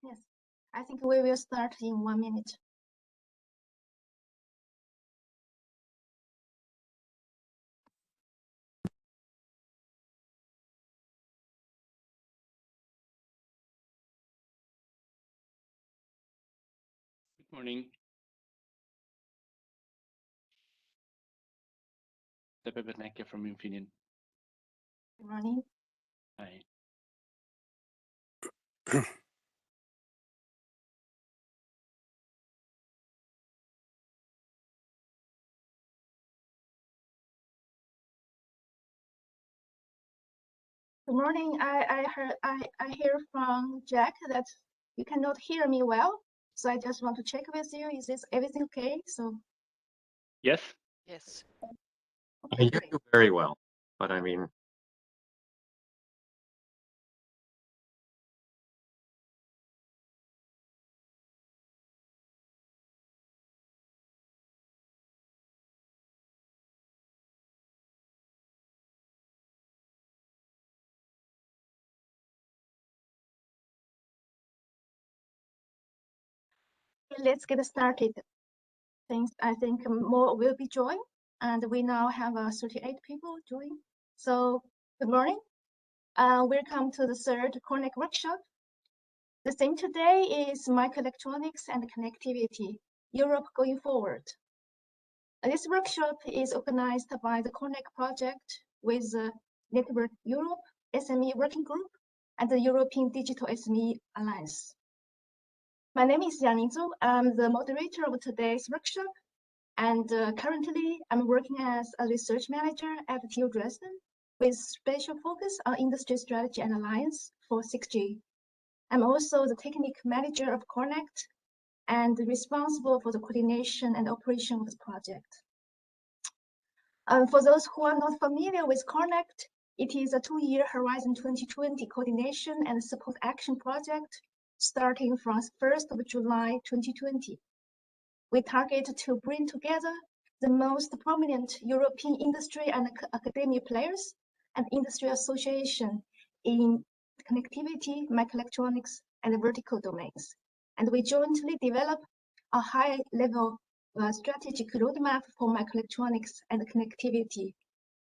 Yes, I think we will start in 1 minute. Good morning. Technik from Infineon. Good morning. Hi. Good morning. I hear from Jack that you cannot hear me well, so I just want to check with you. Is this everything okay? So Yes. Yes. okay, I hear you very well, but I mean, let's get started. I think more will be joined, and we now have 38 people join. So good morning. Welcome to the third COREnect workshop. The theme today is microelectronics and connectivity, Europe going forward. This workshop is organized by the COREnect project with the NetworldEurope SME Working Group and the European DIGITAL SME Alliance. My name is Yang Zhou. I'm the moderator of today's workshop, and currently I'm working as a research manager at TU Dresden with special focus on industry strategy and alliance for 6G. I'm also the Technik manager of COREnect and responsible for the coordination and operation of the project. For those who are not familiar with COREnect, it is a 2-year Horizon 2020 coordination and support action project starting from 1st of July 2020. We target to bring together the most prominent European industry and academic players and industry association in connectivity, microelectronics, and vertical domains. And we jointly develop a high-level strategic roadmap for microelectronics and connectivity.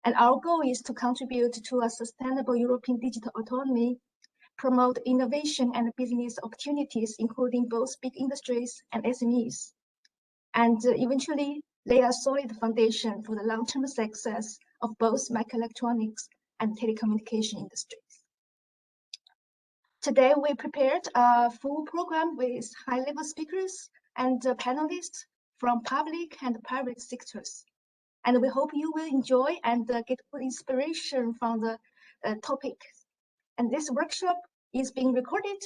And our goal is to contribute to a sustainable European digital autonomy, promote innovation and business opportunities, including both big industries and SMEs, and eventually lay a solid foundation for the long-term success of both microelectronics and telecommunication industries. Today, we prepared a full program with high-level speakers and panelists from public and private sectors. And we hope you will enjoy and get good inspiration from the topic. And this workshop is being recorded,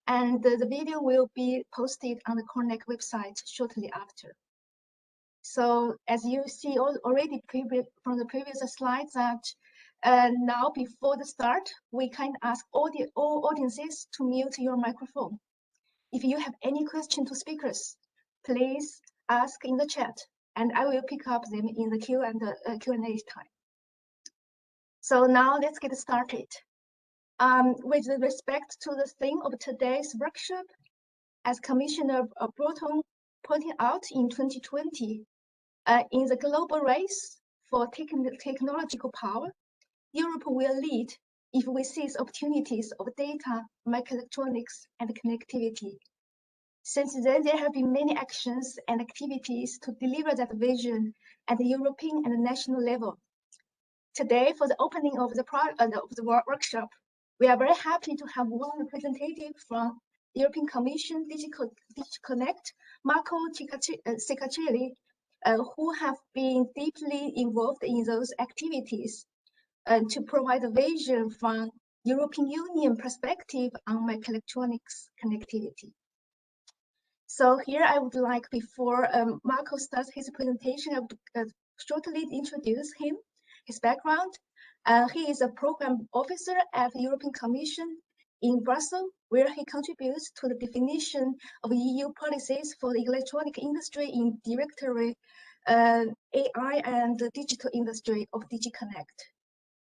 and the video will be posted on the COREnect website shortly after. So as you see already from the previous slides that now before the start, we can ask all audiences to mute your microphone. If you have any question to speakers, please ask in the chat and I will pick up them in the Q&A time. So now let's get started. With respect to the theme of today's workshop, as Commissioner Breton pointed out in 2020, in the global race for technological power, Europe will lead if we seize opportunities of data, microelectronics, and connectivity. Since then, there have been many actions and activities to deliver that vision at the European and national level. Today, for the opening of the workshop, we are very happy to have one representative from the European Commission DigiConnect, Marco Ceccarelli, who have been deeply involved in those activities to provide a vision from European Union perspective on microelectronics connectivity. So here I would like, before Marco starts his presentation, I would shortly introduce him, his background. He is a program officer at the European Commission in Brussels, where he contributes to the definition of EU policies for the electronic industry in Directorate AI and the digital industry of DigiConnect.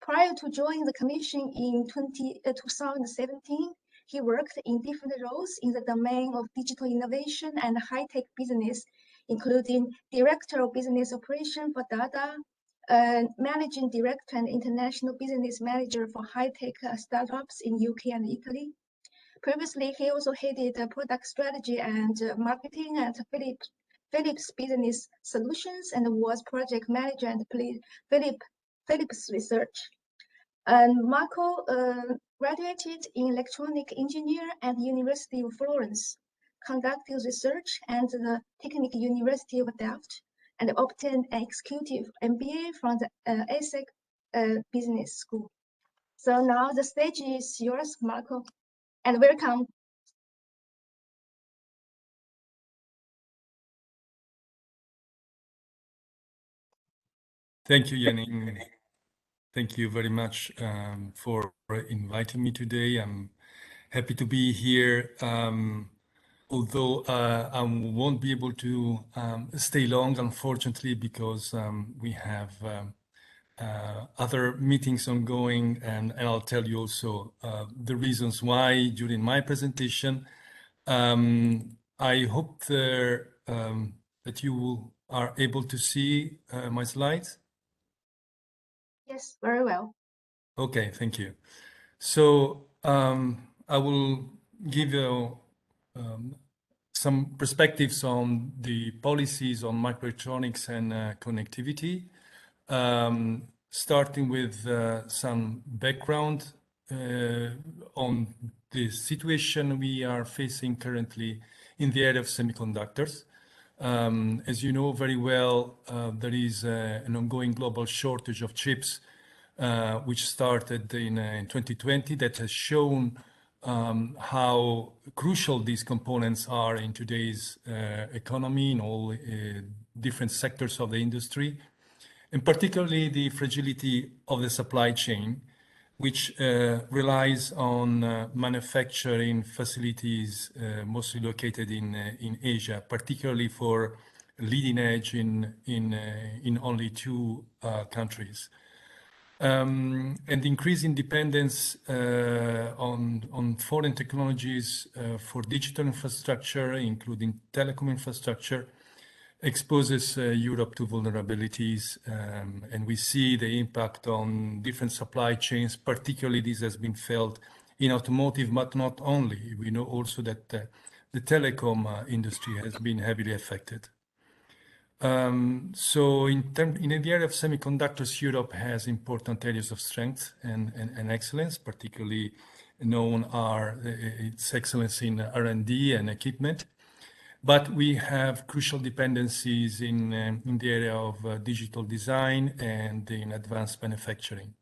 Prior to joining the Commission in 2017, he worked in different roles in the domain of digital innovation and high-tech business, including Director of Business Operation for Dada, Managing Director and International Business Manager for high-tech startups in UK and Italy. Previously, he also headed product strategy and marketing at Philips Business Solutions and was project manager at Philips Research. And Marco graduated in electronic engineer at University of Florence, conducted research at the Technik University of Delft, and obtained an executive MBA from the IPSEC Business School. So now the stage is yours, Marco, and welcome. Thank you, Yanning. Thank you very much for inviting me today. I'm happy to be here, although I won't be able to stay long, unfortunately, because we have other meetings ongoing, and I'll tell you also the reasons why during my presentation. I hope that you are able to see my slides. Yes, very well. Okay, thank you. So I will give you some perspectives on the policies on microelectronics and connectivity, starting with some background on the situation we are facing currently in the area of semiconductors. As you know very well, there is an ongoing global shortage of chips, which started in 2020, that has shown how crucial these components are in today's economy, in all different sectors of the industry, and particularly the fragility of the supply chain, which relies on manufacturing facilities mostly located in Asia, particularly for leading edge in only two countries. And increasing dependence on foreign technologies for digital infrastructure, including telecom infrastructure, exposes Europe to vulnerabilities, and we see the impact on different supply chains. Particularly, this has been felt in automotive, but not only. We know also that the telecom industry has been heavily affected. So in the area of semiconductors, Europe has important areas of strength and excellence. Particularly known are its excellence in R&D and equipment. But we have crucial dependencies in the area of digital design and in advanced manufacturing.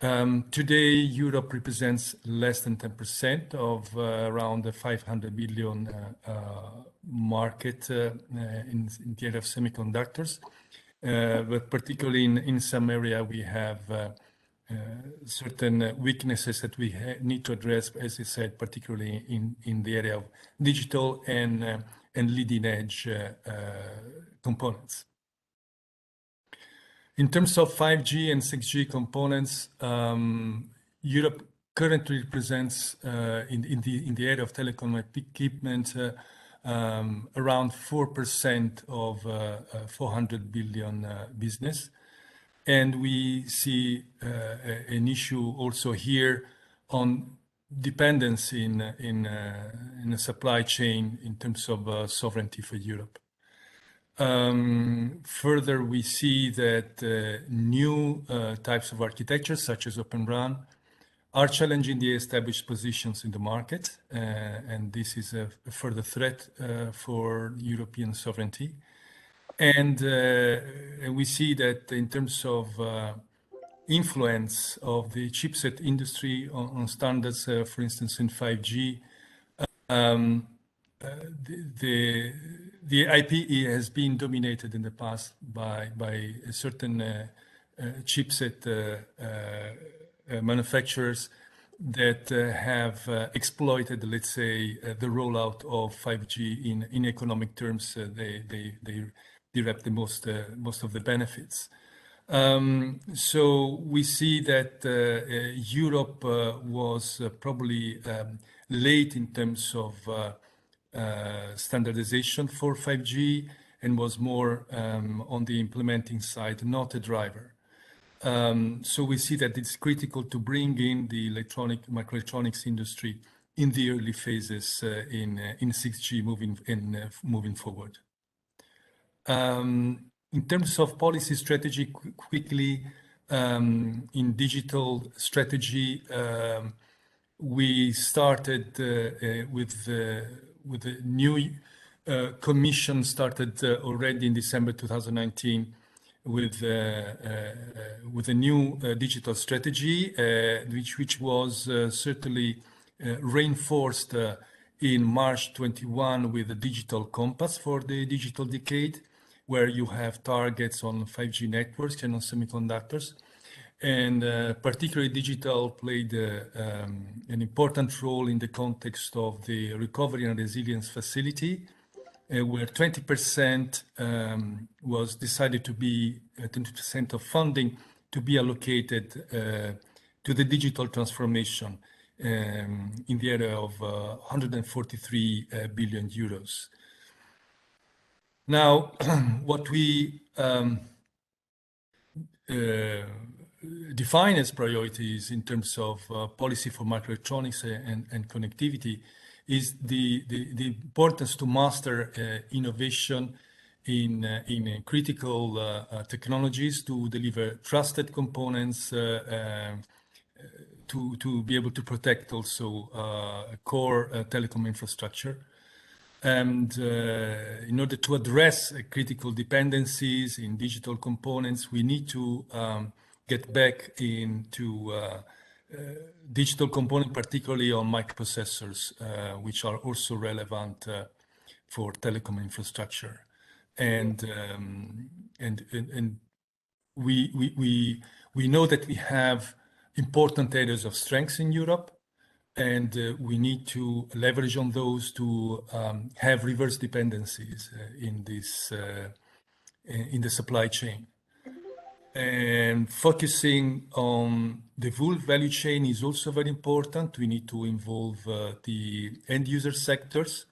Today, Europe represents less than 10% of around the 500 billion market in the area of semiconductors. But particularly in some area, we have certain weaknesses that we need to address, as I said, particularly in the area of digital and leading edge components. In terms of 5G and 6G components, Europe currently represents in the area of telecom equipment around 4% of 400 billion business. And we see an issue also here on dependence in a supply chain in terms of sovereignty for Europe. Further, we see that new types of architecture, such as Open RAN, are challenging the established positions in the market, and this is a further threat for European sovereignty. And we see that in terms of influence of the chipset industry on standards, for instance, in 5G, the IP has been dominated in the past by a certain chipset manufacturers that have exploited, let's say, the rollout of 5G in economic terms. They derive the most of the benefits. So we see that Europe was probably late in terms of standardization for 5G and was more on the implementing side, not a driver. So we see that it's critical to bring in the microelectronics industry in the early phases in 6G moving forward. In terms of policy strategy, quickly, in digital strategy, we started with the new commission started already in December 2019 with a new digital strategy, which was certainly reinforced in March 21 with a digital compass for the digital decade, where you have targets on 5G networks and on semiconductors. And particularly digital played an important role in the context of the Recovery and Resilience Facility, where 20% was decided to be 20% of funding to be allocated to the digital transformation in the area of 143 billion euros. Now, what we define as priorities in terms of policy for microelectronics and connectivity is the importance to master innovation in critical technologies to deliver trusted components to be able to protect also core telecom infrastructure. And in order to address critical dependencies in digital components, we need to get back into digital component, particularly on microprocessors, which are also relevant for telecom infrastructure. And we know that we have important areas of strengths in Europe, and we need to leverage on those to have reverse dependencies in the supply chain. And focusing on the full value chain is also very important. We need to involve the end user sectors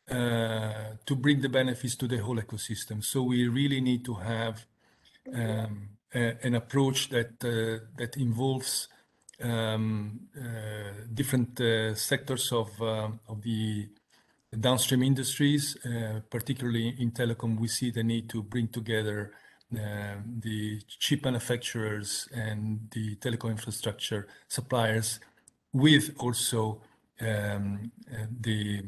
to bring the benefits to the whole ecosystem. So we really need to have an approach that involves different sectors of the downstream industries, particularly in telecom. We see the need to bring together the chip manufacturers and the telecom infrastructure suppliers with also the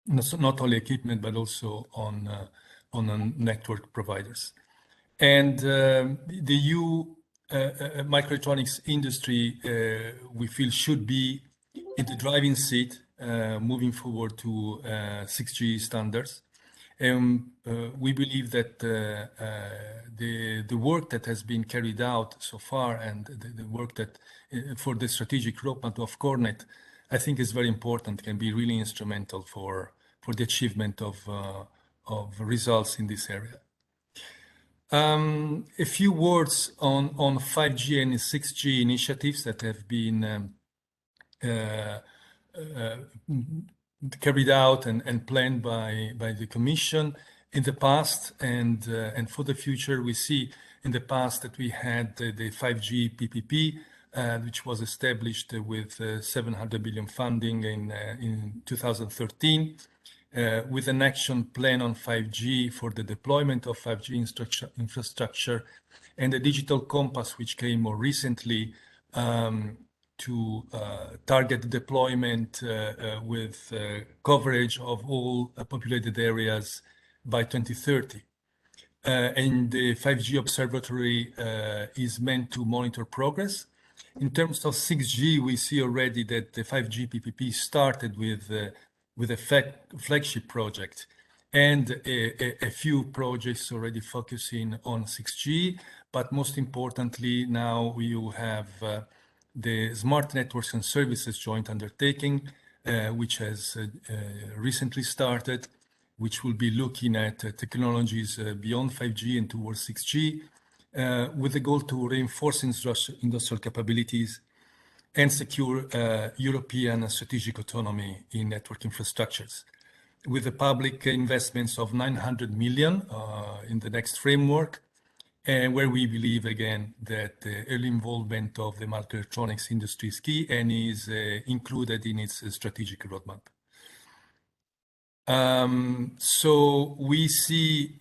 not only equipment, but also on network providers. And the EU microelectronics industry, we feel, should be in the driving seat moving forward to 6G standards. And we believe that the work that has been carried out so far and the work that for the strategic roadmap of COREnect, I think is very important, can be really instrumental for the achievement of results in this area. A few words on 5G and 6G initiatives that have been carried out and planned by the Commission in the past and for the future. We see in the past that we had the 5G PPP, which was established with 700 billion funding in 2013. With an action plan on 5G for the deployment of 5G infrastructure and a digital compass, which came more recently to target deployment with coverage of all populated areas by 2030. And the 5G Observatory is meant to monitor progress. In terms of 6G, we see already that the 5G PPP started with a flagship project and a few projects already focusing on 6G. But most importantly, now we will have the Smart Networks and Services joint undertaking, which has recently started, which will be looking at technologies beyond 5G and towards 6G. with the goal to reinforce industrial capabilities and secure European strategic autonomy in network infrastructures, with the public investments of 900 million in the next framework, and where we believe again that the early involvement of the microelectronics industry is key and is included in its strategic roadmap. So we see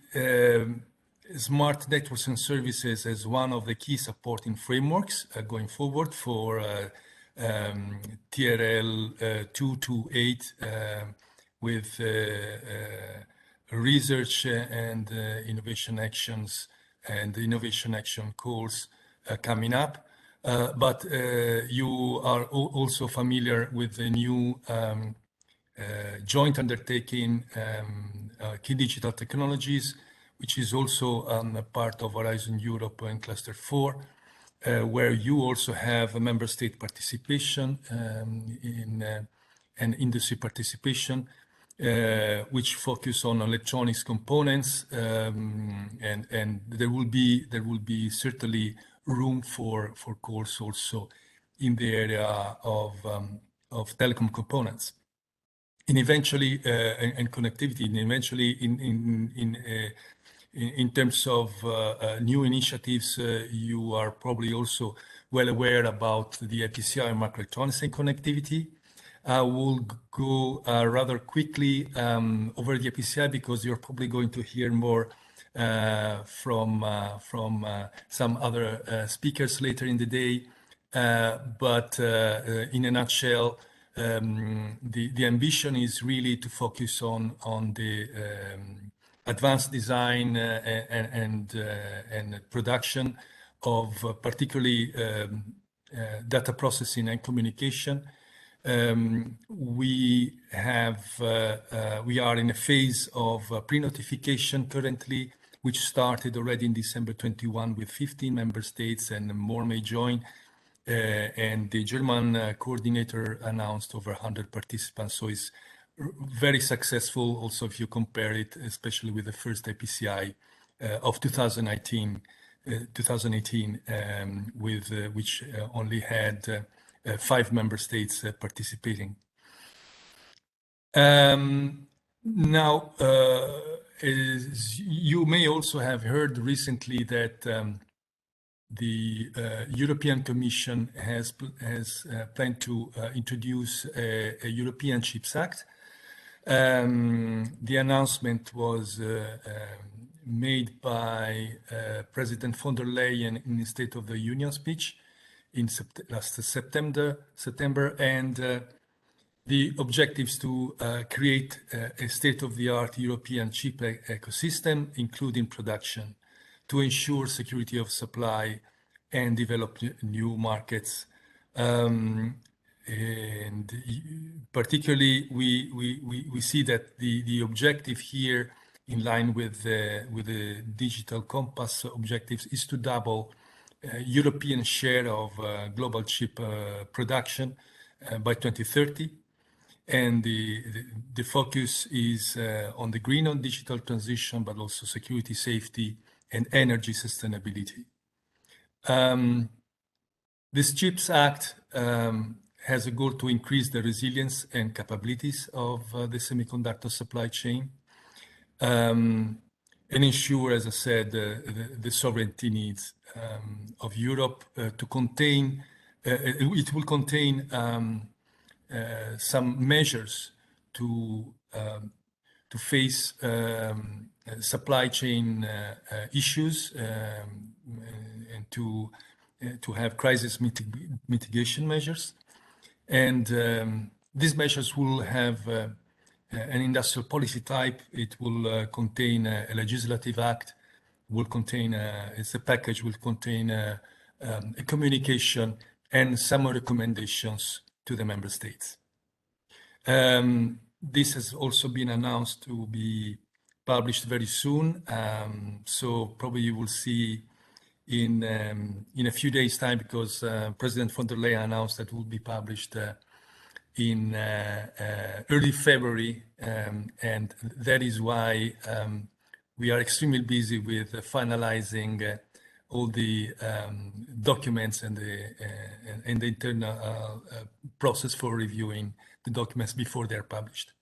smart networks and services as one of the key supporting frameworks going forward for TRL 228 with research and innovation actions and innovation action calls coming up. But you are also familiar with the new joint undertaking, key digital technologies, which is also a part of Horizon Europe and Cluster 4, where you also have a member state participation and industry participation, which focus on electronics components, and there will be certainly room for calls also in the area of telecom components. And eventually, and connectivity, and eventually in terms of new initiatives, you are probably also well aware about the IPCI microelectronics and connectivity. I will go rather quickly over the IPCI because you're probably going to hear more from some other speakers later in the day. But in a nutshell, the ambition is really to focus on the advanced design and production of particularly data processing and communication. We are in a phase of pre-notification currently, which started already in December 21 with 15 member states, and more may join. And the German coordinator announced over 100 participants, so it's very successful. Also, if you compare it, especially with the first IPCI of 2018, with which only had 5 member states participating. Now, as you may also have heard recently that the European Commission has planned to introduce a European Chips Act. The announcement was made by President von der Leyen in the State of the Union speech in last September, and the objectives to create a state-of-the-art European chip ecosystem, including production, to ensure security of supply and develop new markets. And particularly, we see that the objective here, in line with the Digital Compass objectives, is to double European share of global chip production by 2030. And the focus is on the green and digital transition, but also security, safety, and energy sustainability. This CHIPS Act has a goal to increase the resilience and capabilities of the semiconductor supply chain, and ensure, as I said, the sovereignty needs of Europe to contain. It will contain some measures to face supply chain issues and to have crisis mitigation measures. And these measures will have an industrial policy type. It will contain a legislative act, will contain it's a package, will contain a communication and some recommendations to the member states. This has also been announced to be published very soon. So probably you will see in a few days' time, because President von der Leyen announced that it will be published in early February, and that is why we are extremely busy with finalizing all the documents and the internal process for reviewing the documents before they're published.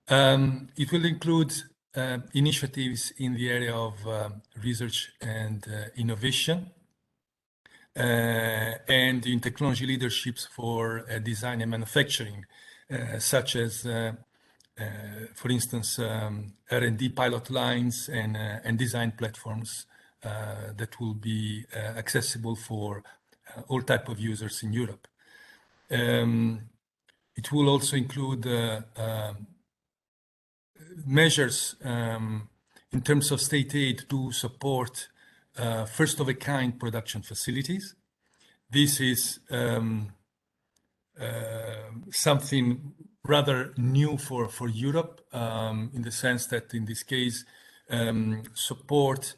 It will include initiatives in the area of research and innovation, and in technology leaderships for design and manufacturing, such as, for instance, R&D pilot lines and design platforms that will be accessible for all type of users in Europe. It will also include measures in terms of state aid to support first-of-a-kind production facilities. This is something rather new for Europe, in the sense that in this case, support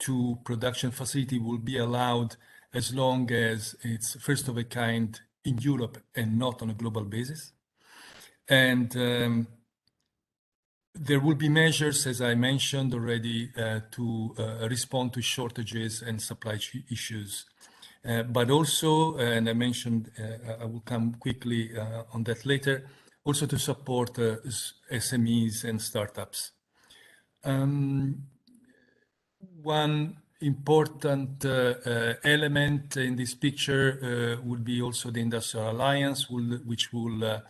to production facility will be allowed as long as it's first-of-a-kind in Europe and not on a global basis. And there will be measures, as I mentioned already, to respond to shortages and supply issues. But also, and I mentioned, I will come quickly on that later, also to support SMEs and startups. One important element in this picture would be also the Industrial Alliance, which will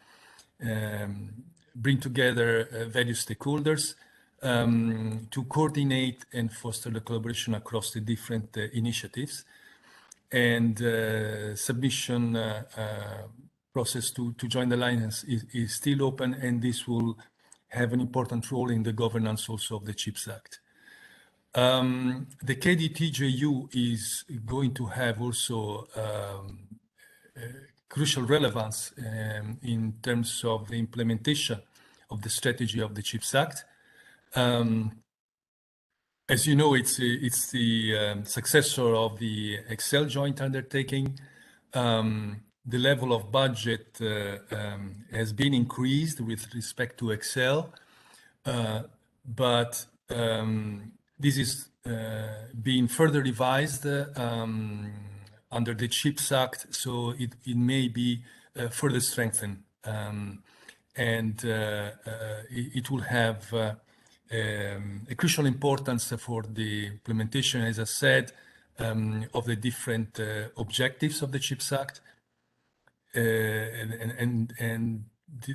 bring together various stakeholders to coordinate and foster the collaboration across the different initiatives. And submission process to join the alliance is still open, and this will have an important role in the governance also of the CHIPS Act. The KDTJU is going to have also crucial relevance in terms of the implementation of the strategy of the CHIPS Act. As you know, it's the successor of the Excel joint undertaking. The level of budget has been increased with respect to Excel, but this is being further revised under the CHIPS Act, so it may be further strengthened, and it will have a crucial importance for the implementation, as I said, of the different objectives of the CHIPS Act, and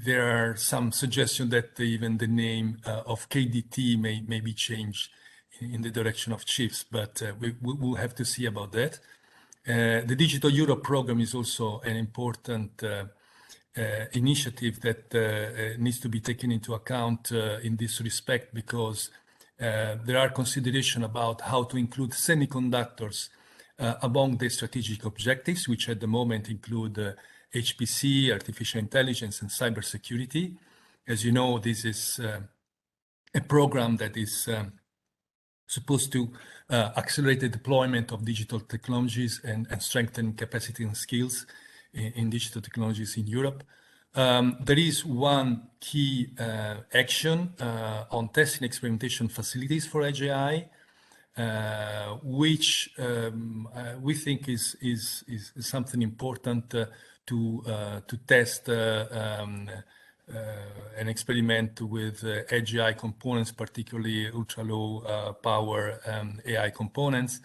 there are some suggestions that even the name of KDT may be changed in the direction of chips, but we will have to see about that. The Digital Europe program is also an important initiative that needs to be taken into account in this respect, because there are considerations about how to include semiconductors among the strategic objectives, which at the moment include HPC, artificial intelligence, and cybersecurity. As you know, this is a program that is supposed to accelerate the deployment of digital technologies and strengthen capacity and skills in digital technologies in Europe. There is one key action on testing experimentation facilities for AGI, which we think is something important to test an experiment with AGI components, particularly ultra-low power AI components,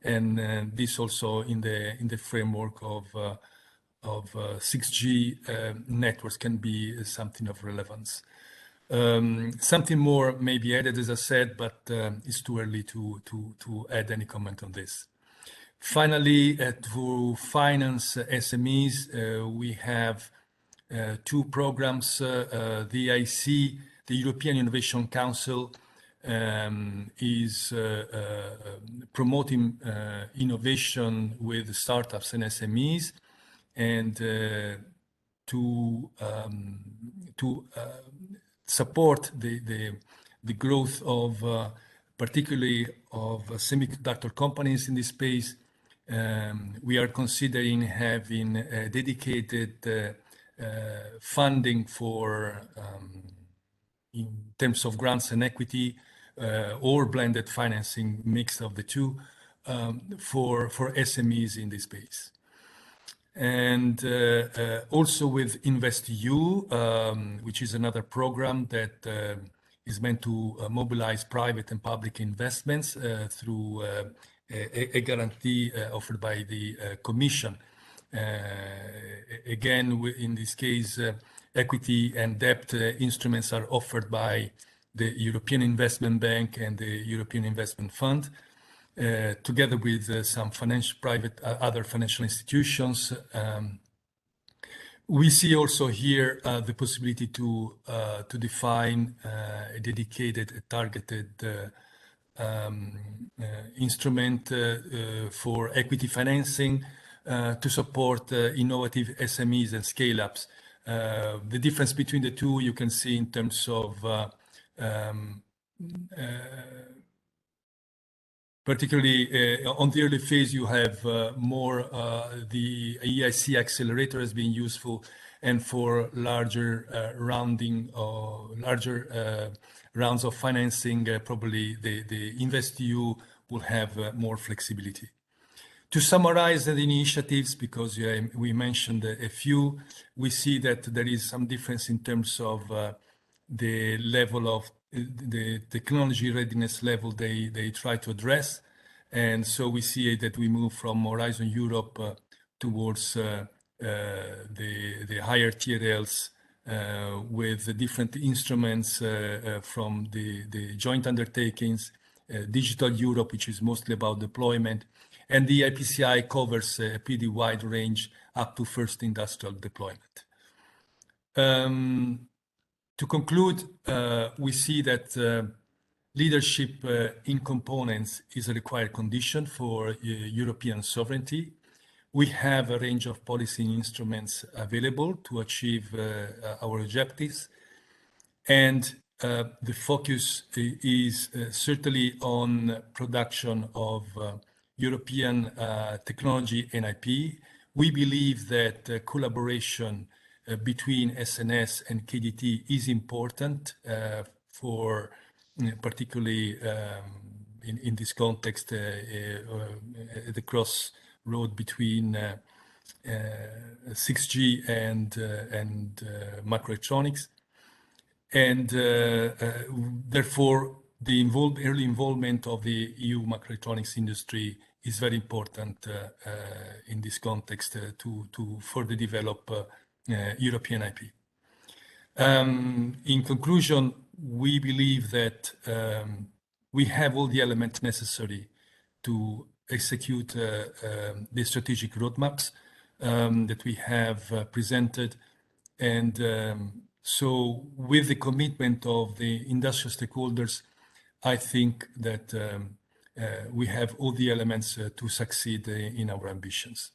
and this also in the framework of 6G networks can be something of relevance. Something more may be added, as I said, but it's too early to add any comment on this. Finally, to finance SMEs, we have two programs. The EIC, the European Innovation Council, is promoting innovation with startups and SMEs, and to support the growth of particularly of semiconductor companies in this space. We are considering having a dedicated funding for in terms of grants and equity, or blended financing, mix of the two, SMEs in this space. And also with InvestU, which is another program that is meant to mobilize private and public investments through a guarantee offered by the Commission. Again, in this case, equity and debt instruments are offered by the European Investment Bank and the European Investment Fund, together with some other financial institutions. We see also here the possibility to define a dedicated, targeted instrument for equity financing to support innovative SMEs and scale-ups. The difference between the two you can see in terms of particularly on the early phase, you have more the EIC accelerator as being useful, and for larger rounds of financing, probably the InvestU will have more flexibility. To summarize the initiatives, because we mentioned a few, we see that there is some difference in terms of the level of the technology readiness level they try to address. And so we see that we move from Horizon Europe towards the higher TRLs with the different instruments from the joint undertakings, Digital Europe, which is mostly about deployment, and the IPCI covers a pretty wide range up to first industrial deployment. To conclude, we see that leadership in components is a required condition for European sovereignty. We have a range of policy instruments available to achieve our objectives. And the focus is certainly on production of European technology and IP. We believe that collaboration between SNS and KDT is important for particularly in this context, the crossroad between 6G and microelectronics. And therefore, the early involvement of the EU microelectronics industry is very important in this context to further develop European IP. In conclusion, we believe that we have all the elements necessary to execute the strategic roadmaps that we have presented. And so with the commitment of the industrial stakeholders, I think that we have all the elements to succeed in our ambitions.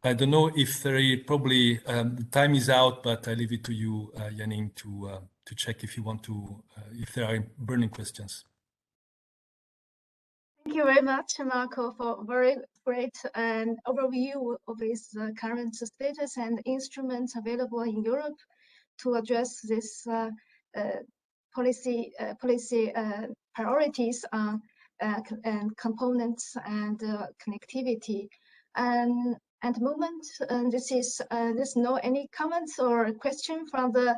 I don't know if there is probably time is out, but I leave it to you, Janine, to check if you want to, if there are burning questions. Thank you very much, Marco, for very great overview of its current status and instruments available in Europe to address this policy priorities and components and connectivity. And at the moment, there's no any comments or question from the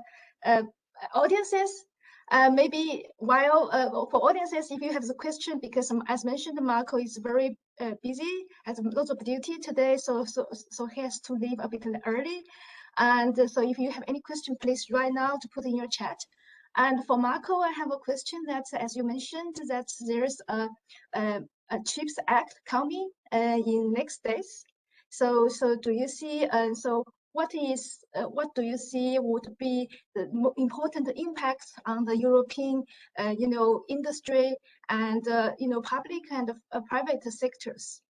audiences. Maybe while for audiences, if you have the question, because as mentioned, Marco is very busy, has lots of duty today, so he has to leave a bit early. And so if you have any question, please right now to put in your chat. And for Marco, I have a question that, as you mentioned, that there's a CHIPS Act coming in next days. So do you see? What do you see would be the important impacts on the European, industry and public and private sectors?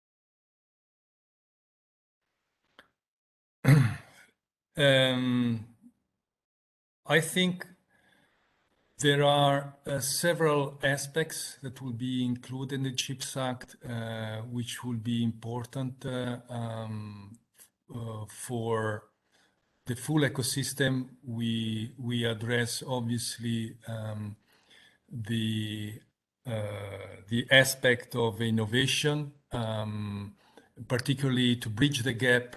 I think there are several aspects that will be included in the CHIPS Act, which will be important for the full ecosystem. We address obviously the the aspect of innovation, particularly to bridge the gap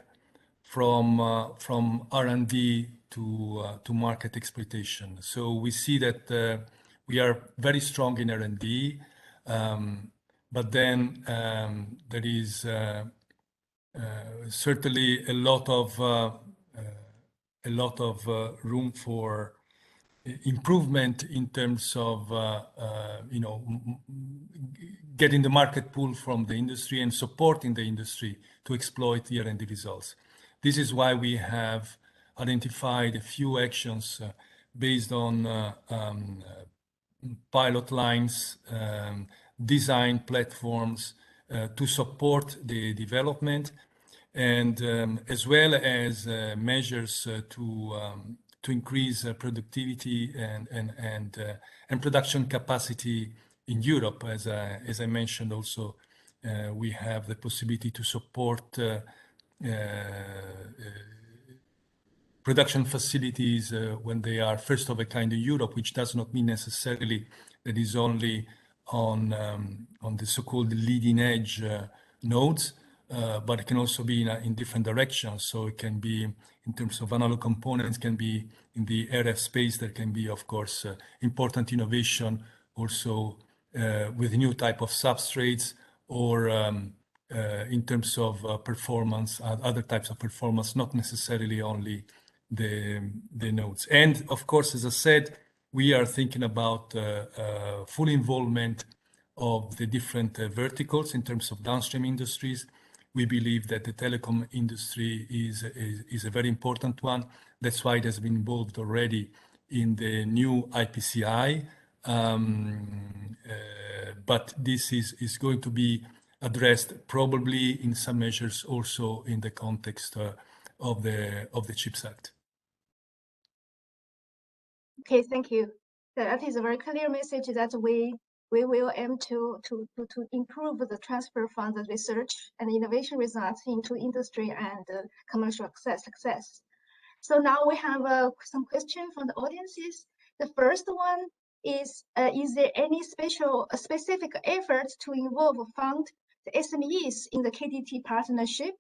from R&D to market exploitation. So we see that we are very strong in R&D, but then there is certainly a lot of room for improvement in terms of getting the market pull from the industry and supporting the industry to exploit the R&D results. This is why we have identified a few actions based on pilot lines, design platforms to support the development, and as well as measures to increase productivity and production capacity in Europe. As I mentioned also, we have the possibility to support production facilities when they are first of a kind in Europe, which does not mean necessarily that is only on the so-called leading edge nodes, but it can also be in different directions. So it can be in terms of analog components, can be in the RF space. There can be, of course, important innovation also with new type of substrates, or in terms of performance, other types of performance, not necessarily only the nodes. And of course, as I said, we are thinking about full involvement of the different verticals in terms of downstream industries. We believe that the telecom industry is a very important one. That's why it has been involved already in the new IPCEI. But this is going to be addressed probably in some measures also in the context of the CHIPS Act. Okay, thank you. That is a very clear message that we will aim to improve the transfer from the research and innovation results into industry and commercial success. So now we have some questions from the audiences. The first one is there any specific efforts to involve fund the SMEs in the KDT partnership?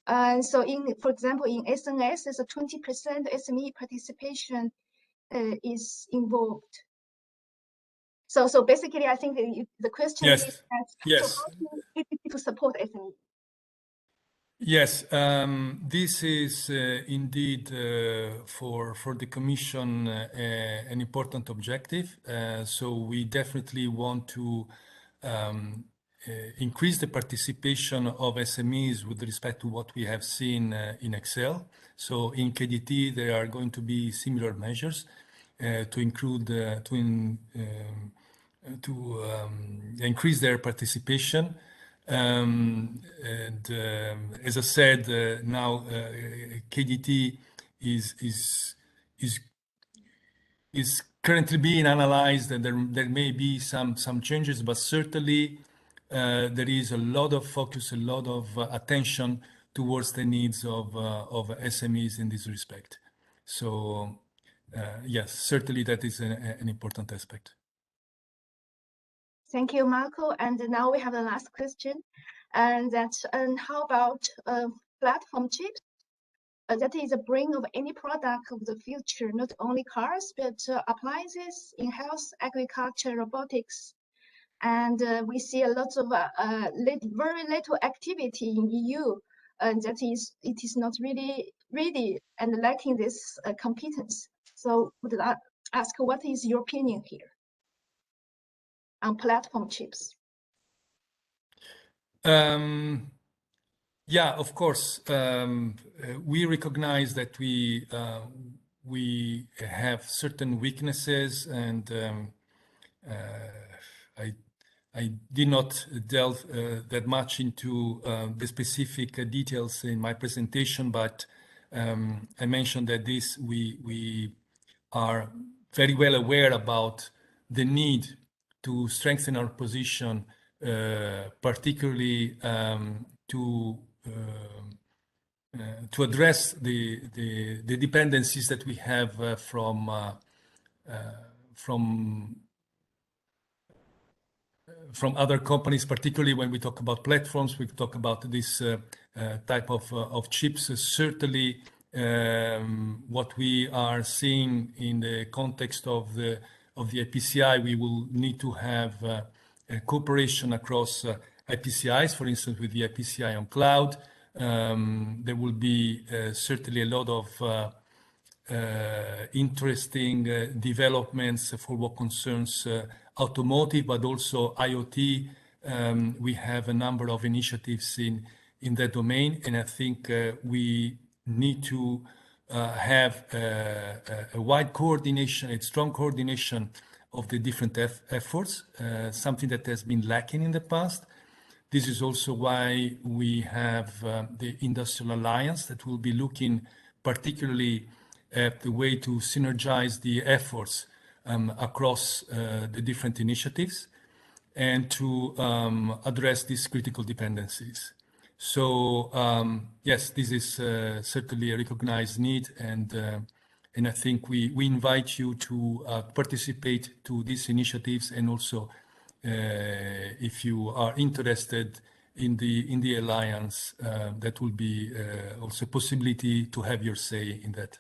So for example, in SNS, there's a 20% SME participation is involved. So basically, I think the question is that, yes. So how to support SME? Yes, this is indeed for the Commission an important objective. So we definitely want to increase the participation of SMEs with respect to what we have seen in Excel. So in KDT, there are going to be similar measures to increase their participation. And as I said, now KDT is currently being analyzed, and there may be some changes, but certainly there is a lot of focus, a lot of attention towards the needs of SMEs in this respect. So yes, certainly that is an important aspect. Thank you, Marco. And now we have the last question, and that's how about platform chips? That is a brain of any product of the future, not only cars, but appliances in health, agriculture, robotics. And we see a lot of very little activity in EU, and it is not really ready and lacking this competence. So would I ask, what is your opinion here on platform chips? Yeah, of course. We recognize that we have certain weaknesses, and I did not delve that much into the specific details in my presentation, but I mentioned that we are very well aware about the need to strengthen our position, particularly to address the dependencies that we have from from other companies, particularly when we talk about platforms, we talk about this type of chips. Certainly, what we are seeing in the context of the IPCI, we will need to have cooperation across IPCIs, for instance, with the IPCI on cloud. There will be certainly a lot of interesting developments for what concerns automotive, but also IoT. We have a number of initiatives in that domain, and I think we need to have a wide coordination, a strong coordination of the different efforts, something that has been lacking in the past. This is also why we have the Industrial Alliance that will be looking particularly at the way to synergize the efforts across the different initiatives and to address these critical dependencies. So yes, this is certainly a recognized need, and I think we invite you to participate to these initiatives, and also if you are interested in the alliance, that will be also a possibility to have your say in that.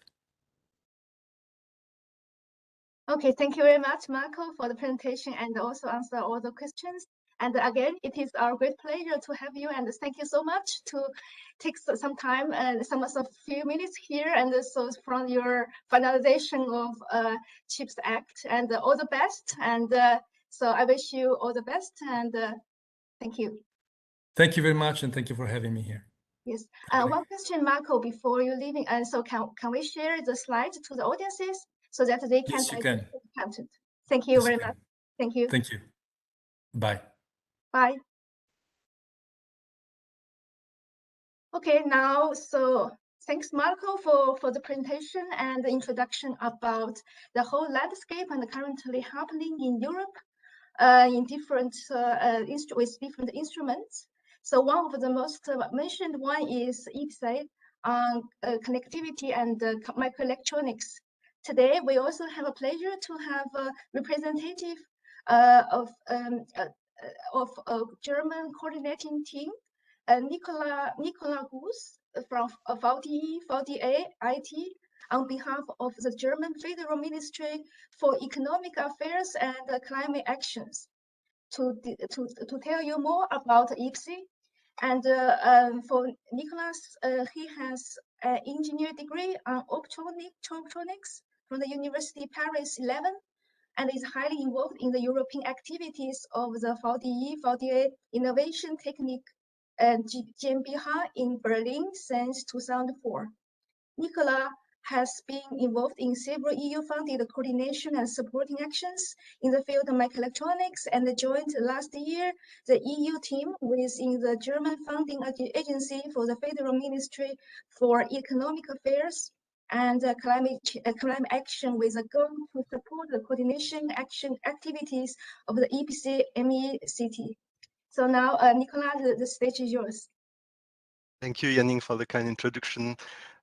Okay, thank you very much, Marco, for the presentation and also answer all the questions. And again, it is our great pleasure to have you, and thank you so much to take some time and a few minutes here, and so from your finalization of CHIPS Act, and all the best. And so I wish you all the best, and thank you. Thank you very much, and thank you for having me here. Yes. One question, Marco, before you leaving, and so can we share the slides to the audiences so that they can Yes, you can. the content? Thank you very much. Thank you. Thank you. Bye. Bye. Okay, now, so thanks, Marco, for the presentation and the introduction about the whole landscape and currently happening in Europe in different with different instruments. So one of the most mentioned one is IPSEC on connectivity and microelectronics. Today, we also have a pleasure to have a representative of a German coordinating team, Nicola Gouze from VDI-VDE IT, on behalf of the German Federal Ministry for Economic Affairs and Climate Actions, to tell you more about IPSEC. And for Nicolas, he has an engineering degree on optronics from the University Paris 11, and is highly involved in the European activities of the VDI-VDE Innovation Technik GmbH in Berlin since 2004. Nicola has been involved in several EU-funded coordination and supporting actions in the field of microelectronics, and joined last year the EU team within the German funding agency for the Federal Ministry for Economic Affairs and climate action, with a goal to support the coordination action activities of the IPCEI. So now, Nicola, the stage is yours. Thank you, Yanning, for the kind introduction.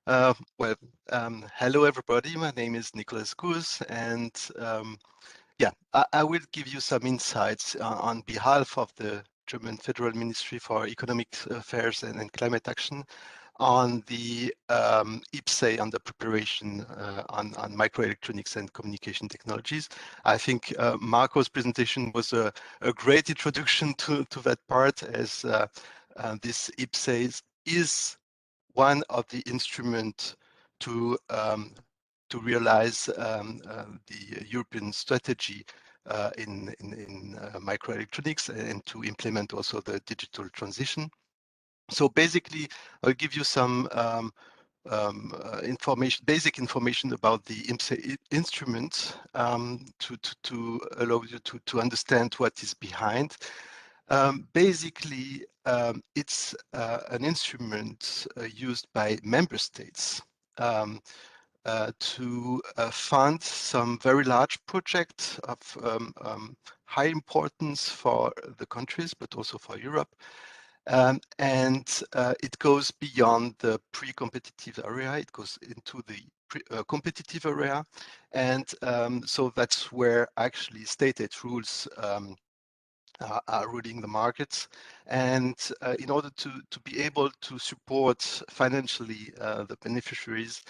Hello, everybody. My name is Nicolas Gouze, and yeah, I will give you some insights on behalf of the German Federal Ministry for Economic Affairs and Climate Action on the IPSEC, on the preparation on microelectronics and communication technologies. I think Marco's presentation was a great introduction to that part, as this IPSEC is one of the instruments to realize the European strategy in microelectronics, and to implement also the digital transition. So basically, I'll give you some basic information about the IPSEC instrument to allow you to understand what is behind. Basically, it's an instrument used by member states to fund some very large projects of high importance for the countries, but also for Europe. And it goes beyond the pre-competitive area, it goes into the competitive area. And so that's where actually state aid rules are ruling the markets. And in order to be able to support financially the beneficiaries,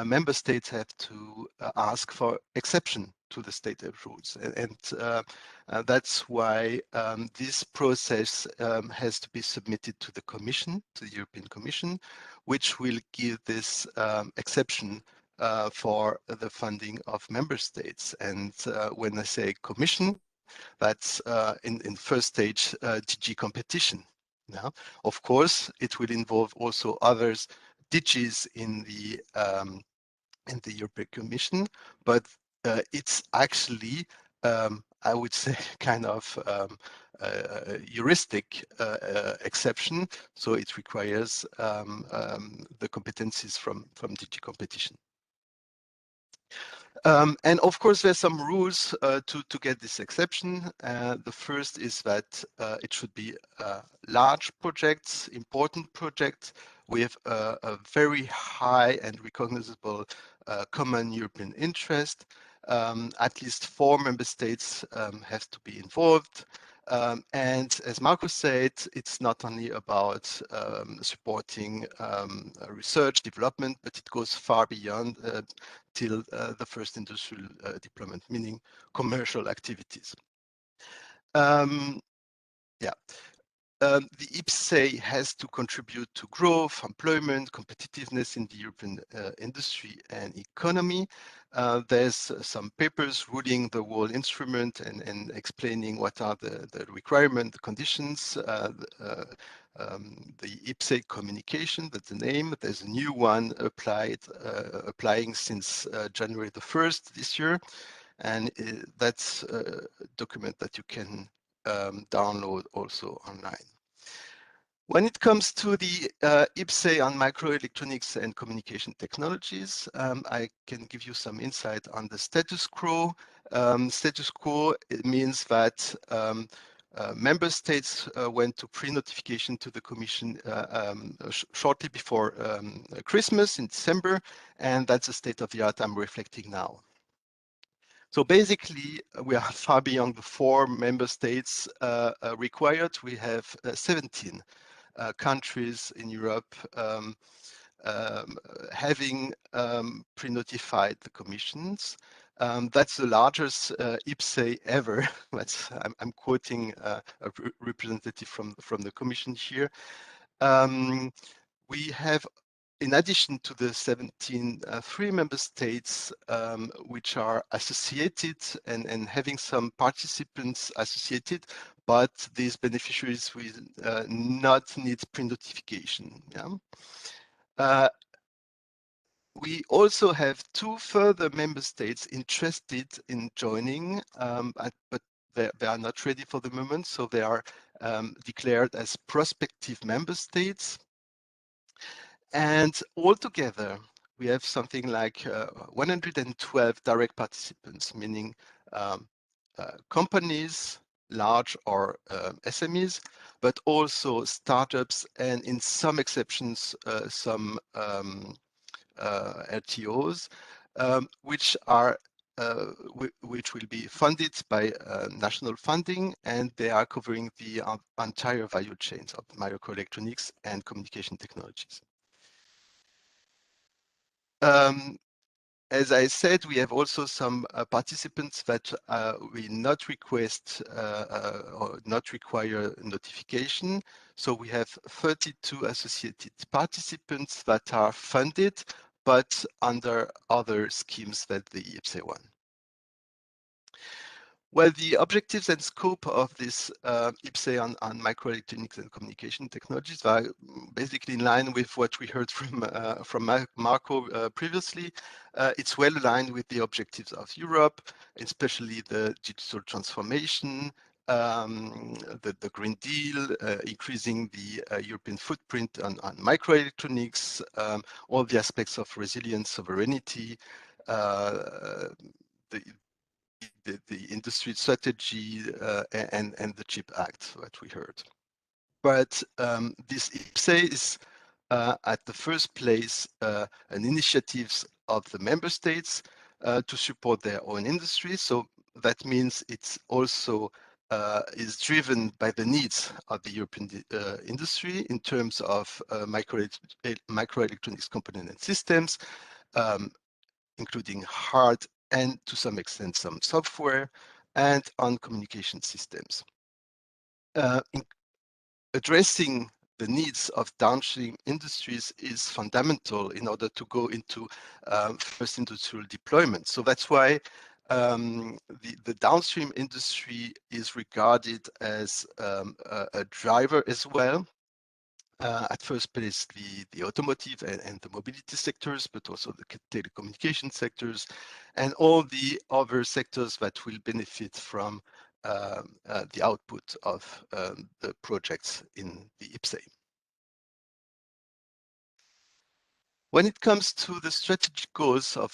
member states have to ask for exception to the state aid rules. And that's why this process has to be submitted to the Commission, to the European Commission, which will give this exception for the funding of member states. And when I say Commission, that's in first stage DG competition. Now, of course, it will involve also others DGs in the European Commission, but it's actually, I would say, kind of heuristic exception. So it requires the competencies from DG competition. And of course, there's some rules to get this exception. The first is that it should be large projects, important projects with a very high and recognizable common European interest. At least 4 member states have to be involved. And as Marco said, it's not only about supporting research development, but it goes far beyond till the first industrial deployment, meaning commercial activities. The IPCEI has to contribute to growth, employment, competitiveness in the European industry and economy. There's some papers ruling the whole instrument and explaining what are the requirements, the conditions. The IPCEI communication, that's the name. There's a new one applying since January the 1st this year. And that's a document that you can download also online. When it comes to the IPCEI on microelectronics and communication technologies, I can give you some insight on the status quo. Status quo, it means that member states went to pre-notification to the Commission shortly before Christmas in December, and that's the state of the art I'm reflecting now. So basically, we are far beyond the 4 member states required. We have 17 countries in Europe having pre-notified the commissions. That's the largest IPCEI ever. I'm quoting a representative from the commission here. We have, in addition to the 17, 3 member states which are associated and having some participants associated, but these beneficiaries will not need pre-notification. Yeah? We also have 2 further member states interested in joining, but they are not ready for the moment, so they are declared as prospective member states. And altogether, we have something like 112 direct participants, meaning companies, large or SMEs, but also startups, and in some exceptions, some LTOs, which will be funded by national funding, and they are covering the entire value chains of microelectronics and communication technologies. As I said, we have also some participants that will not request or not require notification. So we have 32 associated participants that are funded, but under other schemes than the IPCEI one. Well, the objectives and scope of this IPCEI on microelectronics and communication technologies are basically in line with what we heard from Marco previously. It's well aligned with the objectives of Europe, especially the digital transformation, the Green Deal, increasing the European footprint on microelectronics, all the aspects of resilience, sovereignty, the industry strategy and the CHIP Act that we heard. But this IPCEI is at the first place an initiative of the member states to support their own industry. So that means it's also is driven by the needs of the European industry in terms of microelectronics component and systems, including hard and to some extent some software, and on communication systems. Addressing the needs of downstream industries is fundamental in order to go into first industrial deployment. So that's why the downstream industry is regarded as a driver as well. At first place, the automotive and the mobility sectors, but also the telecommunication sectors and all the other sectors that will benefit from the output of the projects in the IPCEI. When it comes to the strategic goals of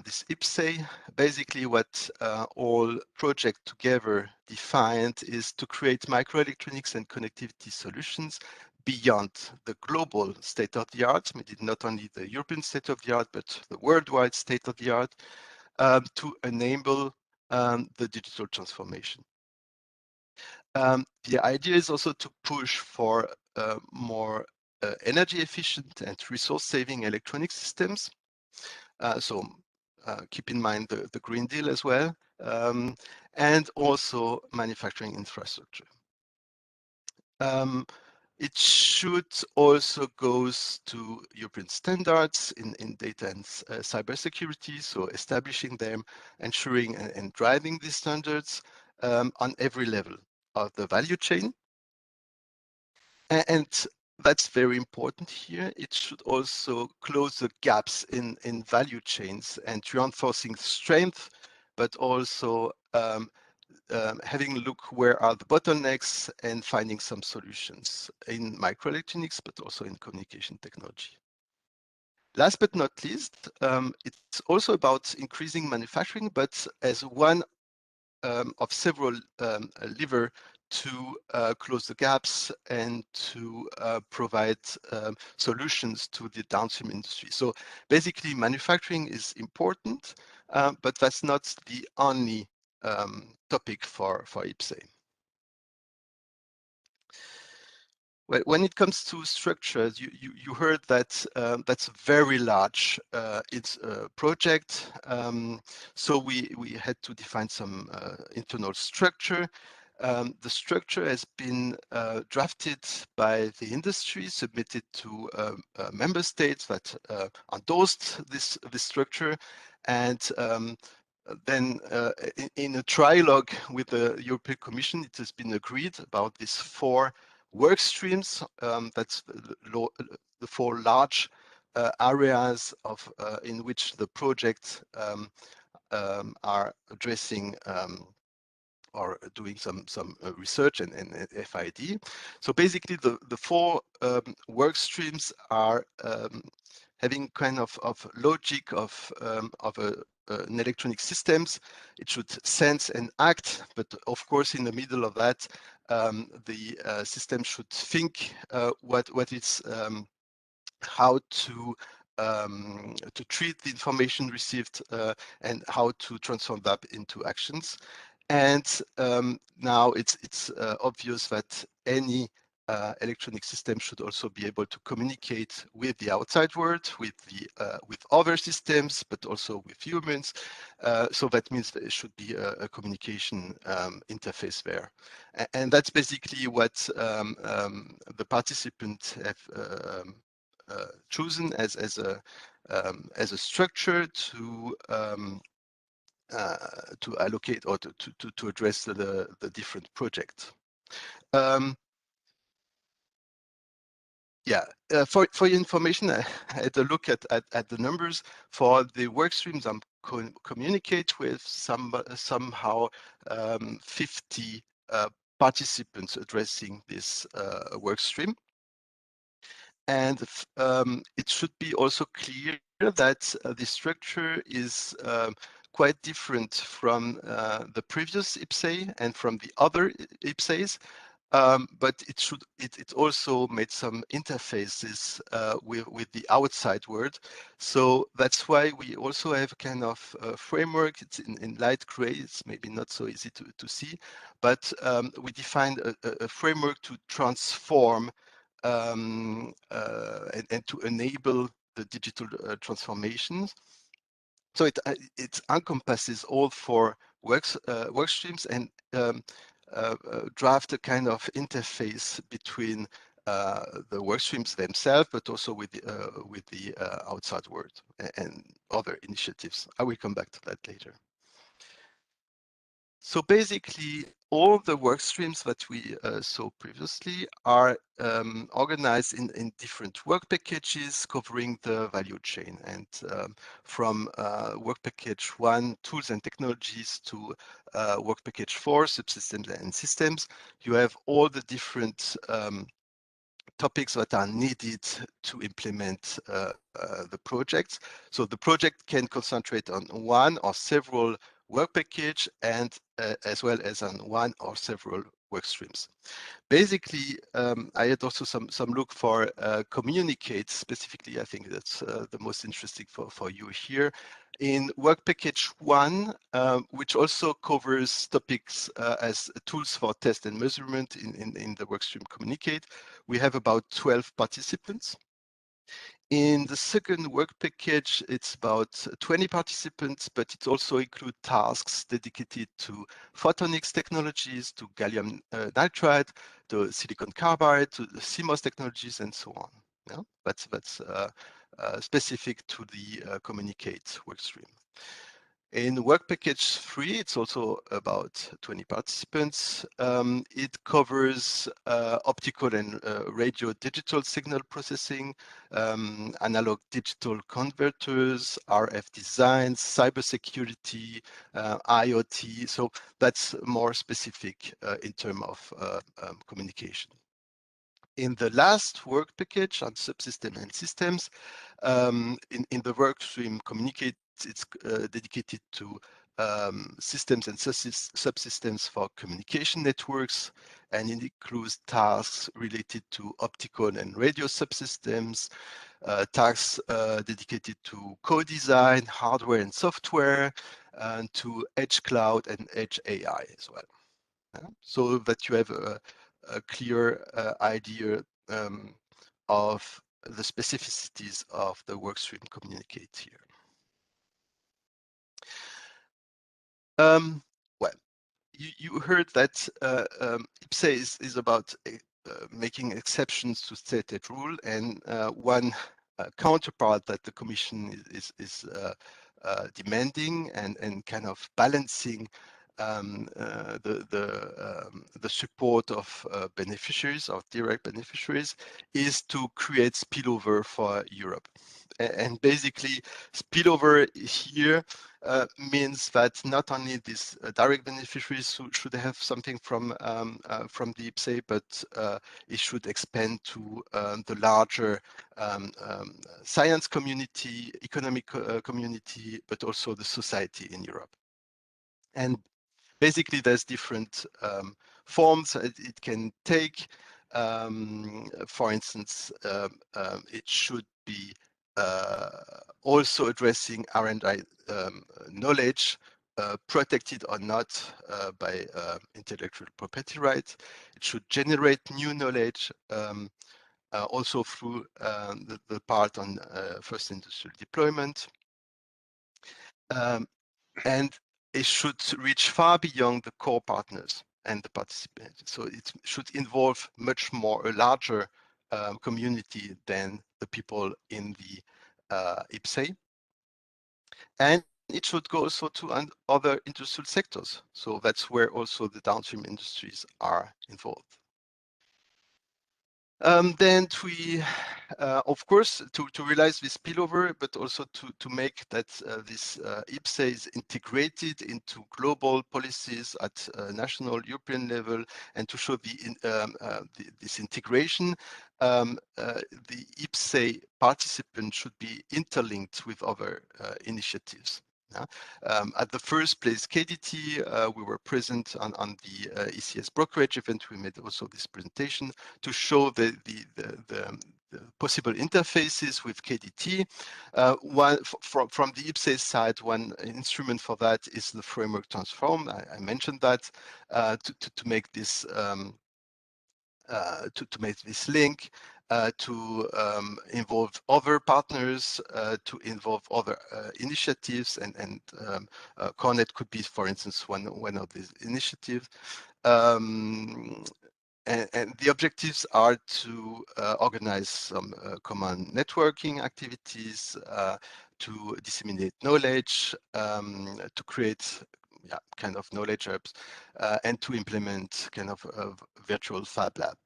this IPCEI, basically what all projects together defined is to create microelectronics and connectivity solutions beyond the global state-of-the-art, not only the European state-of-the-art, but the worldwide state-of-the-art, to enable the digital transformation. The idea is also to push for more energy efficient and resource saving electronic systems. So keep in mind the Green Deal as well, and also manufacturing infrastructure. It should also go to European standards in data and cybersecurity, so establishing them, ensuring and driving these standards on every level of the value chain. And that's very important here. It should also close the gaps in value chains and reinforcing strength, but also having a look where are the bottlenecks and finding some solutions in microelectronics, but also in communication technology. Last but not least, it's also about increasing manufacturing, but as one of several levers to close the gaps and to provide solutions to the downstream industry. So basically manufacturing is important, but that's not the only topic for IPCEI. When it comes to structures, you heard that that's a very large project. So we had to define some internal structure. The structure has been drafted by the industry, submitted to member states that endorsed this structure, and then in a trilogue with the European Commission, it has been agreed about these 4 work streams. That's the 4 large areas of in which the projects are addressing or doing some research and FID. So basically the 4 work streams are having kind of logic of an electronic systems. It should sense and act, but of course in the middle of that the system should think what it's how to treat the information received and how to transform that into actions. And now it's obvious that any electronic system should also be able to communicate with the outside world, with other systems, but also with humans. So that means there should be a communication interface there, and that's basically what the participants have chosen as a structure to allocate or to address the different projects. For your information, I had a look at the numbers for the work streams I'm communicate with. Somehow 50 participants addressing this work stream. And it should be also clear that the structure is quite different from the previous IPCEI and from the other IPCEIs. but it also made some interfaces with the outside world. So that's why we also have a kind of framework. It's in light gray. It's maybe not so easy to see, but we defined a framework to transform and to enable the digital transformations. So it encompasses all four work streams and draft a kind of interface between the work streams themselves, but also with the outside world and other initiatives. I will come back to that later. So basically, all the work streams that we saw previously are organized in different work packages covering the value chain. And from work package 1, tools and technologies, to work package 4, subsystems and systems, you have all the different topics that are needed to implement the projects. So the project can concentrate on one or several work package and as well as on one or several work streams. Basically, I had also some look for communicate specifically. I think that's the most interesting for you here. In work package 1, which also covers topics as tools for test and measurement in the workstream communicate, we have about 12 participants. In the second work package, it's about 20 participants, but it also includes tasks dedicated to photonics technologies, to gallium nitride, to silicon carbide, to the CMOS technologies, and so on. Yeah? That's specific to the communicate workstream. In work package 3, it's also about 20 participants. It covers optical and radio digital signal processing, analog digital converters, RF designs, cybersecurity, IoT. So that's more specific in terms of communication. In the last work package on subsystem and systems, in the work stream communicate, it's dedicated to systems and subsystems for communication networks, and it includes tasks related to optical and radio subsystems, tasks dedicated to co-design, hardware and software, and to edge cloud and edge AI as well. So that you have a clear idea of the specificities of the workstream communicate here. Well, you heard that IPCEI is about making exceptions to stated rule, and one counterpart that the Commission is demanding and kind of balancing the support of beneficiaries, of direct beneficiaries, is to create spillover for Europe. And basically, spillover here means that not only these direct beneficiaries should have something from the IPCEI, but it should expand to the larger science community, economic community, but also the society in Europe. And basically, there's different forms it can take. For instance, it should be also addressing R&I knowledge, protected or not by intellectual property rights. It should generate new knowledge, also through the part on first industrial deployment. And it should reach far beyond the core partners and the participants. So it should involve much more, a larger community than the people in the IPCEI. And it should go also to other industrial sectors. So that's where also the downstream industries are involved. Then we, of course, to realize this spillover, but also to make that this IPCEI is integrated into global policies at national European level, and to show this integration, the IPCEI participants should be interlinked with other initiatives. At the first place, KDT, we were present on the ECS brokerage event. We made also this presentation to show the possible interfaces with KDT. From the IPSEC side, one instrument for that is the framework transform. I mentioned that to make this link, to involve other partners, to involve other initiatives, and COREnect could be, for instance, one of these initiatives. And the objectives are to organize some common networking activities, to disseminate knowledge, to create kind of knowledge hubs, and to implement kind of a virtual Fab Lab.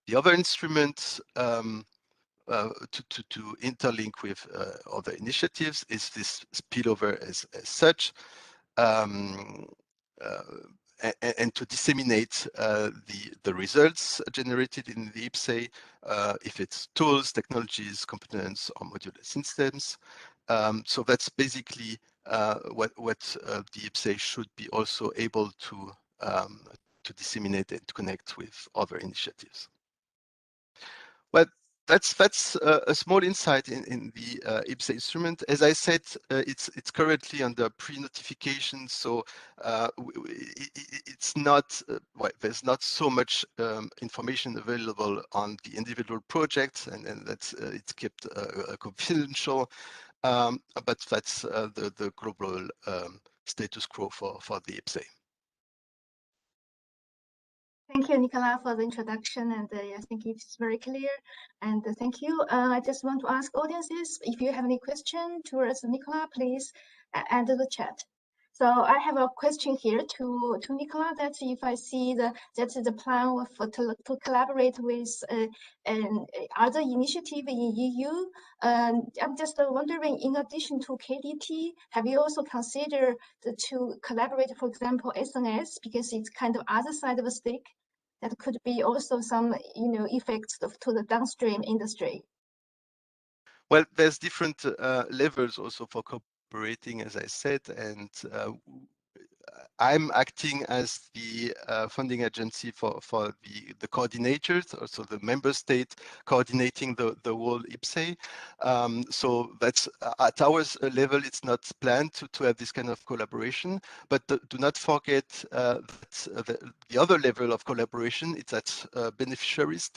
The other instrument to interlink with other initiatives is this spillover as such, and to disseminate the results generated in the IPSEC, if it's tools, technologies, components, or modular systems. So that's basically what the IPSEC should be also able to disseminate and to connect with other initiatives. Well, that's a small insight in the IPSEC instrument. As I said, it's currently under pre-notification, so it's not well, there's not so much information available on the individual projects, and that's it's kept confidential. But that's the global status quo for the IPSEC. Thank you, Nicola, for the introduction, and I think it's very clear. And thank you. I just want to ask audiences, if you have any question towards Nicola, please enter the chat. So I have a question here to Nicola, that if I see that the plan to collaborate with other initiative in EU, I'm just wondering, in addition to KDT, have you also considered to collaborate, for example, SMEs, because it's kind of other side of a stick that could be also some, effects to the downstream industry? Well, there's different levels also for cooperating, as I said, and I'm acting as the funding agency for the coordinators, also the member state coordinating the whole IPSEC. So that's at our level, it's not planned to have this kind of collaboration, but do not forget that the other level of collaboration is at beneficiaries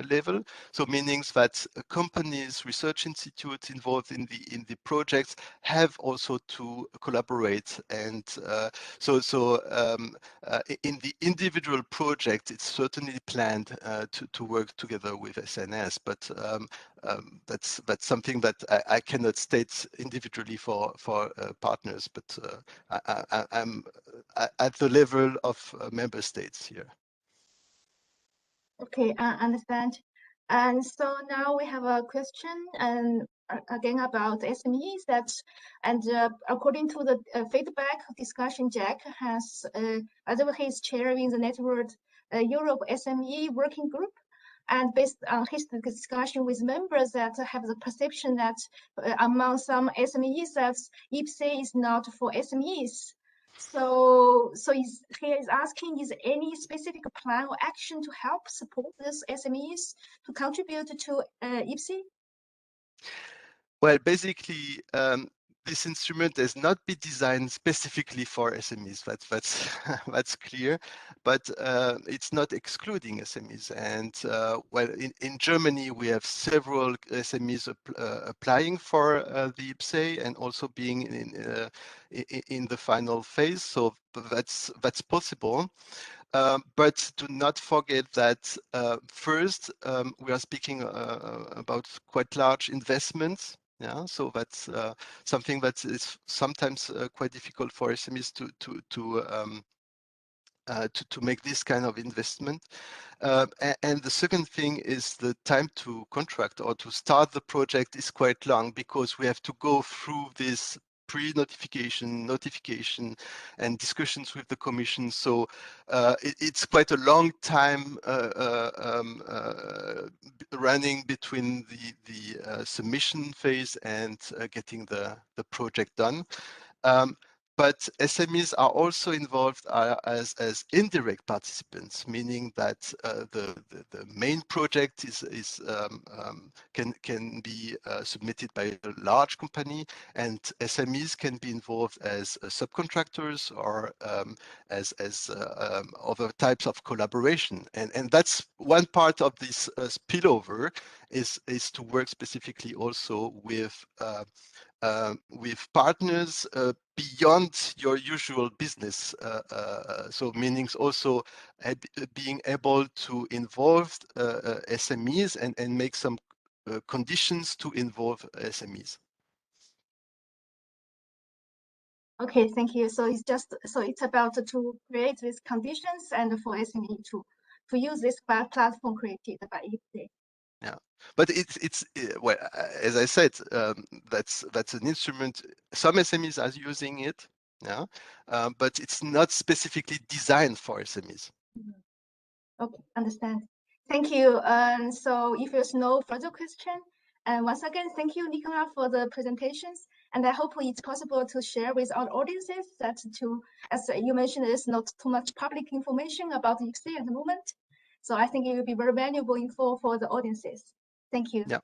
level. So meaning that companies, research institutes involved in the projects have also to collaborate, and so in the individual project, it's certainly planned to work together with SNES, but that's something that I cannot state individually for partners, but I'm at the level of member states here. Okay, I understand. And so now we have a question, and again about SMEs. According to the feedback discussion, Jack has, although he's chairing the NetworldEurope SME working group, and based on his discussion with members that have the perception that among some SMEs, that IPSEC is not for SMEs. So he is asking, is any specific plan or action to help support these SMEs to contribute to IPSEC? Well, basically, this instrument has not been designed specifically for SMEs. That's clear, but it's not excluding SMEs. And well, in Germany, we have several SMEs applying for the IPSEC and also being in the final phase. So that's possible. But do not forget that first, we are speaking about quite large investments. Yeah, so that's something that is sometimes quite difficult for SMEs to make this kind of investment. And the second thing is the time to contract or to start the project is quite long, because we have to go through this pre-notification, notification, and discussions with the Commission. So it's quite a long time running between the submission phase and getting the project done. But SMEs are also involved as indirect participants, meaning that the main project can be submitted by a large company, and SMEs can be involved as subcontractors or as other types of collaboration. And that's one part of this spillover is to work specifically also with partners beyond your usual business. So meaning also being able to involve SMEs and make some conditions to involve SMEs. Okay, thank you. So it's about to create these conditions and for SME to use this platform created by IPCEI. Yeah, but it's well, as I said, that's an instrument. Some SMEs are using it, yeah, but it's not specifically designed for SMEs. Okay, understand. Thank you. So if there's no further question, and once again, thank you, Nicola, for the presentations. And I hope it's possible to share with our audiences that as you mentioned, there's not too much public information about IPCEI at the moment. So I think it will be very valuable info for the audiences. Thank you. Yeah,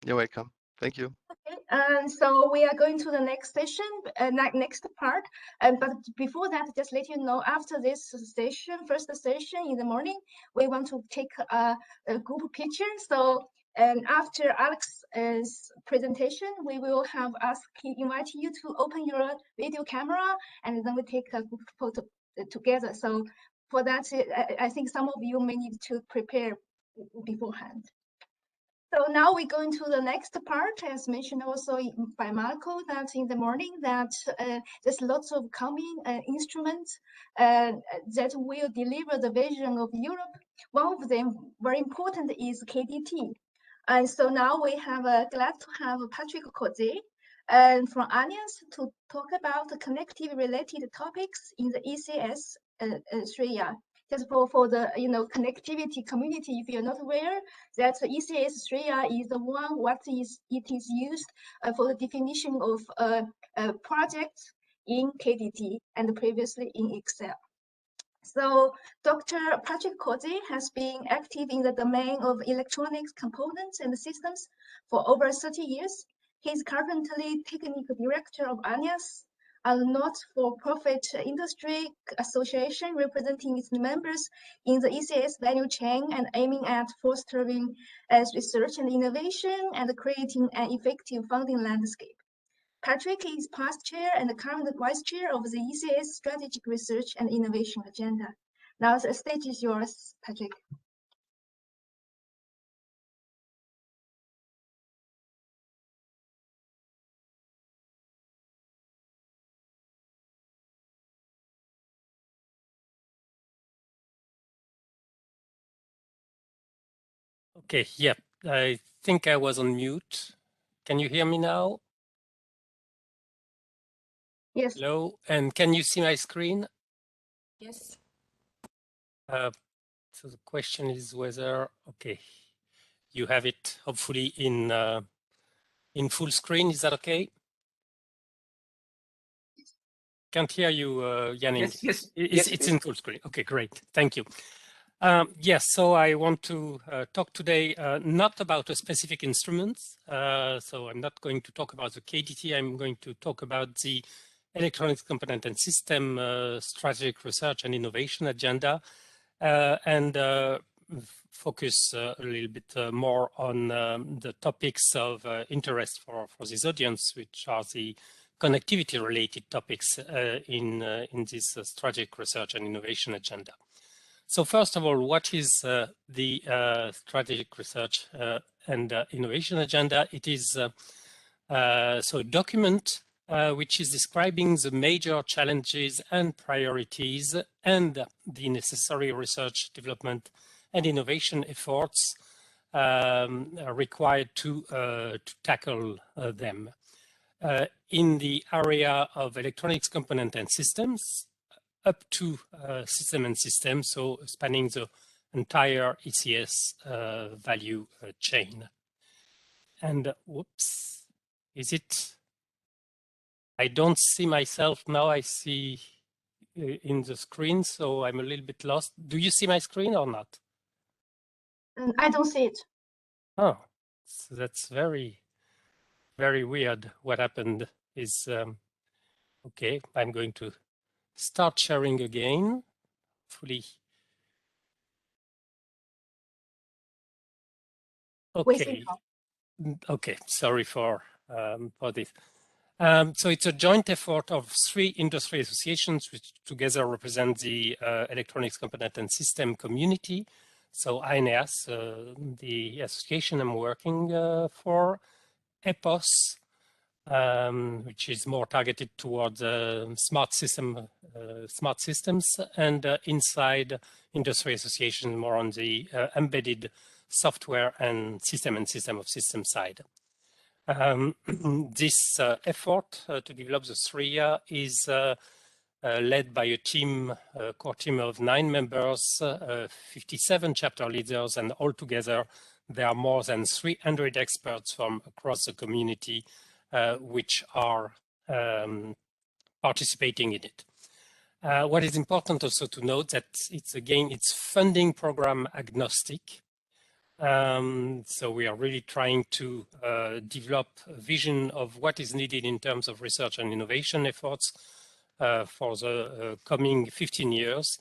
you're welcome. Thank you. Okay, and so we are going to the next session, next part. But before that, just let you know, after this session, first session in the morning, we want to take a group picture. So, and after Alex's presentation, we will have invite you to open your video camera, and then we take a group photo together. So for that, I think some of you may need to prepare beforehand. So now we go into the next part, as mentioned also by Marco, that in the morning that there's lots of coming instruments that will deliver the vision of Europe. One of them, very important, is KDT. And so now we have glad to have Patrick Cogez from AENEAS to talk about the connectivity-related topics in the ECS SRIA. Just for the connectivity community, if you're not aware, that the ECS SRIA is the one it is used for the definition of projects in KDT and previously in Excel. So Dr. Patrick Cogez has been active in the domain of electronics components and systems for over 30 years. He's currently technical director of AENEAS, a not-for-profit industry association representing its members in the ECS value chain and aiming at fostering research and innovation and creating an effective funding landscape. Patrick is past chair and current vice chair of the ECS Strategic Research and Innovation Agenda. Now the stage is yours, Patrick. Okay, yeah, I think I was on mute. Can you hear me now? Yes. Hello, and can you see my screen? Yes. So the question is whether, okay, you have it hopefully in full screen. Is that okay? Can't hear you, Yannick. Yes. It's in full screen. Okay, great. Thank you. Yes, so I want to talk today not about a specific instrument. So I'm not going to talk about the KDT. I'm going to talk about the Electronics Component and System Strategic Research and Innovation Agenda, and focus a little bit more on the topics of interest for this audience, which are the connectivity-related topics in this strategic research and innovation agenda. So first of all, what is the strategic research and innovation agenda? It is so a document which is describing the major challenges and priorities and the necessary research, development, and innovation efforts required to tackle them. in the area of electronics component and systems up to system and system, so spanning the entire ECS value chain. And whoops, is it? I don't see myself now. I see in the screen, so I'm a little bit lost. Do you see my screen or not? I don't see it. Oh, so that's very, very weird. What happened is, okay, I'm going to start sharing again. Hopefully. Okay. Okay, sorry for this. So it's a joint effort of 3 industry associations which together represent the electronics component and system community. So AENEAS, the association I'm working for, EPOS, which is more targeted towards smart systems, and inside industry association more on the embedded software and system of system side. This effort to develop the SRIA is led by a team, core team of 9 members, 57 chapter leaders, and altogether there are more than 300 experts from across the community which are participating in it. What is important also to note that it's funding program agnostic. So we are really trying to develop a vision of what is needed in terms of research and innovation efforts for the coming 15 years.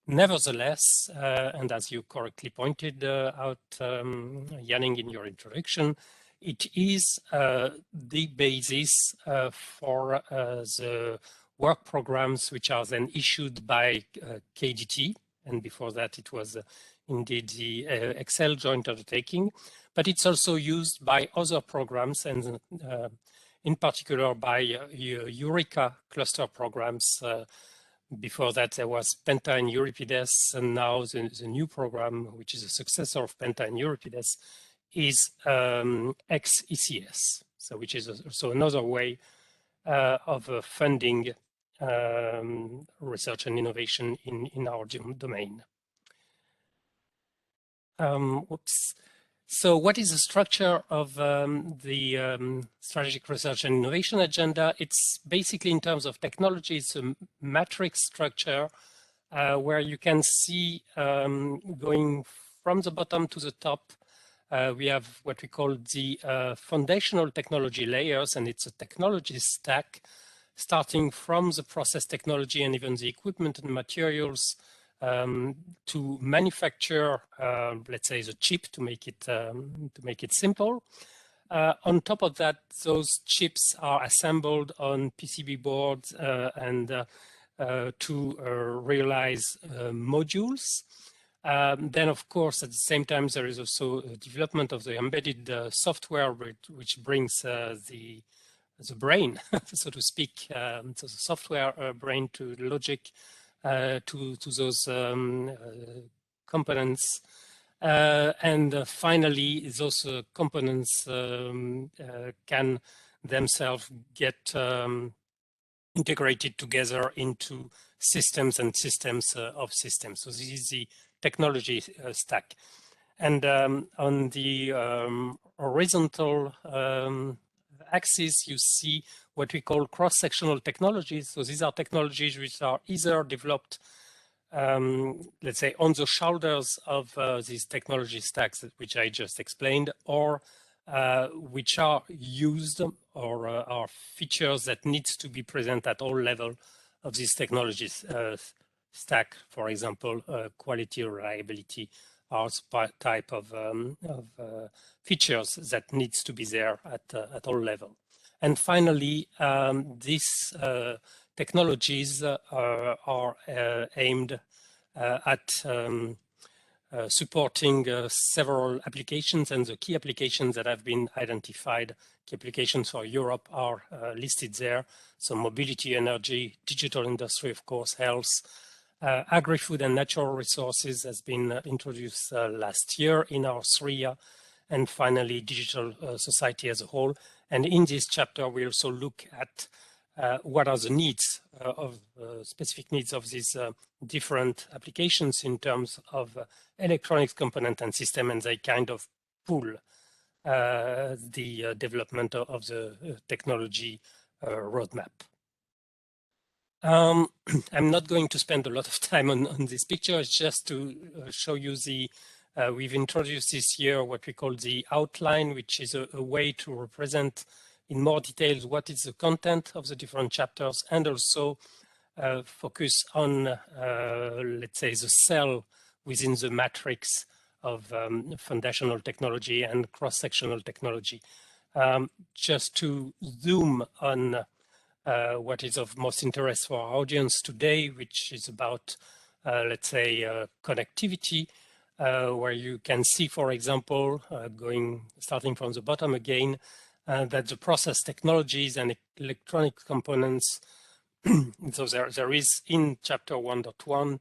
Nevertheless, and as you correctly pointed out, Yanning, in your introduction, it is the basis for the work programs which are then issued by KDT, and before that it was indeed the Excel joint undertaking, but it's also used by other programs, and in particular by Eureka cluster programs. Before that there was Penta and Euripides, and now the new program, which is a successor of Penta and Euripides, is ex-ECS, so which is also another way of funding research and innovation in our domain. Oops. So what is the structure of the strategic research and innovation agenda? It's basically, in terms of technology, it's a matrix structure where you can see going from the bottom to the top, we have what we call the foundational technology layers, and it's a technology stack starting from the process technology and even the equipment and materials to manufacture, let's say, the chip, to make it simple. On top of that, those chips are assembled on PCB boards and to realize modules. Then, of course, at the same time, there is also a development of the embedded software, which brings the brain, so to speak, so the software brain to logic, to those components. And finally, those components can themselves get integrated together into systems and systems of systems. So this is the technology stack. And on the horizontal axis, you see what we call cross-sectional technologies. So these are technologies which are either developed, let's say, on the shoulders of these technology stacks, which I just explained, or which are used or are features that needs to be present at all level of this technologies stack. For example, quality, reliability are type of features that needs to be there at all level. And finally, these technologies are aimed at supporting several applications, and the key applications that have been identified, key applications for Europe, are listed there. So mobility, energy, digital industry, of course, health, agri-food and natural resources has been introduced last year in our SRIA, and finally digital society as a whole. And in this chapter, we also look at what are the needs specific needs of these different applications in terms of electronics component and system, and they kind of pull the development of the technology roadmap. I'm not going to spend a lot of time on this picture. It's just to show you the, we've introduced this year what we call the outline, which is a way to represent in more details what is the content of the different chapters, and also focus on, let's say, the cell within the matrix of foundational technology and cross-sectional technology. Just to zoom on what is of most interest for our audience today, which is about, let's say, connectivity, where you can see, for example, starting from the bottom again, that the process technologies and electronic components, so there is in chapter 1.1,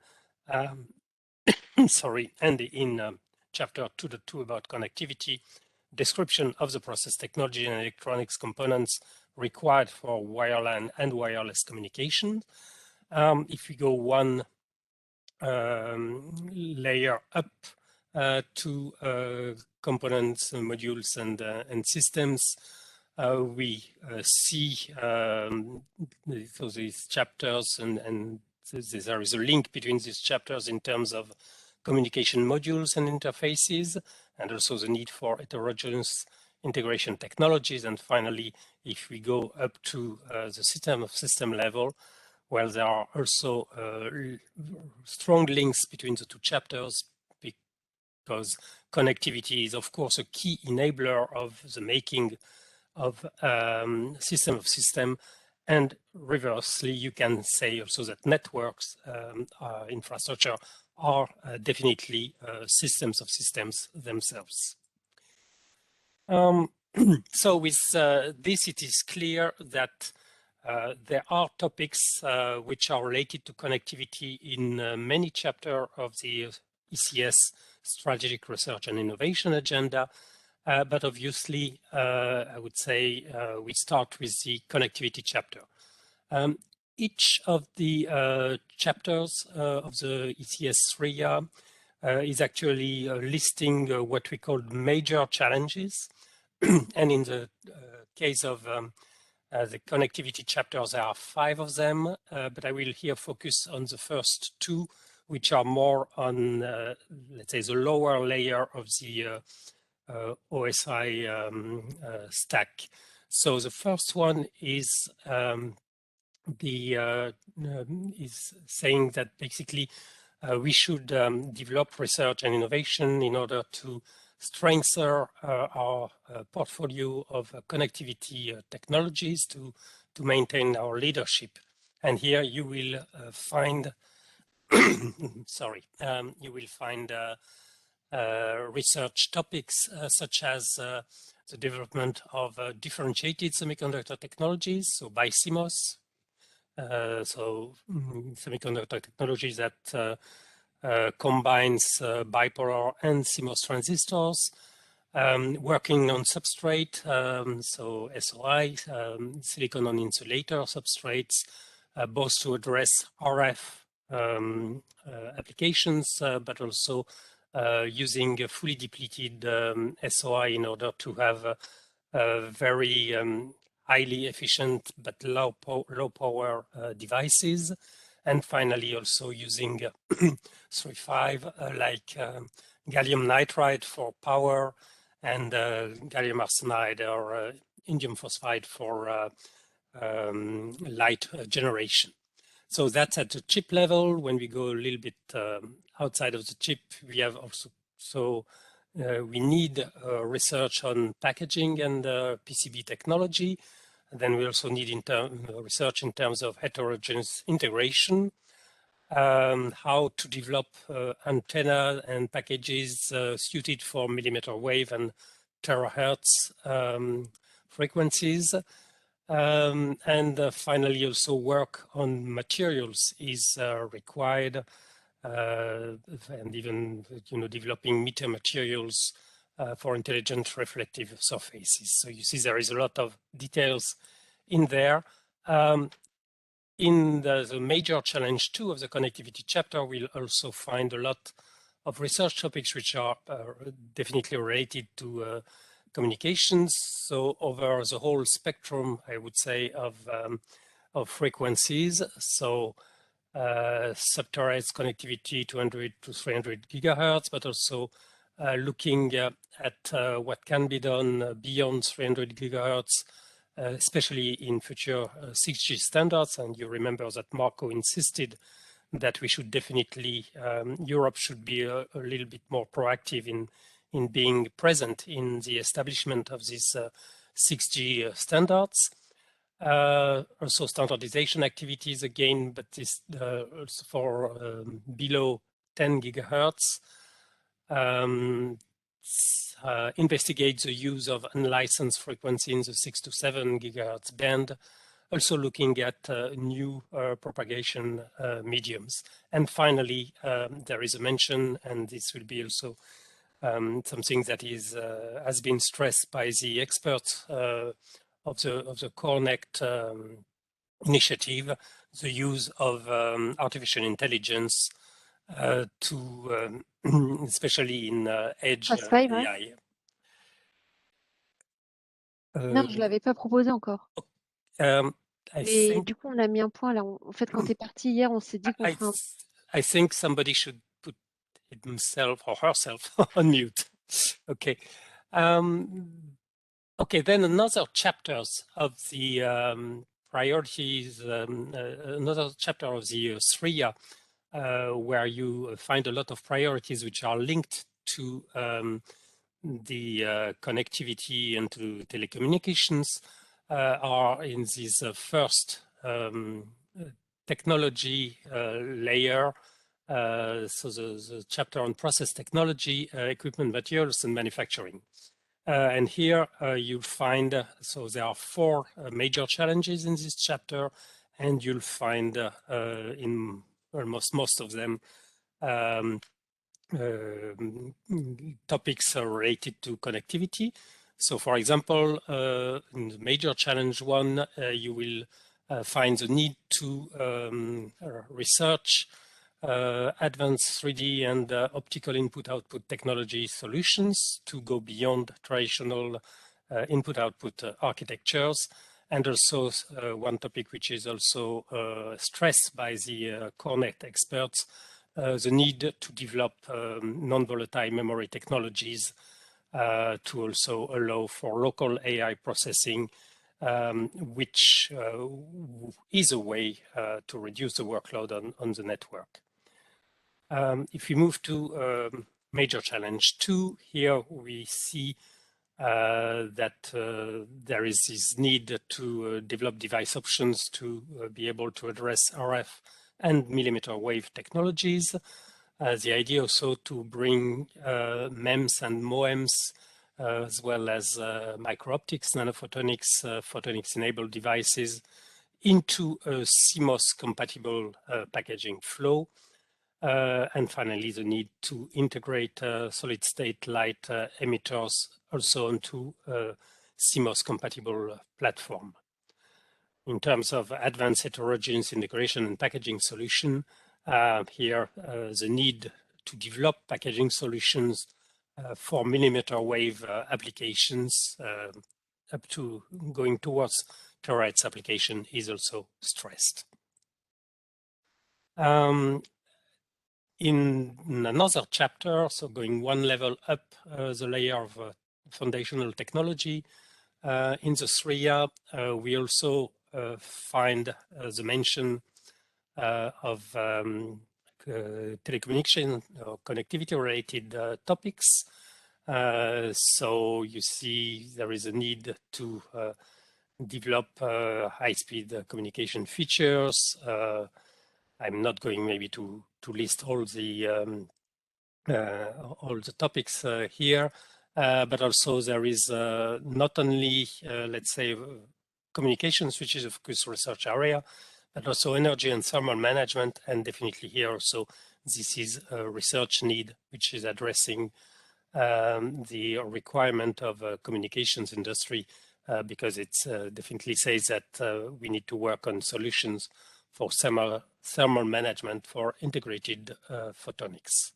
sorry, and in chapter 2.2 about connectivity, description of the process technology and electronics components required for wireline and wireless communication. If we go one layer up to components, modules, and systems, we see so these chapters, and there is a link between these chapters in terms of communication modules and interfaces, and also the need for heterogeneous integration technologies. And finally, if we go up to the system level, well, there are also strong links between the two chapters, because connectivity is, of course, a key enabler of the making of system, and reversely, you can say also that networks infrastructure are definitely systems of systems themselves. So with this, it is clear that there are topics which are related to connectivity in many chapters of the ECS Strategic Research and Innovation Agenda. But obviously, I would say we start with the connectivity chapter. Each of the chapters of the ECS SRIA is actually listing what we call major challenges. And in the case of the connectivity chapters, there are 5 of them, but I will here focus on the first 2, which are more on, let's say, the lower layer of the OSI stack. So the first one is is saying that basically we should develop research and innovation in order to strengthen our portfolio of connectivity technologies to maintain our leadership. And here you will find, sorry, you will find research topics such as the development of differentiated semiconductor technologies, so BiCMOS, so semiconductor technologies that combines bipolar and CMOS transistors, working on substrate, so SOI, silicon on insulator substrates, both to address RF applications, but also using a fully depleted SOI in order to have very highly efficient but low power devices. And finally, also using 3.5 like gallium nitride for power and gallium arsenide or indium phosphide for light generation. So that's at the chip level. When we go a little bit outside of the chip, we have also, we need research on packaging and PCB technology. And then we also need research in terms of heterogeneous integration, how to develop antenna and packages suited for millimeter wave and terahertz frequencies. And finally, also work on materials is required, and even developing materials for intelligent reflective surfaces. So you see there is a lot of details in there. In the major challenge 2 of the connectivity chapter, we'll also find a lot of research topics which are definitely related to communications. So over the whole spectrum, I would say, of frequencies. So subterranean connectivity 200 to 300 gigahertz, but also looking at what can be done beyond 300 gigahertz, especially in future 6G standards. And you remember that Marco insisted that we should definitely, Europe should be a little bit more proactive in being present in the establishment of these 6G standards. Also standardization activities again, but this also for below 10 gigahertz. Investigate the use of unlicensed frequency in the 6 to 7 gigahertz band, also looking at new propagation mediums. And finally, there is a mention, and this will be also something that is has been stressed by the experts of the COREnect initiative, the use of artificial intelligence to especially in edge AI. Non, je ne l'avais pas proposé encore. Et du coup, on a mis un point là. En fait, quand tu es parti hier, on s'est dit qu'on ferait un... I think somebody should put himself or herself on mute. Okay. Okay, then another chapters of the priorities, another chapter of the SRIA, where you find a lot of priorities which are linked to the connectivity and to telecommunications, are in this first technology layer. So the chapter on process technology, equipment, materials, and manufacturing. And here you'll find, so there are 4 major challenges in this chapter, and you'll find in almost most of them topics related to connectivity. So for example, in the major challenge 1, you will find the need to research advanced 3D and optical input-output technology solutions to go beyond traditional input-output architectures. And also one topic which is also stressed by the COREnect experts, the need to develop non-volatile memory technologies to also allow for local AI processing, which is a way to reduce the workload on the network. If we move to major challenge 2, here we see that there is this need to develop device options to be able to address RF and millimeter wave technologies. The idea also to bring MEMS and MOEMs, as well as micro-optics, nanophotonics, photonics-enabled devices into a CMOS-compatible packaging flow. And finally, the need to integrate solid-state light emitters also onto a CMOS-compatible platform. In terms of advanced heterogeneous integration and packaging solution, here the need to develop packaging solutions for millimeter wave applications up to going towards terahertz application is also stressed. In another chapter, so going one level up the layer of foundational technology, in the SRIA, we also find the mention of telecommunication or connectivity-related topics. So you see there is a need to develop high-speed communication features. I'm not going maybe to list all the topics here, but also there is not only let's say communications, which is of course research area, but also energy and thermal management, and definitely here also this is a research need which is addressing the requirement of communications industry because it definitely says that we need to work on solutions for thermal management for integrated photonics.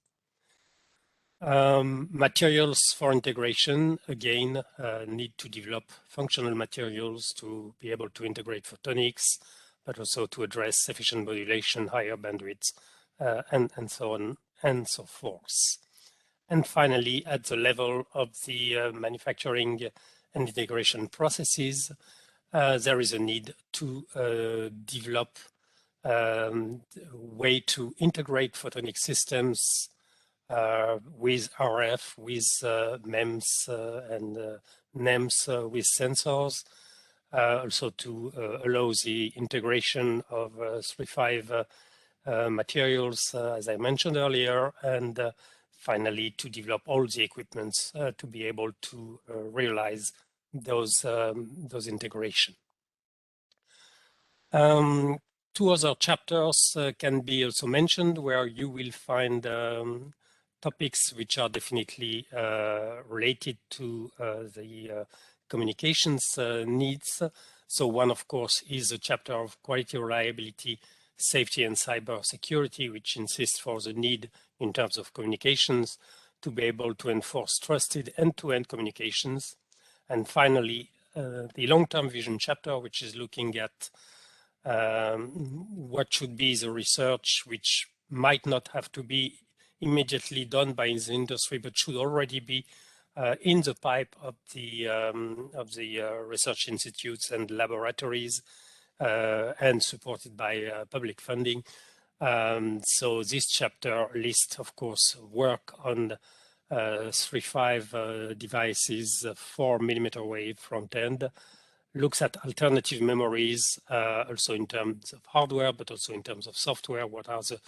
Materials for integration, again, need to develop functional materials to be able to integrate photonics, but also to address efficient modulation, higher bandwidths, and so on and so forth. And finally, at the level of the manufacturing and integration processes, there is a need to develop a way to integrate photonic systems with RF, with MEMS and NEMS with sensors, also to allow the integration of 3.5 materials, as I mentioned earlier, and finally to develop all the equipments to be able to realize those integration. Two other chapters can be also mentioned where you will find topics which are definitely related to the communications needs. So one, of course, is a chapter of quality, reliability, safety, and cyber security, which insists for the need in terms of communications to be able to enforce trusted end-to-end communications. And finally, the long-term vision chapter, which is looking at what should be the research which might not have to be immediately done by the industry, but should already be in the pipe of the research institutes and laboratories and supported by public funding. So this chapter lists, of course, work on 3.5 devices, 4 millimeter wave front end, looks at alternative memories, also in terms of hardware, but also in terms of software. What are the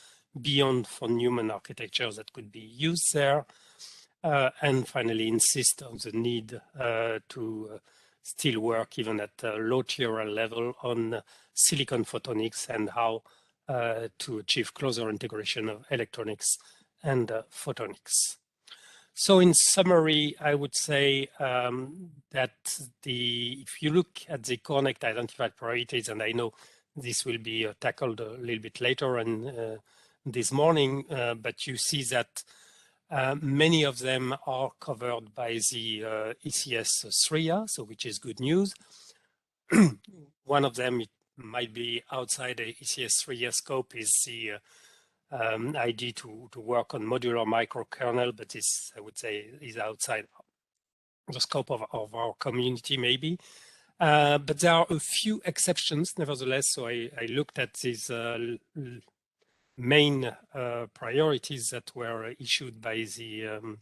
beyond von Neumann architectures that could be used there? And finally, insist on the need to still work even at a low TRL level on silicon photonics and how to achieve closer integration of electronics and photonics. So in summary, I would say that if you look at the COREnect identified priorities, and I know this will be tackled a little bit later and this morning, but you see that many of them are covered by the ECS SRIA, so which is good news. One of them, it might be outside the ECS SRIA scope, is the idea to work on modular microkernel, but this, I would say, is outside the scope of our community, maybe. But there are a few exceptions, nevertheless. So I looked at these main priorities that were issued by the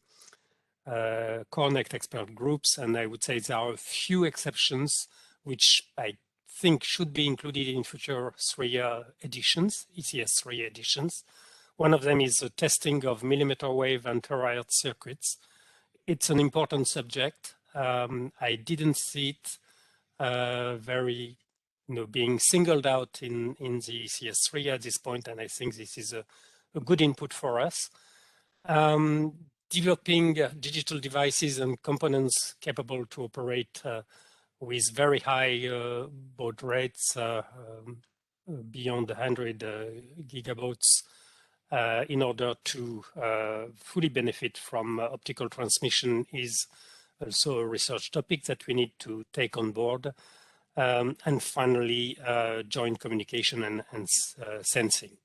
COREnect expert groups, and I would say there are a few exceptions which I think should be included in future SRIA editions, ECS SRIA editions. One of them is the testing of millimeter wave and terahertz circuits. It's an important subject. I didn't see it very, being singled out in the ECS SRIA at this point, and I think this is a good input for us. Developing digital devices and components capable to operate with very high baud rates beyond 100 gigabaud in order to fully benefit from optical transmission is also a research topic that we need to take on board. And finally, joint communication and sensing.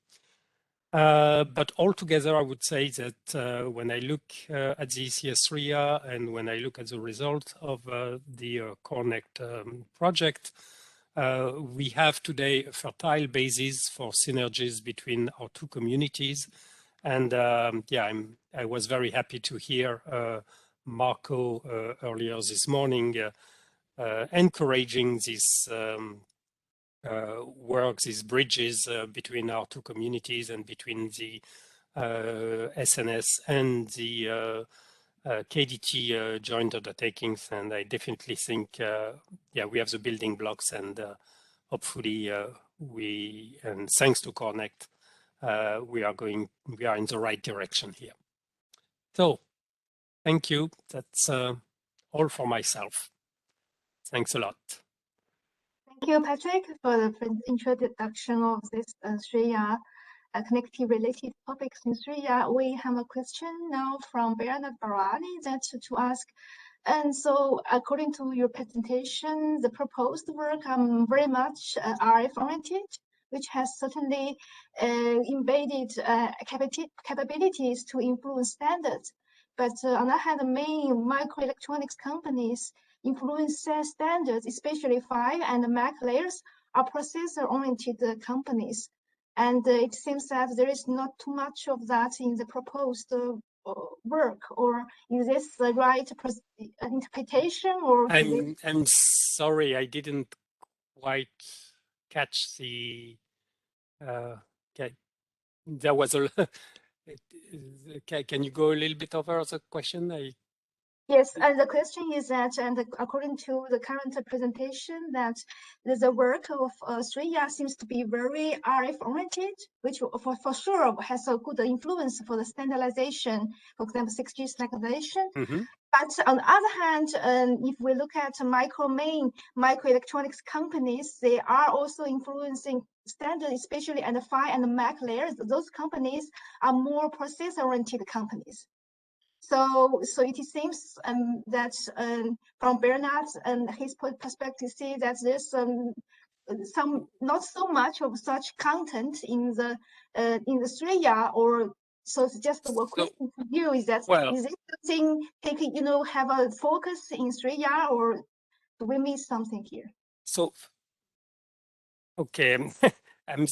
But altogether, I would say that when I look at the ECS SRIA and when I look at the result of the COREnect project, we have today a fertile basis for synergies between our two communities. And yeah, I was very happy to hear Marco earlier this morning encouraging this work, these bridges between our two communities and between the SNS and the KDT joint undertakings. And I definitely think, yeah, we have the building blocks, and hopefully and thanks to COREnect, we are in the right direction here. So Thank you. That's all for myself. Thanks a lot. Thank you, Patrick, for the introduction of this SRIA connectivity-related topics in SRIA. We have a question now from Bernard Barani to ask. And so, according to your presentation, the proposed work very much RF-oriented, which has certainly embedded capabilities to influence standards. But on the other hand, the main microelectronics companies influence standards, especially PHY and Mac layers, are processor-oriented companies. And it seems that there is not too much of that in the proposed work, or is this the right interpretation? Or I'm sorry, I didn't quite catch the. There was a. Can you go a little bit over the question? Yes, and the question is that, and according to the current presentation, that the work of SRIA seems to be very RF-oriented, which for sure has a good influence for the standardization, for example, 6G standardization. Mm-hmm. But on the other hand, if we look at main microelectronics companies, they are also influencing standards, especially at the PHY and the Mac layers. Those companies are more processor-oriented companies. So it seems that from Bernard's and his perspective, see that there's some not so much of such content in the SRIA, or so it's just a question for you is that, well, is it something taking, have a focus in SRIA, or do we miss something here? So okay, I'm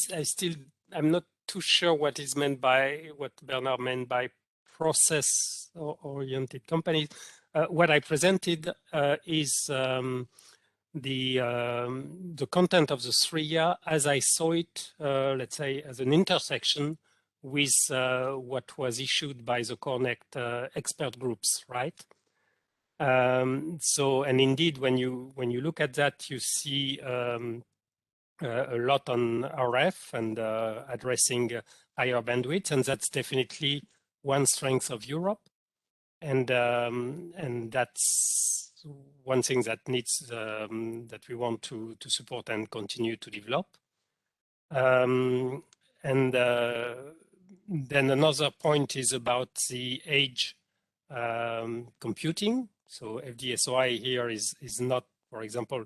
not too sure what is meant by what Bernard meant by process-oriented companies. What I presented is the content of the SRIA as I saw it, let's say, as an intersection with what was issued by the COREnect expert groups, right? So, and indeed, when you look at that, you see a lot on RF and addressing higher bandwidth, and that's definitely one strength of Europe, and that's one thing that needs that we want to support and continue to develop. And then another point is about the edge computing. So FD-SOI here is not, for example,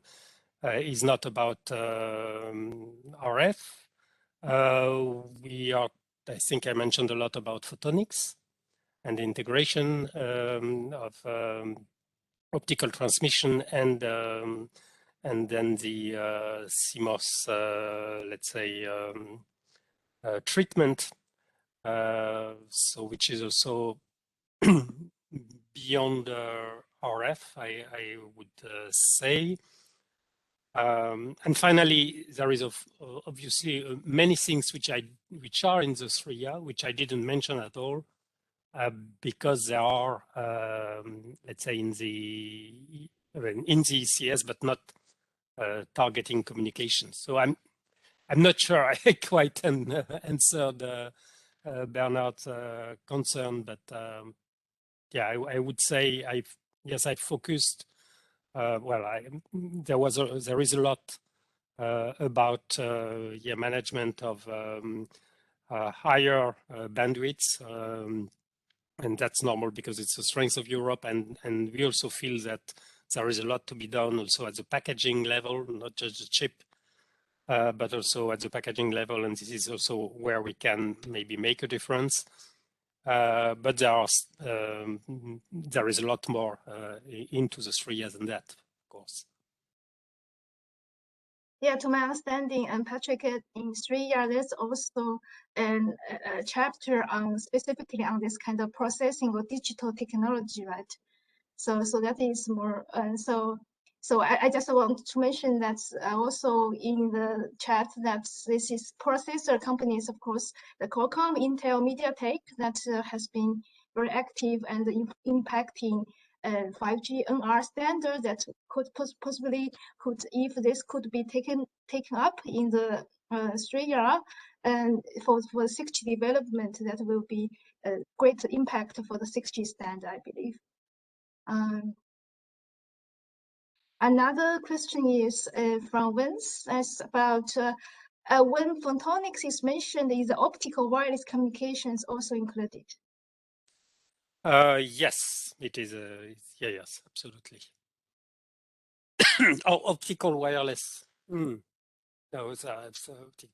is not about RF. We are, I think I mentioned a lot about photonics and the integration of optical transmission and then the CMOS, let's say, treatment. So which is also beyond RF, I would say. And finally, there is obviously many things which are in the SRIA, which I didn't mention at all, because they are, let's say, in the ECS, but not targeting communication. So I'm not sure I quite answered Bernard's concern, but yeah, I would say I focused. Well, there is a lot about management of higher bandwidths, and that's normal because it's a strength of Europe, and we also feel that there is a lot to be done also at the packaging level, not just the chip, but also at the packaging level, and this is also where we can maybe make a difference. But there is a lot more into the SRIA than that, of course. Yeah, to my understanding, and Patrick, in SRIA, there's also a chapter on specifically on this kind of processing or digital technology, right? So that is more, so I just want to mention that also in the chat that this is processor companies, of course, the Qualcomm, Intel, MediaTek, that has been very active and impacting 5G NR standard that could possibly if this could be taken up in the SRIA, and for the 6G development, that will be a great impact for the 6G standard, I believe. Another question is from Vince. It's about when photonics is mentioned, is the optical wireless communications also included? Yes, it is. Yes, absolutely. Oh, optical wireless. Those are absolutely.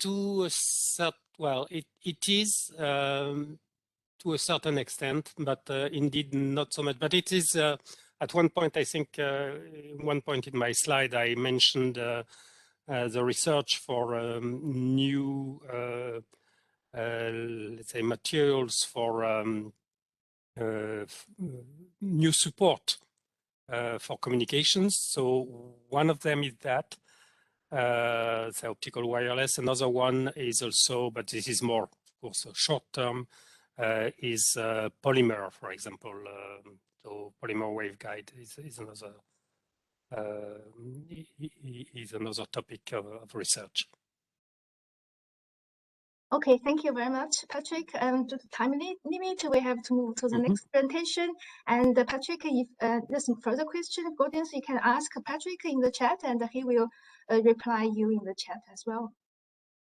To a certain, well, it is to a certain extent, but indeed not so much. But it is at one point, I think, one point in my slide, I mentioned the research for new, let's say, materials for new support for communications. So one of them is that. The optical wireless. Another one is also, but this is more, of course, short term, is polymer, for example. So polymer waveguide is another topic of research. Okay, thank you very much, Patrick. Due to time limit, we have to move to the next presentation. And Patrick, if there's some further question, audience, you can ask Patrick in the chat, and he will reply you in the chat as well.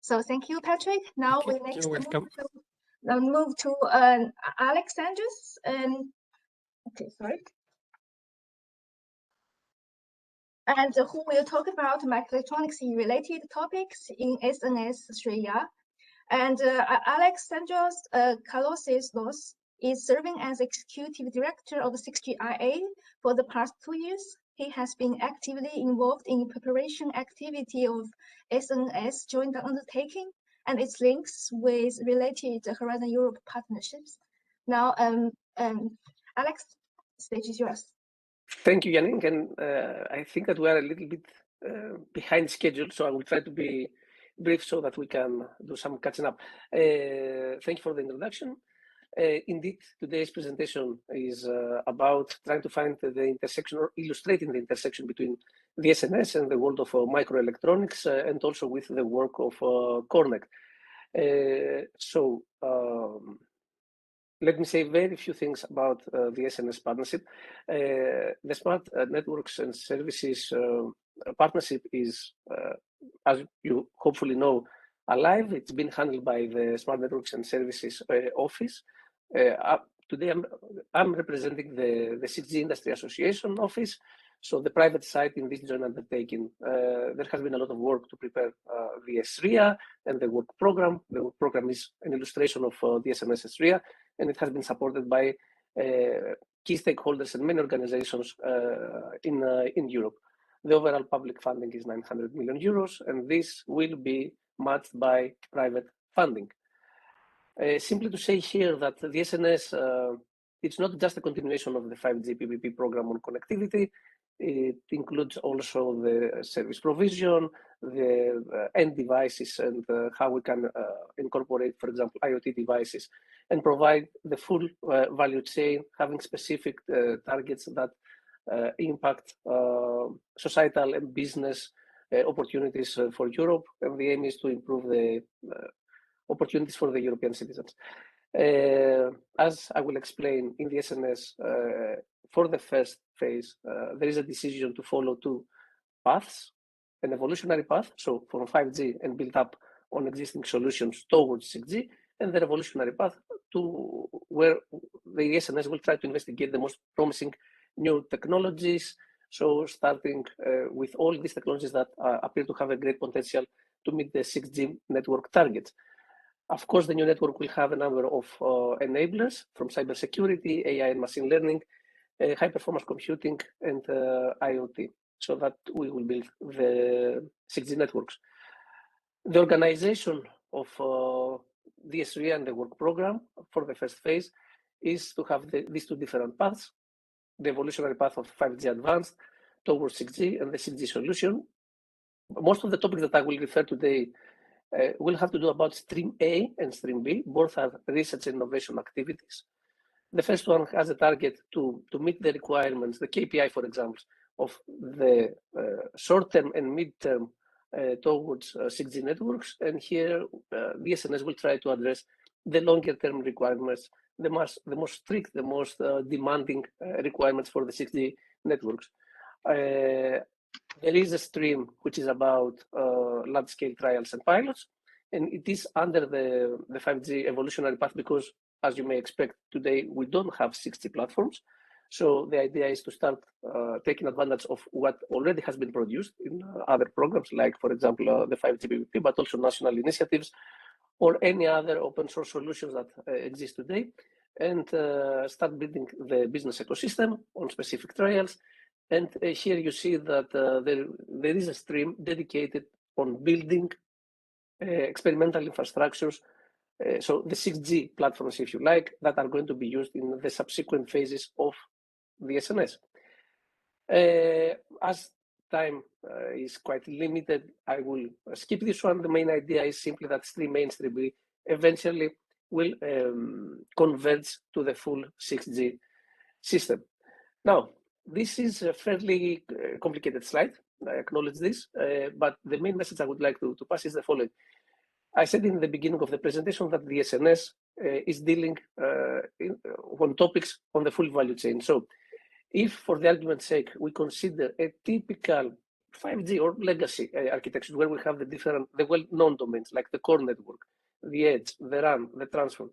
So thank you, Patrick. Now Okay, we next you're welcome. move to Alex Andrews. Okay, sorry. And who will talk about microelectronics-related topics in SNS SRIA. And Alexandros Kaloxylos is serving as Executive Director of 6GIA for the past 2 years. He has been actively involved in preparation activity of SNS joint undertaking and its links with related Horizon Europe partnerships. Now, Alex, stage is yours. Thank you, Yannick, and I think that we are a little bit behind schedule, so I will try to be brief so that we can do some catching up. Thank you for the introduction. Indeed, today's presentation is about trying to find the intersection or illustrating the intersection between the SNS and the world of microelectronics and also with the work of COREnect. Let me say very few things about the SNS partnership. The Smart Networks and Services partnership is, as you hopefully know, alive. It's been handled by the Smart Networks and Services office. Today, I'm representing the 6G Industry Association office, so the private side in this joint undertaking. There has been a lot of work to prepare the SRIA and the work program. The work program is an illustration of the SNS SRIA, and it has been supported by key stakeholders and many organizations in Europe. The overall public funding is 900 million euros, and this will be matched by private funding. Simply to say here that the SNS, it's not just a continuation of the 5G PPP program on connectivity. It includes also the service provision, the end devices, and how we can incorporate, for example, IoT devices, and provide the full value chain, having specific targets that impact societal and business opportunities for Europe. And the aim is to improve the opportunities for the European citizens. As I will explain in the SNS, for the first phase, there is a decision to follow two paths, an evolutionary path, so from 5G and build up on existing solutions towards 6G, and the revolutionary path to where the SNS will try to investigate the most promising new technologies. So starting with all these technologies that appear to have a great potential to meet the 6G network targets. Of course, the new network will have a number of enablers from cybersecurity, AI and machine learning, high performance computing, and IoT, so that we will build the 6G networks. The organization of the SRIA and the work program for the first phase is to have these two different paths, the evolutionary path of 5G advanced towards 6G and the 6G solution. Most of the topics that I will refer today will have to do about Stream A and Stream B. Both are research and innovation activities. The first one has a target to meet the requirements, the KPI, for example, of the short-term and mid-term towards 6G networks. And here, the SNS will try to address the longer-term requirements the most strict, the most demanding requirements for the 6G networks. There is a stream which is about large-scale trials and pilots, and it is under the 5G evolutionary path because, as you may expect, today we don't have 6G platforms. So the idea is to start taking advantage of what already has been produced in other programs, like, for example, the 5G BBP, but also national initiatives or any other open source solutions that exist today, and start building the business ecosystem on specific trials. And here you see that there is a stream dedicated on building experimental infrastructures, so the 6G platforms, if you like, that are going to be used in the subsequent phases of the SNS. As time is quite limited, I will skip this one. The main idea is simply that stream A and stream B eventually will converge to the full 6G system. Now, this is a fairly complicated slide. I acknowledge this, but the main message I would like to pass is the following. I said in the beginning of the presentation that the SNS is dealing on topics on the full value chain. So if, for the argument's sake, we consider a typical 5G or legacy architecture where we have the well-known domains like the core network, the edge, the RAN, the transfer,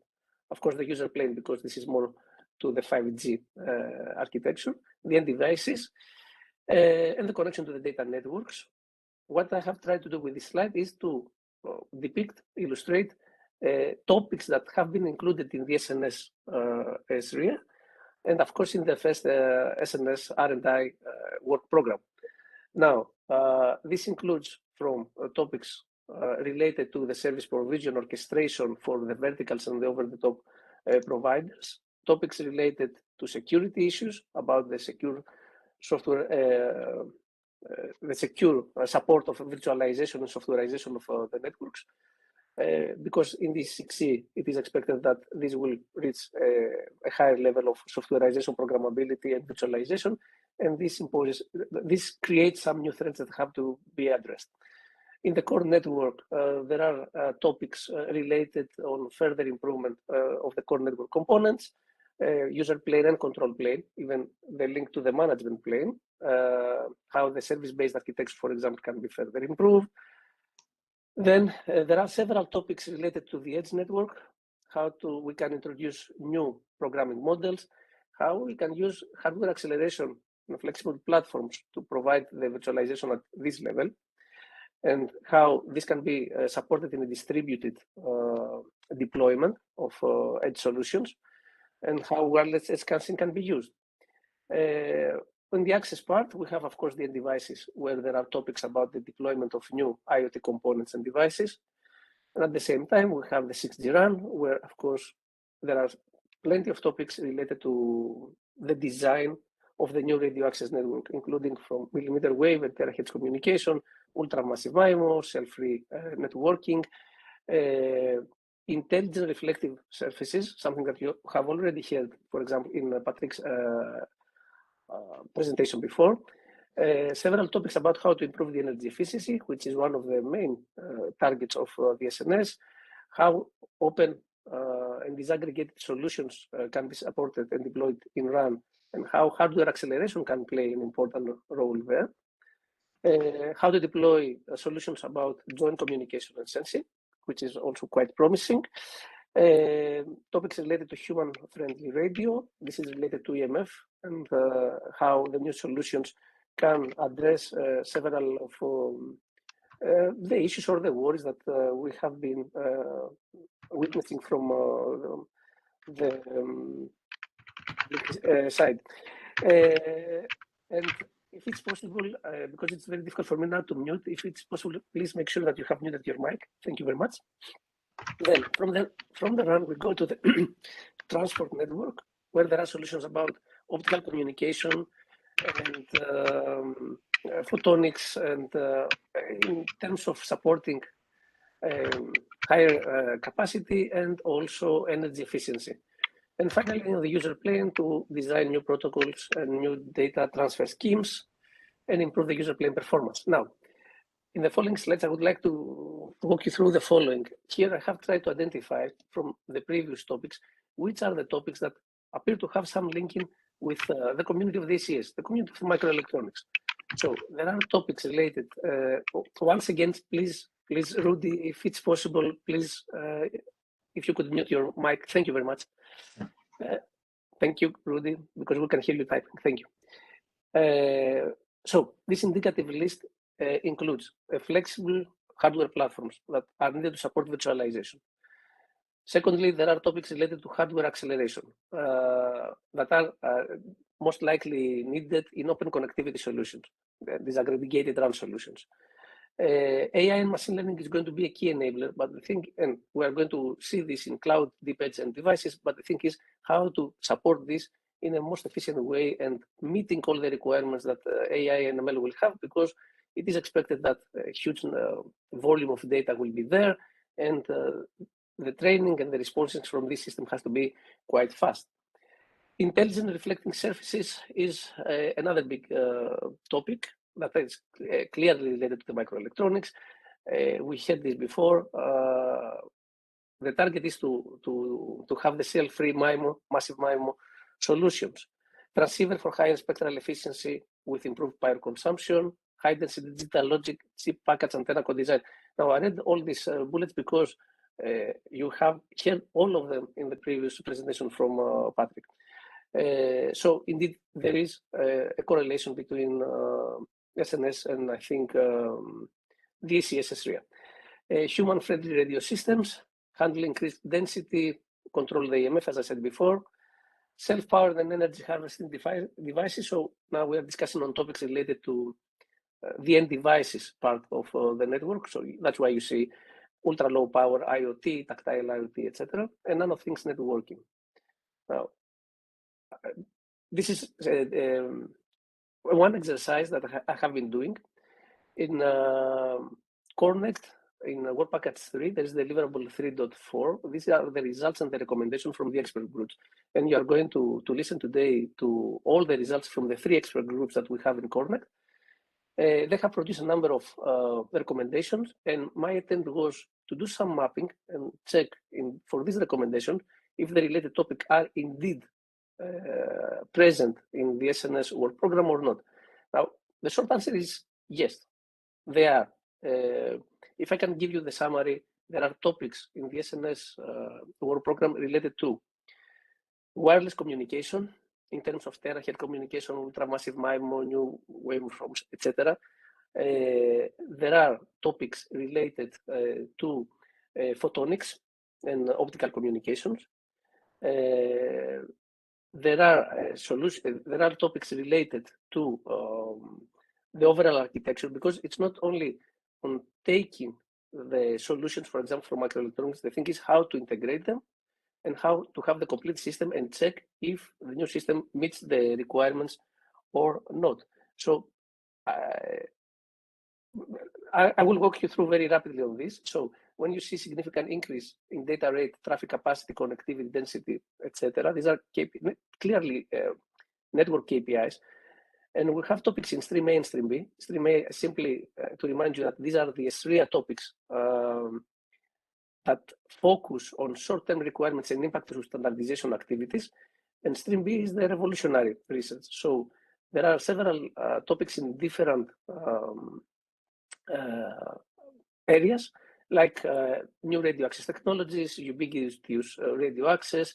of course the user plane, because this is more to the 5G architecture, the end devices, and the connection to the data networks. What I have tried to do with this slide is to depict, illustrate topics that have been included in the SNS SRIA, and of course in the first SNS R&I work program. Now, this includes from topics related to the service provision orchestration for the verticals and the over-the-top providers, topics related to security issues about the secure software, the secure support of virtualization and softwareization of the networks, because in this 6C, it is expected that this will reach a higher level of softwareization, programmability, and virtualization, and this creates some new threats that have to be addressed. In the core network, there are topics related on further improvement of the core network components, user plane and control plane, even the link to the management plane, how the service-based architecture, for example, can be further improved. Then there are several topics related to the edge network, how we can introduce new programming models, how we can use hardware acceleration and flexible platforms to provide the virtualization at this level, and how this can be supported in a distributed deployment of edge solutions, and how wireless edge casting can be used. On the access part, we have, of course, the end devices, where there are topics about the deployment of new IoT components and devices. And at the same time, we have the 6G RAN, where, of course, there are plenty of topics related to the design of the new radio access network, including from millimeter wave and terahertz communication, ultramassive MIMO, cell-free networking, intelligent reflective surfaces, something that you have already heard, for example, in Patrick's presentation before. Several topics about how to improve the energy efficiency, which is one of the main targets of the SNS, how open and disaggregated solutions can be supported and deployed in RAN, and how hardware acceleration can play an important role there. How to deploy solutions about joint communication and sensing, which is also quite promising. Topics related to human-friendly radio. This is related to EMF and how the new solutions can address several of the issues or the worries that we have been witnessing from the side. And if it's possible, because it's very difficult for me now to mute, if it's possible, please make sure that you have muted your mic. Thank you very much. Then from the RAN, we go to the transport network, where there are solutions about optical communication and photonics, and in terms of supporting higher capacity and also energy efficiency. And finally, in the user plane, to design new protocols and new data transfer schemes and improve the user plane performance. Now, in the following slides, I would like to walk you through the following. Here, I have tried to identify from the previous topics which are the topics that appear to have some linking with the community of the ACS, the community of microelectronics. So there are topics related. Once again, please, Rudy, if it's possible, please, if you could mute your mic. Thank you very much. Thank you, Rudy, because we can hear you typing. Thank you. So this indicative list includes flexible hardware platforms that are needed to support virtualization. Secondly, there are topics related to hardware acceleration that are most likely needed in open connectivity solutions, disaggregated RAM solutions. AI and machine learning is going to be a key enabler, but the thing, and we are going to see this in cloud, deep edge, and devices, but the thing is how to support this in a most efficient way and meeting all the requirements that AI and ML will have, because it is expected that a huge volume of data will be there, and the training and the responses from this system has to be quite fast. Intelligent reflecting surfaces is another big topic that is clearly related to the microelectronics. We had this before. The target is to have the cell-free MIMO, massive MIMO solutions. Transceiver for higher spectral efficiency with improved power consumption, high-density digital logic, chip package, antenna co-design. Now, I read all these bullets because you have heard all of them in the previous presentation from Patrick. So indeed, there is a correlation between SNS and I think DCS SRIA. Human-friendly radio systems, handle increased density, control the EMF, as I said before, self-powered and energy harvesting devices. So now we are discussing on topics related to the end devices part of the network. So that's why you see ultra low power IoT, tactile IoT, etc., and none of things networking. Now, this is one exercise that I have been doing in COREnect. In Work Package 3, there is deliverable 3.4. These are the results and the recommendations from the expert groups. And you are going to listen today to all the results from the 3 expert groups that we have in COREnect. They have produced a number of recommendations, and my attempt was to do some mapping and check for this recommendation if the related topics are indeed present in the SNS work program or not. Now, the short answer is yes, they are. If I can give you the summary, there are topics in the SNS work program related to wireless communication in terms of terahertz communication, ultramassive MIMO, new waveforms, etc. There are topics related to photonics and optical communications. There are topics related to the overall architecture, because it's not only on taking the solutions, for example, from microelectronics, the thing is how to integrate them and how to have the complete system and check if the new system meets the requirements or not. So I will walk you through very rapidly on this. So when you see significant increase in data rate, traffic capacity, connectivity, density, etc., these are clearly network KPIs. And we have topics in Stream A and Stream B. Stream A, simply to remind you that these are the SRIA topics that focus on short-term requirements and impact through standardization activities. And Stream B is the revolutionary research. So there are several topics in different areas, like new radio access technologies, ubiquitous radio access,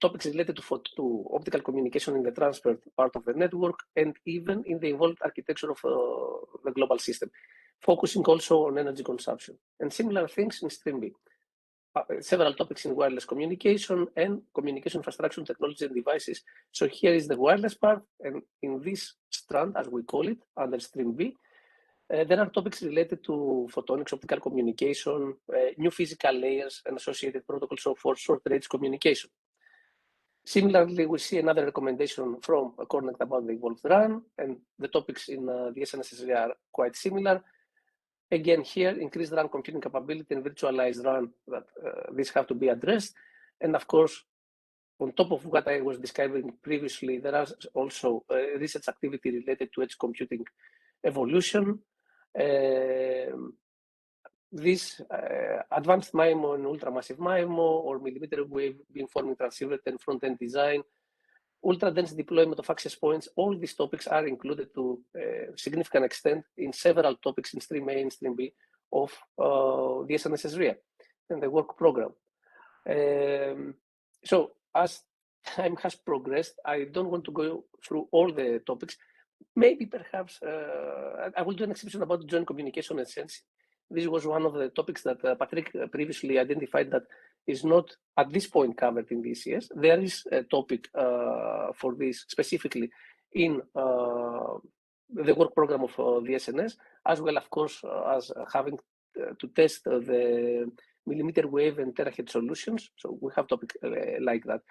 topics related to optical communication in the transport part of the network, and even in the involved architecture of the global system, focusing also on energy consumption. And similar things in Stream B. Several topics in wireless communication and communication infrastructure, technology, and devices. So here is the wireless part, and in this strand, as we call it, under Stream B, there are topics related to photonics, optical communication, new physical layers, and associated protocols for short-range communication. Similarly, we see another recommendation from COREnect about the evolved RAN, and the topics in the SNS are quite similar. Again, here, increased RAN computing capability and virtualized RAN, that these have to be addressed. And of course, on top of what I was describing previously, there are also research activity related to edge computing evolution. this advanced MIMO and ultramassive MIMO, or millimeter wave beamforming transceiver and front-end design, ultra-dense deployment of access points, all these topics are included to a significant extent in several topics in Stream A and Stream B of the SNS SRIA and the work program. So as time has progressed, I don't want to go through all the topics. Maybe perhaps I will do an exhibition about joint communication and sensing. This was one of the topics that Patrick previously identified that is not at this point covered in the ECS. There is a topic for this specifically in the work program of the SNS, as well, of course, as having to test the millimeter wave and terahertz solutions. So we have topic like that.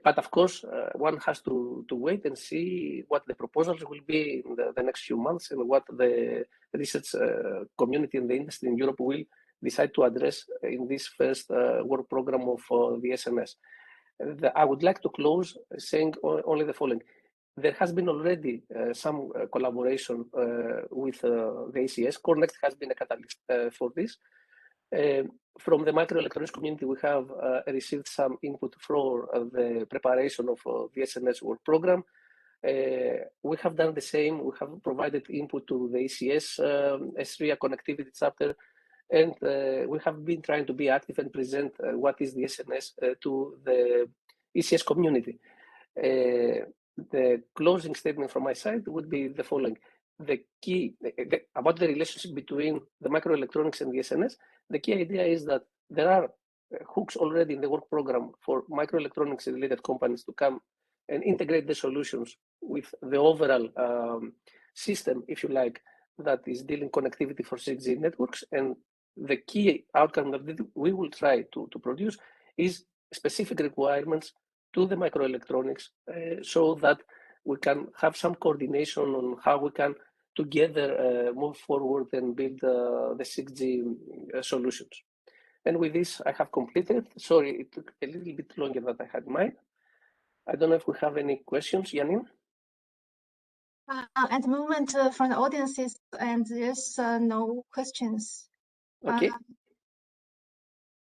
But of course, one has to wait and see what the proposals will be in the next few months and what the research community and the industry in Europe will decide to address in this first work program of the SNS. I would like to close saying only the following. There has been already some collaboration with the ACS. COREnect has been a catalyst for this. From the microelectronics community, we have received some input for the preparation of the SNS work program. We have done the same. We have provided input to the ECS SRIA connectivity chapter, and we have been trying to be active and present what is the SNS to the ECS community. The closing statement from my side would be the following. The key about the relationship between the microelectronics and the SNS, the key idea is that there are hooks already in the work program for microelectronics-related companies to come and integrate the solutions with the overall system, if you like, that is dealing connectivity for 6G networks. And the key outcome that we will try to produce is specific requirements to the microelectronics so that we can have some coordination on how we can together move forward and build the 6G solutions. And with this, I have completed. Sorry, it took a little bit longer than I had in mind. I don't know if we have any questions, Janine? At the moment, from the audiences, and there's no questions. Okay.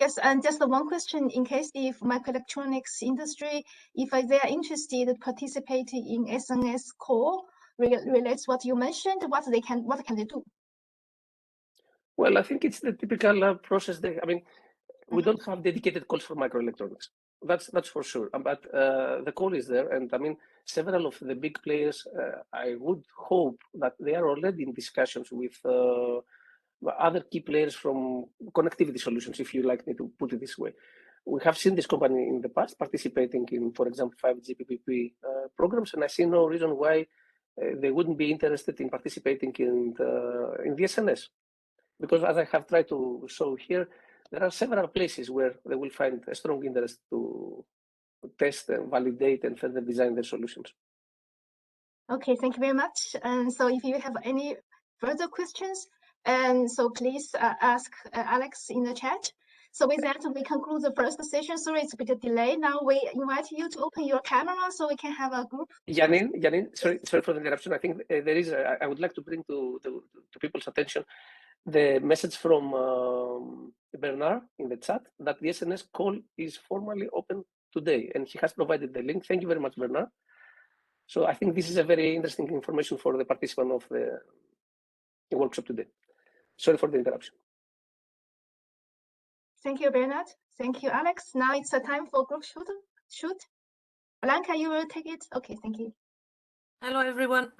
Yes, and just one question in case if microelectronics industry, if they are interested in participating in SNS core relates what you mentioned, what can they do? Well, I think it's the typical process. We don't have dedicated calls for microelectronics. That's for sure. But the call is there, and I mean, several of the big players. I would hope that they are already in discussions with other key players from connectivity solutions, if you like me to put it this way. We have seen this company in the past participating in, for example, 5G PPP programs, and I see no reason why they wouldn't be interested in participating in the SNS. Because as I have tried to show here, there are several places where they will find a strong interest to test and validate and further design their solutions. Okay, thank you very much. And so if you have any further questions, and so please ask Alex in the chat. So with that, we conclude the first session. Sorry, it's a bit of delay. Now we invite you to open your camera so we can have a group. Janine, sorry for the interruption. I think there is. I would like to bring to people's attention the message from Bernard in the chat that the SNS call is formally open today, and he has provided the link. Thank you very much, Bernard. So I think this is a very interesting information for the participant of the workshop today. Sorry for the interruption. Thank you, Bernard. Thank you, Alex. Now it's a time for group shoot. Blanca, you will take it. Okay, thank you. Hello, everyone.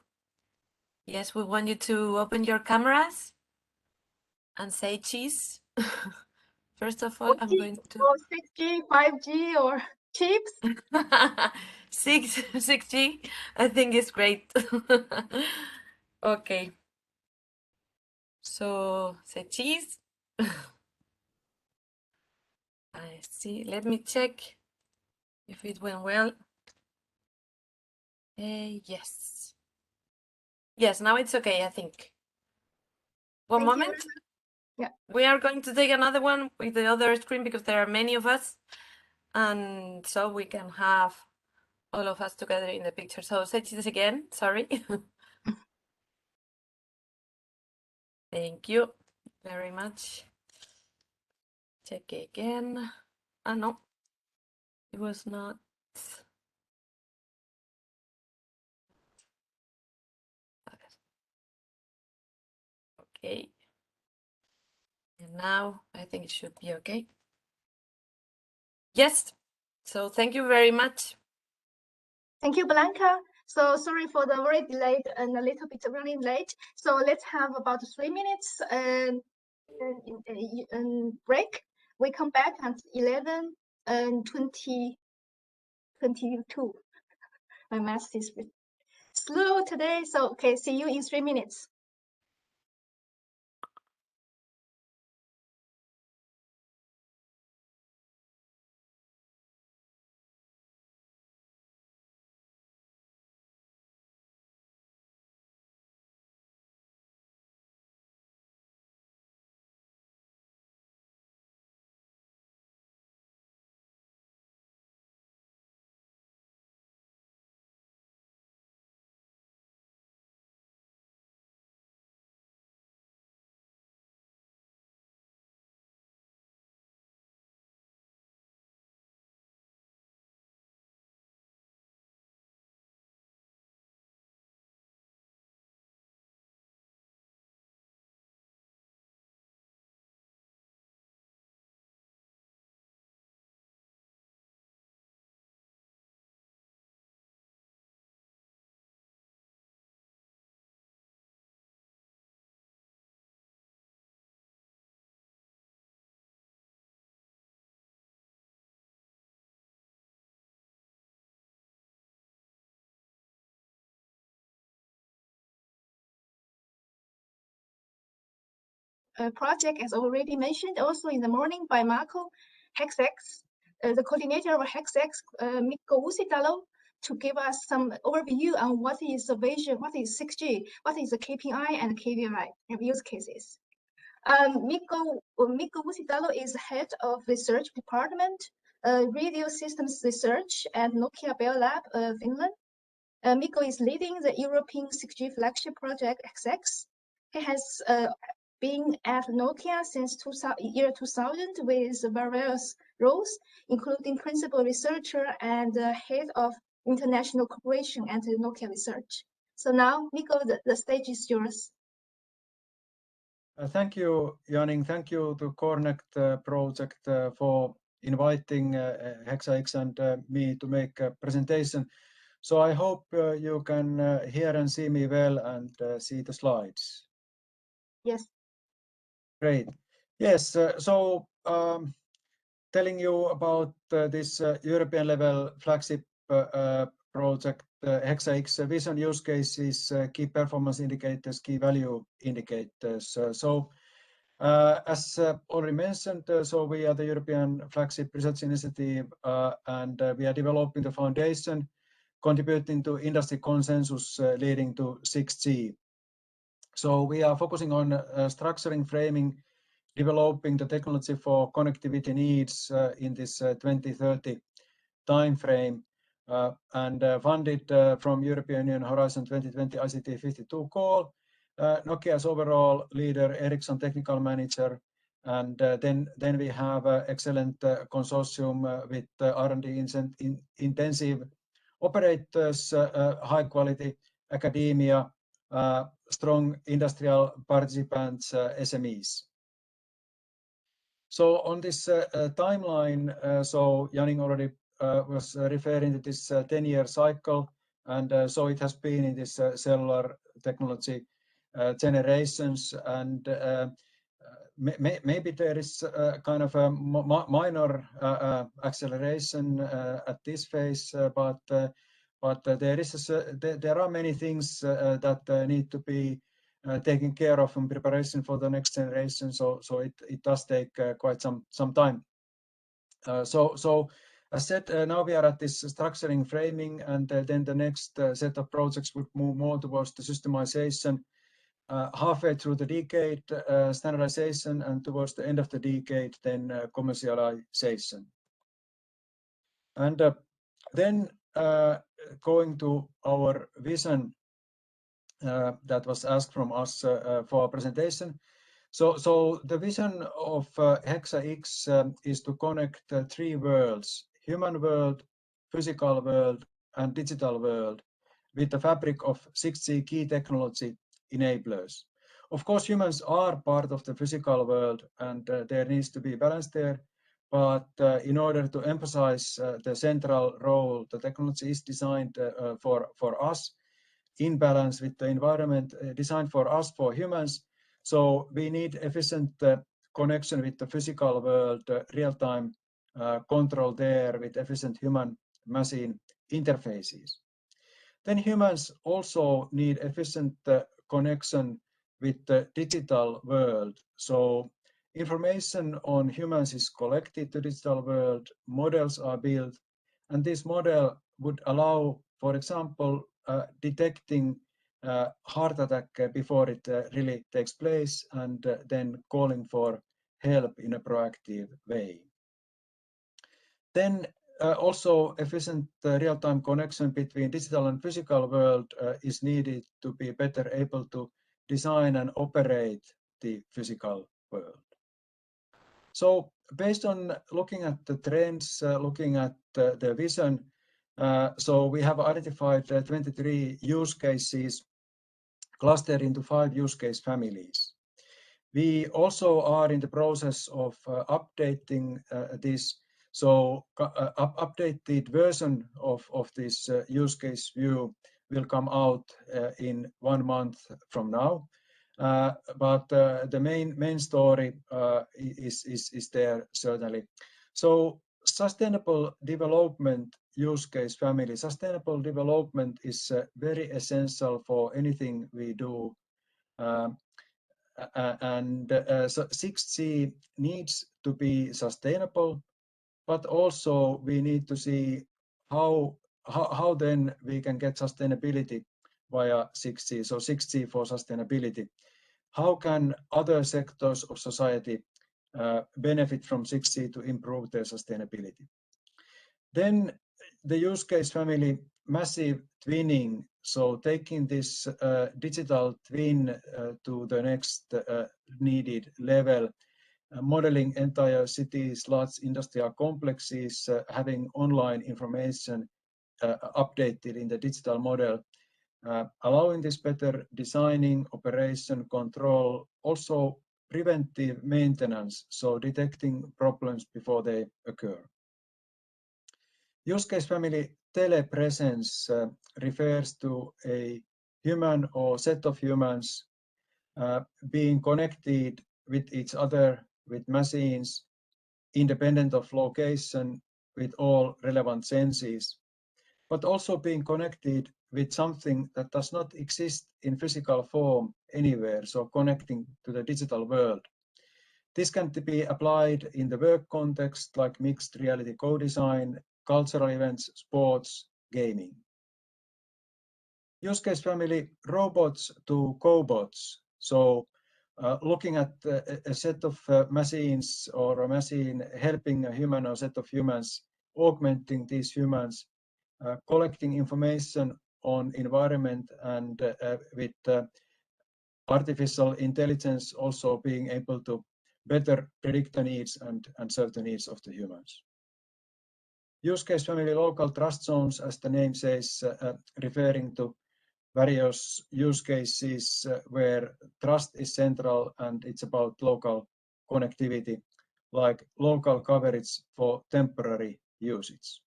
Yes, we want you to open your cameras and say cheese. First of all, I'm going to... Or 6G, 5G, or chips? 6G, I think it's great. Okay. So, say cheese. I see. Let me check if it went well. Yes. Yes, now it's okay, I think. One moment. Yeah. We are going to take another one with the other screen because there are many of us. And so we can have all of us together in the picture. So say this again, sorry. Thank you. very much. Check again. No, it was not. Okay. And now I think it should be okay. Yes. So thank you very much. Thank you, Blanca. So sorry for the very delayed and a little bit running late. So let's have about 3 minutes break. We come back at 11 and 22. My math is slow today. So okay, see you in 3 minutes. Project, as already mentioned, also in the morning by Marco Hexex, the coordinator of Hexex, Gouze, to give us some overview on what is the vision, what is 6G, what is the KPI and KVI and use cases. Mikko Uusitalo is head of research department, radio systems research at Nokia Bell Lab, Finland. Mikko is leading the European 6G flagship project XX. He has been at Nokia since year 2000 with various roles, including principal researcher and head of international cooperation at Nokia Research. So now, Mikko, the stage is yours. Thank you, Janning. Thank you to COREnect project for inviting HexaX and me to make a presentation. So I hope you can hear and see me well and see the slides. Yes. Great. Yes, so telling you about this European level flagship project, HexaX vision use cases, key performance indicators, key value indicators. So as already mentioned, so we are the European flagship research initiative and we are developing the foundation, contributing to industry consensus leading to 6G. So we are focusing on structuring, framing, developing the technology for connectivity needs in this 2030 timeframe and funded from European Union Horizon 2020 ICT 52 call. Nokia's overall leader, Ericsson technical manager, and then we have excellent consortium with R&D intensive operators, high quality academia, strong industrial participants, SMEs. So on this timeline, so Janning already was referring to this 10-year cycle, and so it has been in this cellular technology generations, and maybe there is kind of a minor acceleration at this phase, but there are many things that need to be taken care of in preparation for the next generation. So it does take quite some time. So as said, now we are at this structuring, framing, and then the next set of projects would move more towards the systemization. Halfway through the decade, standardization, and towards the end of the decade, then commercialization. And then going to our vision that was asked from us for our presentation. So the vision of Hexa-X is to connect three worlds: human world, physical world, and digital world, with the fabric of 6G key technology enablers. Of course, humans are part of the physical world, and there needs to be balance there. But in order to emphasize the central role, the technology is designed for us, in balance with the environment, designed for us, for humans. So we need efficient connection with the physical world, real-time control there with efficient human-machine interfaces. Then humans also need efficient connection with the digital world. So information on humans is collected to digital world, models are built, and this model would allow, for example, detecting heart attack before it really takes place, and then calling for help in a proactive way. Then also efficient real-time connection between digital and physical world is needed to be better able to design and operate the physical world. So based on looking at the trends, looking at the vision, so we have identified 23 use cases clustered into 5 use case families. We also are in the process of updating this. So updated version of this use case view will come out in 1 month from now. But the main story is there certainly. So sustainable development use case family. Sustainable development is very essential for anything we do. So 6G needs to be sustainable, but also we need to see how then we can get sustainability via 6G. So 6G for sustainability. How can other sectors of society benefit from 6G to improve their sustainability? Then the use case family, massive twinning. So taking this digital twin to the next needed level, modeling entire cities, large industrial complexes, having online information updated in the digital model, allowing this better designing, operation, control, also preventive maintenance, so detecting problems before they occur. Use case family telepresence refers to a human or set of humans being connected with each other, with machines, independent of location, with all relevant senses, but also being connected with something that does not exist in physical form anywhere, so connecting to the digital world. This can be applied in the work context, like mixed reality co-design, cultural events, sports, gaming. Use case family, robots to cobots. So looking at a set of machines or a machine helping a human or a set of humans, augmenting these humans, collecting information on environment, and with artificial intelligence also being able to better predict the needs and serve the needs of the humans. Use case family local trust zones, as the name says, referring to various use cases where trust is central, and it's about local connectivity, like local coverage for temporary usage.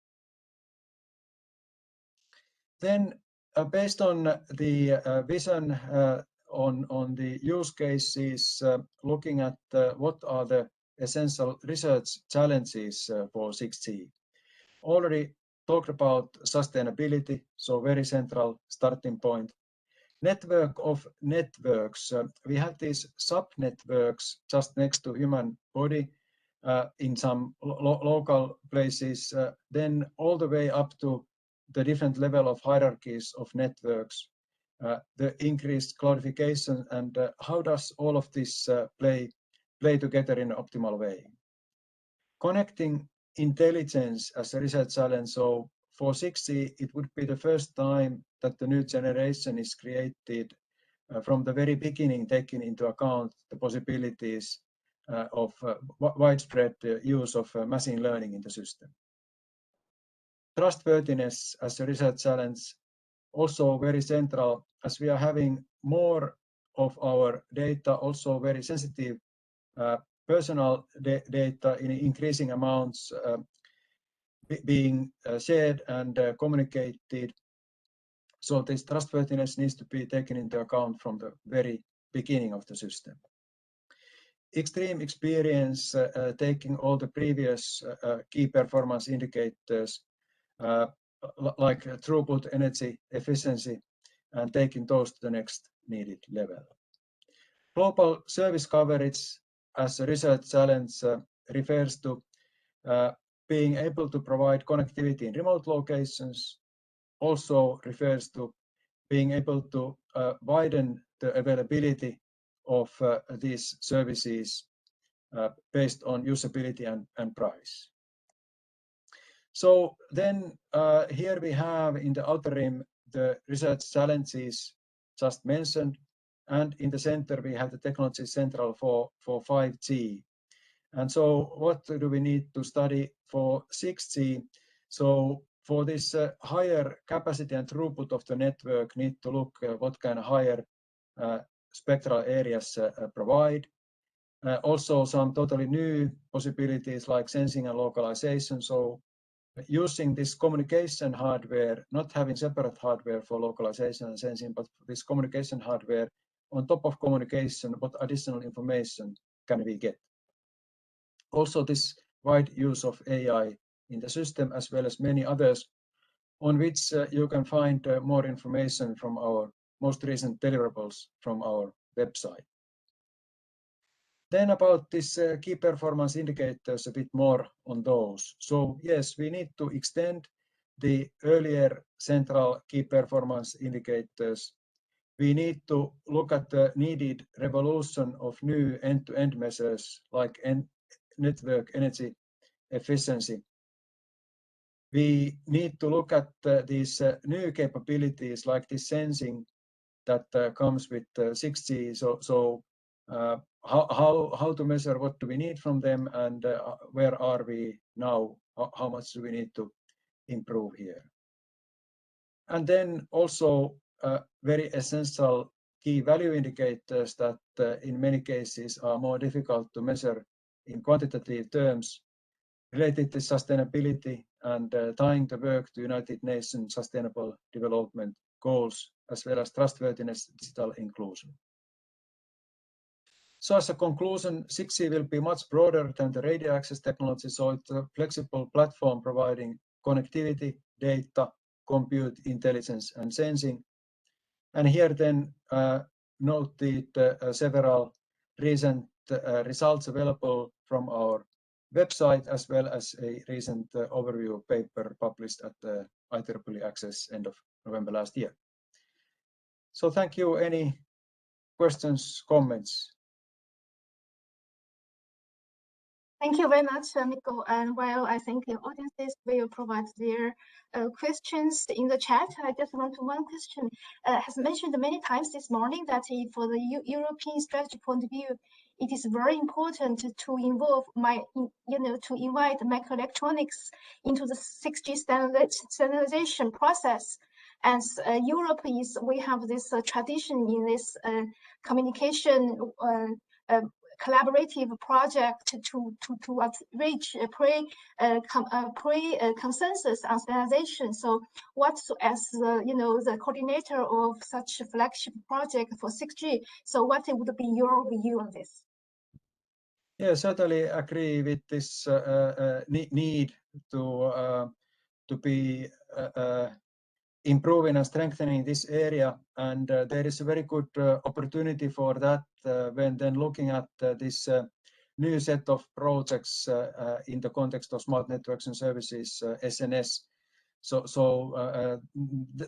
Then based on the vision on the use cases, looking at what are the essential research challenges for 6G. Already talked about sustainability, so very central starting point. Network of networks. We have these sub-networks just next to human body in some local places, then all the way up to the different level of hierarchies of networks, the increased cloudification, and how does all of this play together in an optimal way. Connecting intelligence as a research challenge. So for 6G, it would be the first time that the new generation is created from the very beginning taken into account the possibilities of widespread use of machine learning in the system. Trustworthiness as a research challenge also very central, as we are having more of our data, also very sensitive personal data in increasing amounts being shared and communicated. So this trustworthiness needs to be taken into account from the very beginning of the system. Extreme experience taking all the previous key performance indicators like throughput, energy, efficiency, and taking those to the next needed level. Global service coverage as a research challenge refers to being able to provide connectivity in remote locations, also refers to being able to widen the availability of these services based on usability and price. So then here we have in the outer rim the research challenges just mentioned, and in the center we have the technology central for 5G. And so what do we need to study for 6G? So for this higher capacity and throughput of the network, need to look what kind of higher spectral areas provide. Also some totally new possibilities like sensing and localization. So using this communication hardware, not having separate hardware for localization and sensing, but this communication hardware on top of communication, what additional information can we get? Also this wide use of AI in the system, as well as many others, on which you can find more information from our most recent deliverables from our website. Then about this key performance indicators, a bit more on those. So yes, we need to extend the earlier central key performance indicators. We need to look at the needed revolution of new end-to-end measures like network energy efficiency. We need to look at these new capabilities like this sensing that comes with 6G. So how to measure, what do we need from them, and where are we now? How much do we need to improve here? And then also very essential key value indicators that in many cases are more difficult to measure in quantitative terms, related to sustainability and tying the work to United Nations Sustainable Development Goals, as well as trustworthiness, digital inclusion. So as a conclusion, 6G will be much broader than the radio access technology, so it's a flexible platform providing connectivity, data, compute, intelligence, and sensing. And here then noted several recent results available from our website, as well as a recent overview paper published at the IEEE Access end of November last year. So thank you. Any questions, comments? Thank you very much, Nico. And while I think the audiences will provide their questions in the chat, I just want to one question. Has mentioned many times this morning that for the European strategy point of view, it is very important to involve to invite microelectronics into the 6G standardization process. As Europe we have this tradition in this communication collaborative project to reach a pre-consensus on standardization. So, what as the coordinator of such a flagship project for 6G? So, what would be your view on this? Yeah, certainly agree with this need to be improving and strengthening this area, and there is a very good opportunity for that when then looking at this new set of projects in the context of smart networks and services, SNS. So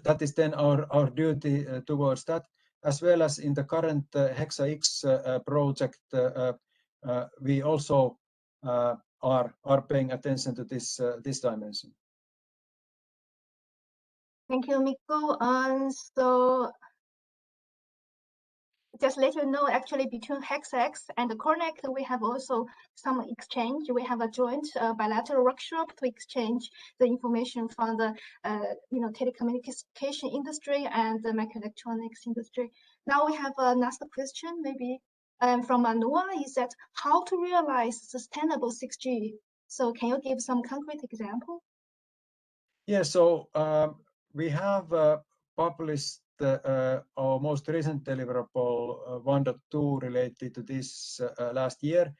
that is then our duty towards that, as well as in the current Hexa-X project. We also are paying attention to this dimension. Thank you, Mikko. So just let you know, actually, between HexX and COREnect, we have also some exchange. We have a joint bilateral workshop to exchange the information from the telecommunication industry and the microelectronics industry. Now we have another question, maybe from Noah, is that how to realize sustainable 6G? So can you give some concrete example? Yeah, so we have published our most recent deliverable 1.2 related to this last year.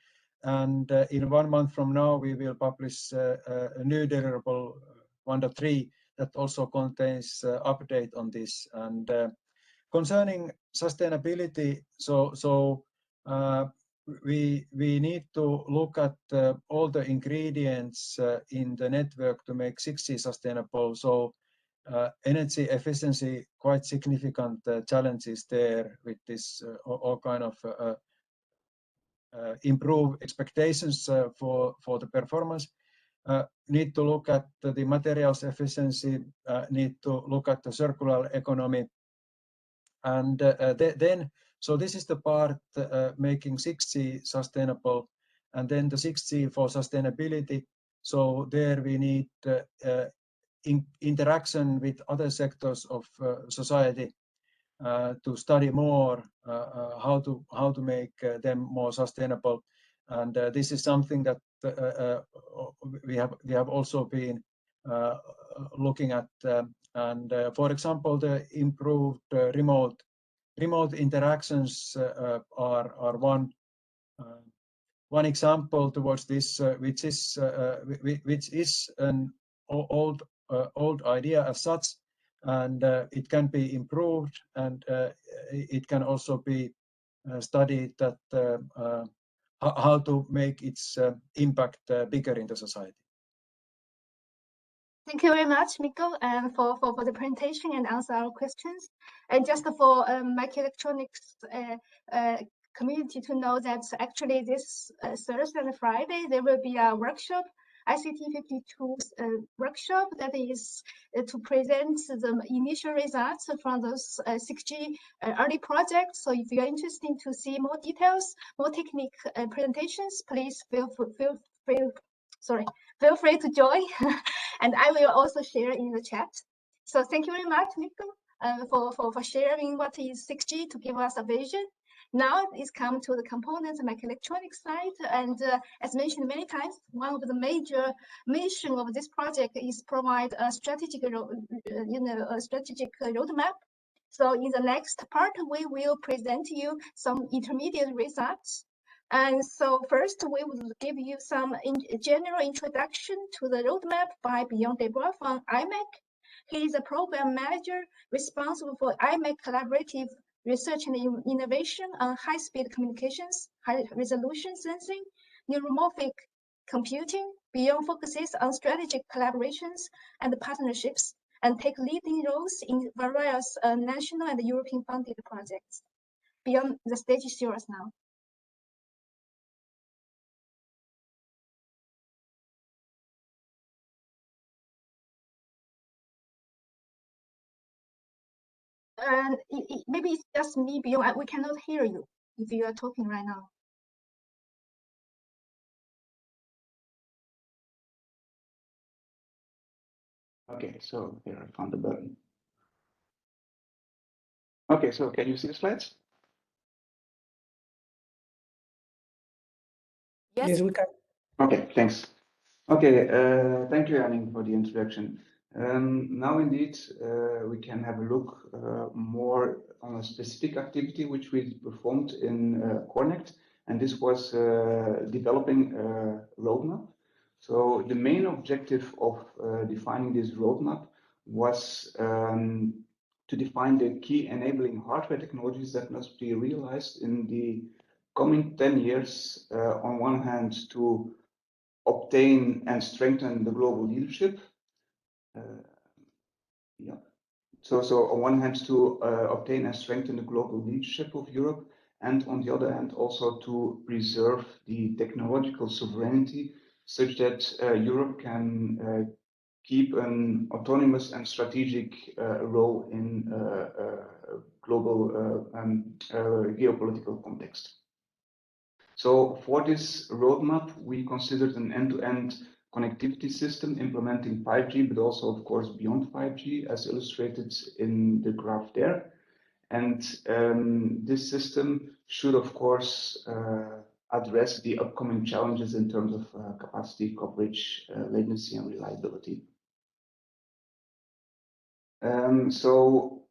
And in 1 month from now, we will publish a new deliverable 1.3 that also contains update on this. And concerning sustainability, so we need to look at all the ingredients in the network to make 6G sustainable. So energy efficiency, quite significant challenges there with this all kind of improve expectations for the performance. Need to look at the materials efficiency, need to look at the circular economy. And then, so this is the part making 6G sustainable. And then the 6G for sustainability. So there we need interaction with other sectors of society to study more how to make them more sustainable. And this is something that we have also been looking at. And for example, the improved remote interactions are one example towards this, which is an old idea as such, and it can be improved, and it can also be studied that how to make its impact bigger in the society. Thank you very much, Nico, for the presentation and answer our questions. And just for microelectronics community to know that actually this Thursday and Friday, there will be a workshop, ICT 52 workshop, that is to present the initial results from those 6G early projects. So if you're interested to see more details, more Technik presentations, please feel free to join. And I will also share in the chat. So thank you very much, Nico, for sharing what is 6G to give us a vision. Now it's come to the components and microelectronics side. And as mentioned many times, one of the major mission of this project is provide a strategic, strategic roadmap. So in the next part, we will present you some intermediate results. And so first, we will give you some general introduction to the roadmap by Beyond Deborah from IMEC. He is a program manager responsible for IMEC collaborative research and innovation on high-speed communications, high-resolution sensing, neuromorphic computing. Beyond focuses on strategic collaborations and partnerships and take leading roles in various national and European funded projects. Beyond, the stage is yours now. And maybe it's just me, Beyond. We cannot hear you if you are talking right now. Okay, so here I found the button. Okay, so can you see the slides? Yes, we can. Okay, thanks. Okay, thank you, Anning, for the introduction. Now, indeed, we can have a look more on a specific activity which we performed in COREnect, and this was developing a roadmap. So the main objective of defining this roadmap was to define the key enabling hardware technologies that must be realized in the coming 10 years, on one hand, to obtain and strengthen the global leadership. So on one hand, to obtain and strengthen the global leadership of Europe, and on the other hand, also to preserve the technological sovereignty such that Europe can keep an autonomous and strategic role in global geopolitical context. So for this roadmap, we considered an end-to-end connectivity system implementing 5G, but also, of course, beyond 5G, as illustrated in the graph there. And this system should, of course, address the upcoming challenges in terms of capacity, coverage, latency, and reliability. So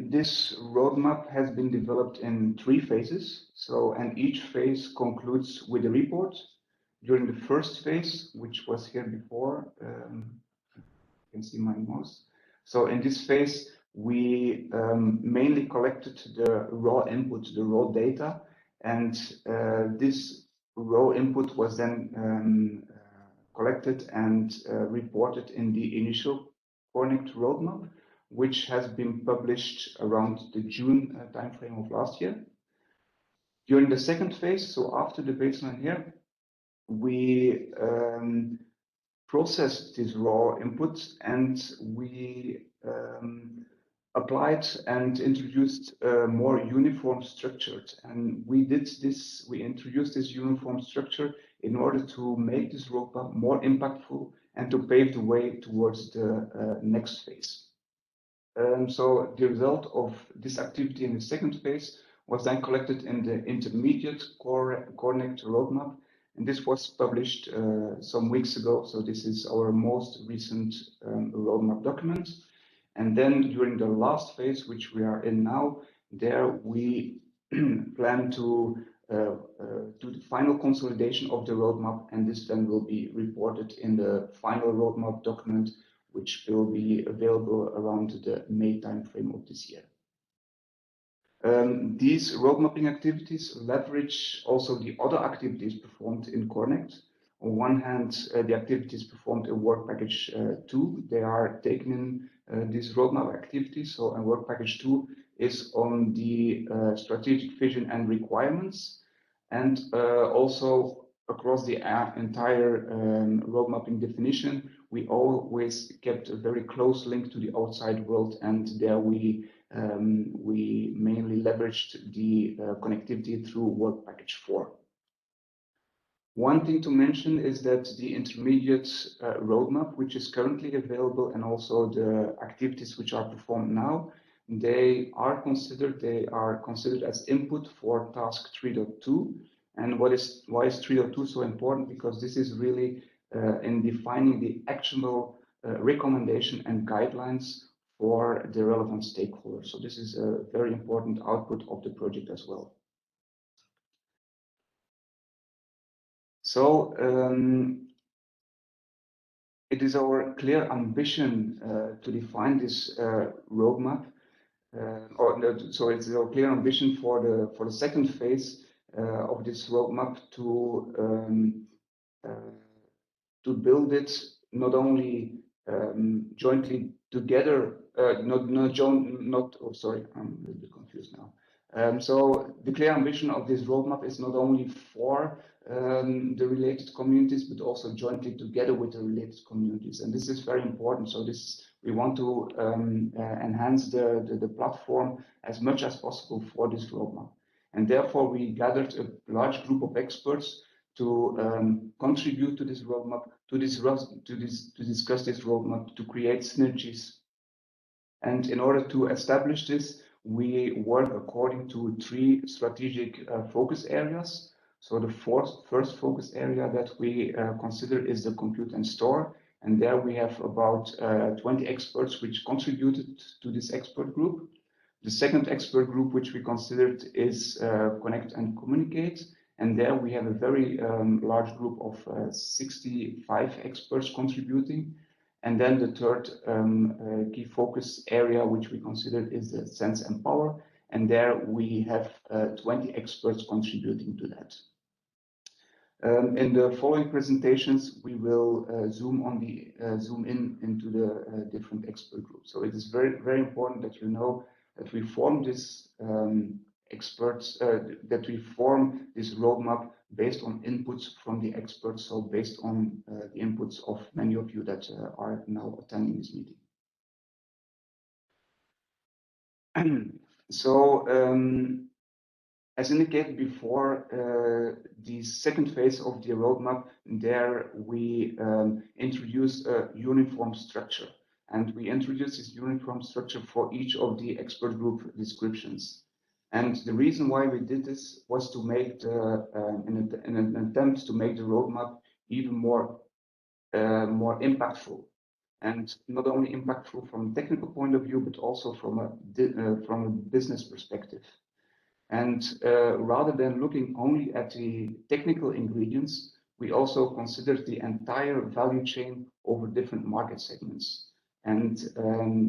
this roadmap has been developed in 3 phases. So, and each phase concludes with a report. During the first phase, which was here before, you can see my mouse. So in this phase, we mainly collected the raw input, the raw data, and this raw input was then collected and reported in the initial COREnect roadmap, which has been published around the June timeframe of last year. During the second phase, so after the baseline here, we processed this raw input and we applied and introduced more uniform structures. And we did this, we introduced this uniform structure in order to make this roadmap more impactful and to pave the way towards the next phase. So the result of this activity in the second phase was then collected in the intermediate COREnect roadmap, and this was published some weeks ago. So this is our most recent roadmap document. And then during the last phase, which we are in now, there we plan to do the final consolidation of the roadmap, and this then will be reported in the final roadmap document, which will be available around the May timeframe of this year. These road mapping activities leverage also the other activities performed in COREnect. On one hand, the activities performed in Work Package 2, they are taken in these roadmap activities. So, and Work Package 2 is on the strategic vision and requirements, and also across the entire road mapping definition, we always kept a very close link to the outside world, and there we mainly leveraged the connectivity through Work Package 4. One thing to mention is that the intermediate roadmap, which is currently available, and also the activities which are performed now, they are considered as input for task 3.2. And why is 3.2 so important? Because this is really in defining the actionable recommendation and guidelines for the relevant stakeholders. So this is a very important output of the project as well. So it is our clear ambition to define this roadmap, so it's our clear ambition for the second phase of this roadmap to build it not only jointly together, I'm a little bit confused now. So the clear ambition of this roadmap is not only for the related communities, but also jointly together with the related communities. And this is very important. So we want to enhance the platform as much as possible for this roadmap. And therefore, we gathered a large group of experts to contribute to this roadmap, to discuss this roadmap, to create synergies. And in order to establish this, we work according to 3 strategic focus areas. So the first focus area that we consider is the compute and store. And there we have about 20 experts which contributed to this expert group. The second expert group which we considered is connect and communicate. And there we have a very large group of 65 experts contributing. And then the third key focus area which we considered is the sense and power. And there we have 20 experts contributing to that. In the following presentations, we will zoom in into the different expert groups. So it is very, very important that you know that we form this that we form this roadmap based on inputs from the experts. So based on the inputs of many of you that are now attending this meeting. So as indicated before, the second phase of the roadmap, there we introduced a uniform structure. And we introduced this uniform structure for each of the expert group descriptions. And the reason why we did this was to make in an attempt to make the roadmap even more impactful. And not only impactful from a technical point of view, but also from a business perspective. And rather than looking only at the technical ingredients, we also considered the entire value chain over different market segments. And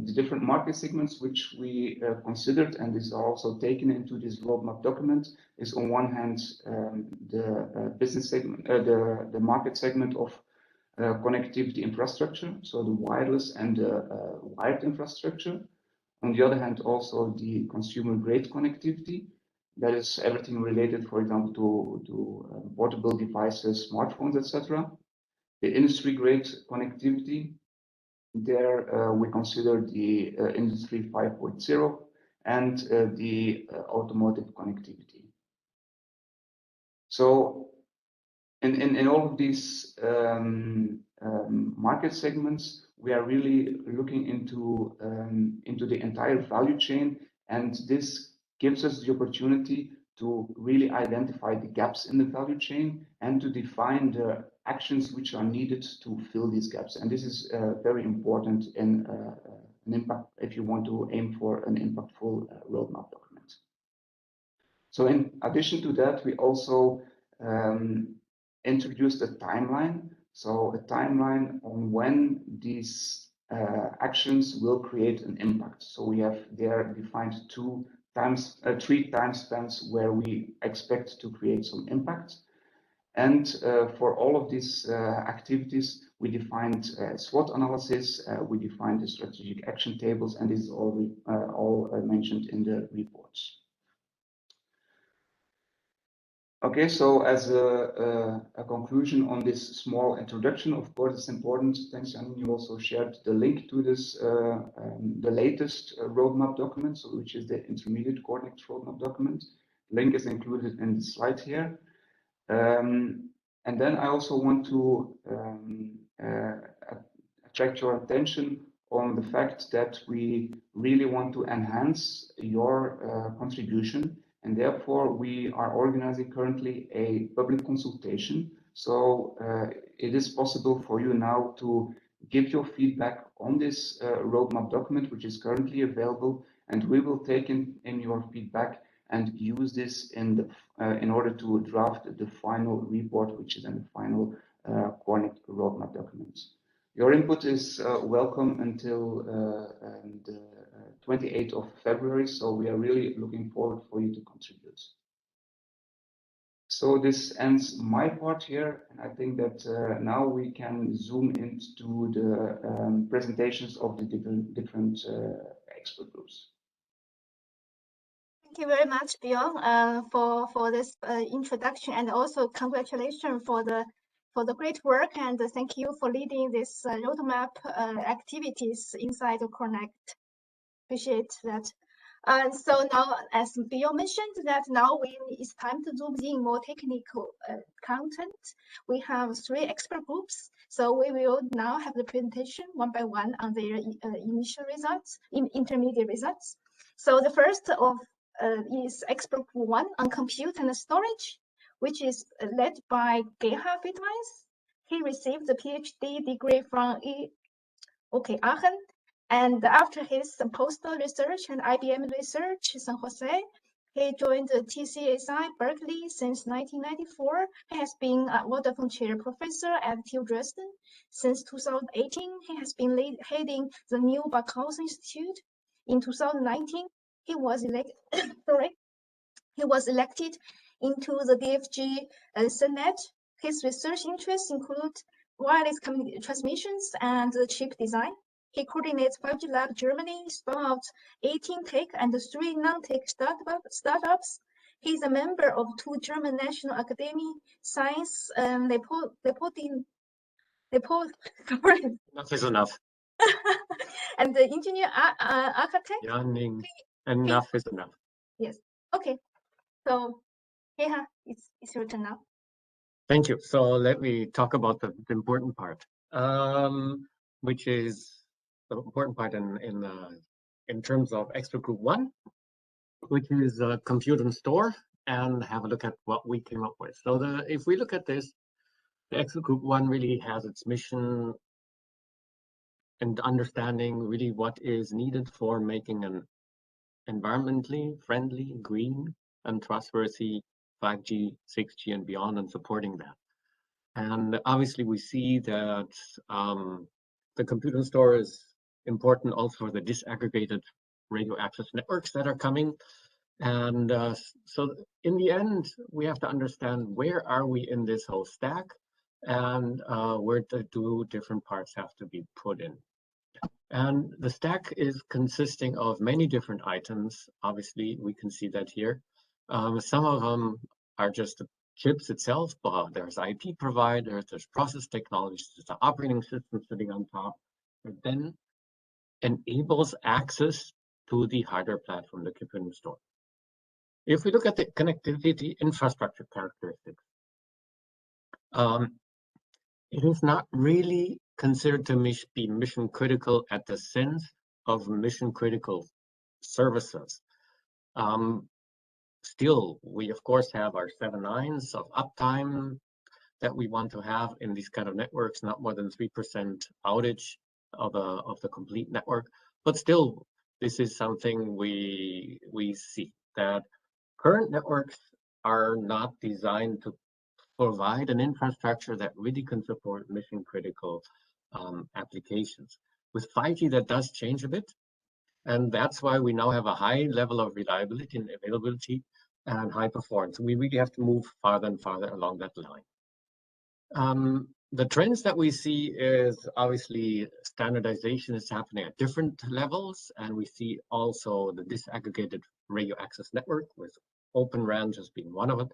the different market segments which we considered, and these are also taken into this roadmap document, is on one hand the business segment, the market segment of connectivity infrastructure, so the wireless and the wired infrastructure. On the other hand, also the consumer grade connectivity. That is everything related, for example, to portable devices, smartphones, etc. The industry grade connectivity. There we consider the Industry 5.0 and the automotive connectivity. So in all of these market segments, we are really looking into the entire value chain, and this gives us the opportunity to really identify the gaps in the value chain and to define the actions which are needed to fill these gaps. And this is very important in an impact if you want to aim for an impactful roadmap document. So in addition to that, we also introduced a timeline. So a timeline on when these actions will create an impact. So we have there defined three time spans where we expect to create some impact. And for all of these activities, we defined SWOT analysis, we defined the strategic action tables, and this is all mentioned in the reports. Okay, so as a conclusion on this small introduction, of course, it's important. Thanks, Jan. You also shared the link to this, the latest roadmap document, so which is the intermediate COREnect roadmap document. Link is included in the slide here. And then I also want to attract your attention on the fact that we really want to enhance your contribution. And therefore, we are organizing currently a public consultation. So it is possible for you now to give your feedback on this roadmap document, which is currently available. And we will take in your feedback and use this in order to draft the final report, which is in the final COREnect roadmap document. Your input is welcome until the 28th of February, so we are really looking forward for you to contribute. So this ends my part here, and I think that now we can zoom into the presentations of the different expert groups. Thank you very much, Björn, for this introduction, and also congratulations for the great work, and thank you for leading this roadmap activities inside of COREnect. Appreciate that. So now, as Björn mentioned, that now it's time to zoom in more technical content. We have 3 expert groups, so we will now have the presentation one by one on their initial results, intermediate results. So the first of is expert group 1 on compute and storage, which is led by Gerhard Wittweis. He received a PhD degree from Aachen, and after his postdoc research and IBM research in San Jose, he joined the TCSI Berkeley since 1994. He has been a Vodafone Chair Professor at TU Dresden. Since 2018, he has been heading the new Barkhaus Institute. In 2019, he was elected. He was elected into the DFG Senate. His research interests include wireless transmissions and chip design. He coordinates 5G Lab Germany, spun out 18 tech and 3 non-tech startups. He's a member of 2 German National Academy Science Enough is enough. And the engineer architect. Janning. Enough is enough. Yes. Okay. So, Keha, it's your turn now. Thank you. So let me talk about the important part, which is the important part in terms of expert group 1, which is compute and store, and have a look at what we came up with. So if we look at this, the expert group 1 really has its mission and understanding really what is needed for making an environmentally friendly, green, and trustworthy 5G, 6G, and beyond, and supporting that. And obviously, we see that the compute and store is important also for the disaggregated radio access networks that are coming. And so in the end, we have to understand where are we in this whole stack, and where the two different parts have to be put in. And the stack is consisting of many different items. Obviously, we can see that here. Some of them are just the chips itself, but there's IP providers, there's process technologies, there's the operating system sitting on top, that then enables access to the hardware platform, the compute and store. If we look at the connectivity infrastructure characteristics, it is not really considered to be mission critical at the sense of mission critical services. Still, we of course have our 7 nines of uptime that we want to have in these kind of networks, not more than 3% outage of the complete network. But still, this is something we see, that current networks are not designed to provide an infrastructure that really can support mission critical applications. With 5G, that does change a bit. And that's why we now have a high level of reliability and availability and high performance. We really have to move farther and farther along that line. The trends that we see is obviously standardization is happening at different levels. And we see also the disaggregated radio access network, with Open RAN just being one of it.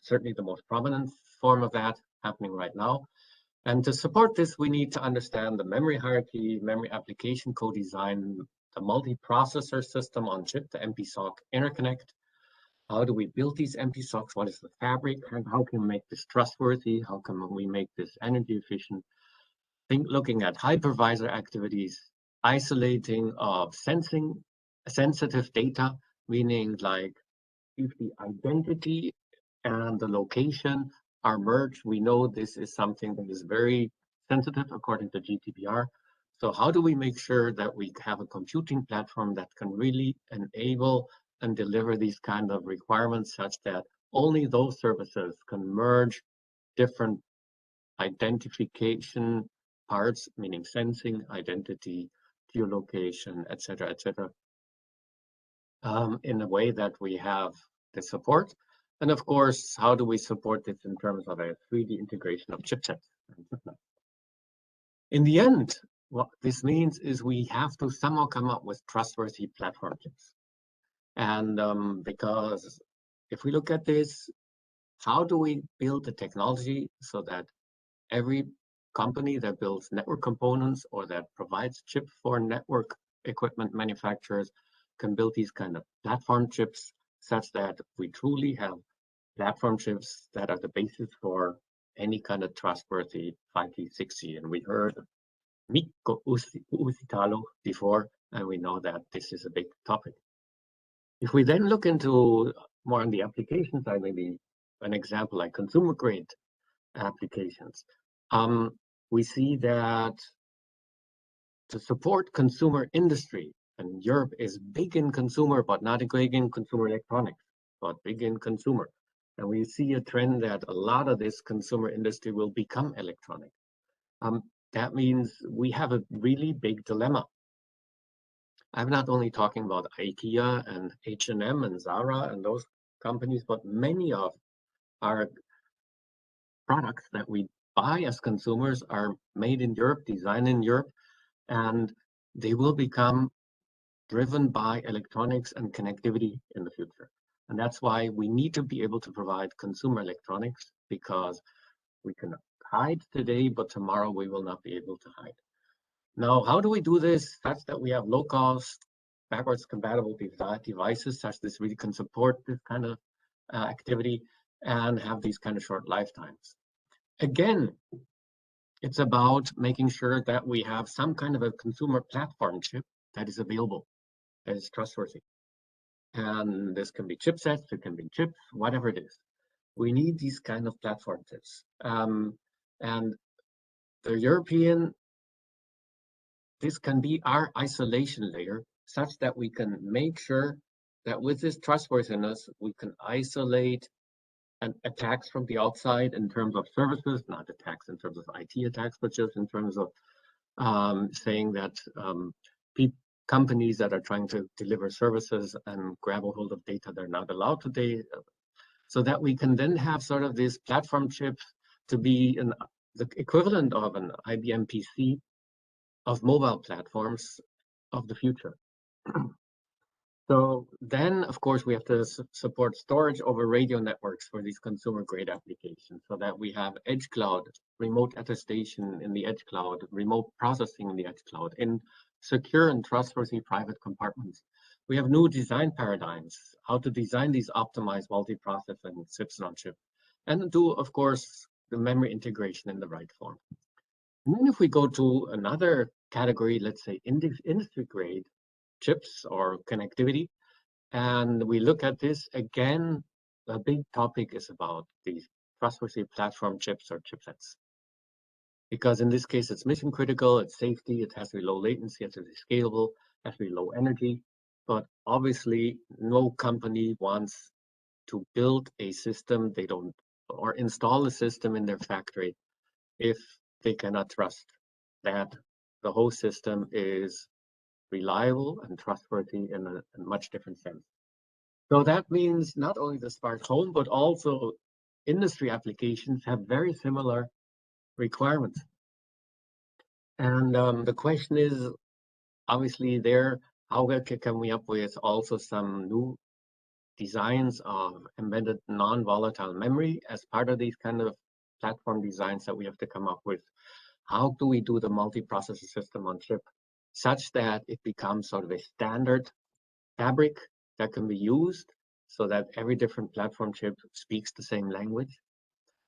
Certainly the most prominent form of that happening right now. And to support this, we need to understand the memory hierarchy, memory application co-design, the multi-processor system on chip, the MPSoC interconnect. How do we build these MPSoCs? What is the fabric? And how can we make this trustworthy? How can we make this energy efficient? Looking at hypervisor activities, isolating of sensitive data, meaning like if the identity and the location are merged, we know this is something that is very sensitive according to GDPR. So how do we make sure that we have a computing platform that can really enable and deliver these kind of requirements, such that only those services can merge different identification parts, meaning sensing, identity, geolocation, etc., in a way that we have the support. And of course, how do we support this in terms of a 3D integration of chipsets? In the end, what this means is we have to somehow come up with trustworthy platform chips. And because if we look at this, how do we build the technology so that every company that builds network components or that provides chips for network equipment manufacturers can build these kind of platform chips, such that we truly have platform chips that are the basis for any kind of trustworthy 5G, 6G. And we heard Microelectronics before, and we know that this is a big topic. If we then look into more on the application side, maybe an example like consumer grade applications, we see that to support consumer industry, and Europe is big in consumer, but not big in consumer electronics, but big in consumer. And we see a trend that a lot of this consumer industry will become electronic. That means we have a really big dilemma. I'm not only talking about IKEA and H&M and Zara and those companies, but many of our products that we buy as consumers are made in Europe, designed in Europe, and they will become driven by electronics and connectivity in the future. And that's why we need to be able to provide consumer electronics, because we can hide today, but tomorrow we will not be able to hide. Now, how do we do this such that we have low cost, backwards compatible devices such that really can support this kind of activity and have these kind of short lifetimes. Again, it's about making sure that we have some kind of a consumer platform chip that is available, that is trustworthy. And this can be chipsets, it can be chips, whatever it is. We need these kind of platform chips. And the European, this can be our isolation layer, such that we can make sure that with this trustworthiness, we can isolate and attacks from the outside in terms of services, not attacks in terms of IT attacks, but just in terms of saying that companies that are trying to deliver services and grab a hold of data they're not allowed to, so that we can then have sort of these platform chips to be the equivalent of an IBM PC of mobile platforms of the future. So then, of course, we have to support storage over radio networks for these consumer-grade applications, so that we have edge cloud, remote attestation in the edge cloud, remote processing in the edge cloud, in secure and trustworthy private compartments. We have new design paradigms, how to design these optimized multi-processing chips on chip, and do, of course, the memory integration in the right form. And then if we go to another category, let's say industry-grade chips or connectivity, and we look at this again, the big topic is about these trustworthy platform chips or chipsets, because in this case it's mission critical, it's safety, it has to be low latency, it has to be scalable, it has to be low energy. But obviously no company wants to build a system or install a system in their factory if they cannot trust that the whole system is reliable and trustworthy in a much different sense. So that means not only the smart home, but also industry applications have very similar requirements. And the question is, obviously there, how can we up with also some new designs of embedded non-volatile memory as part of these kind of platform designs that we have to come up with? How do we do the multiprocessor system on chip such that it becomes sort of a standard fabric that can be used so that every different platform chip speaks the same language?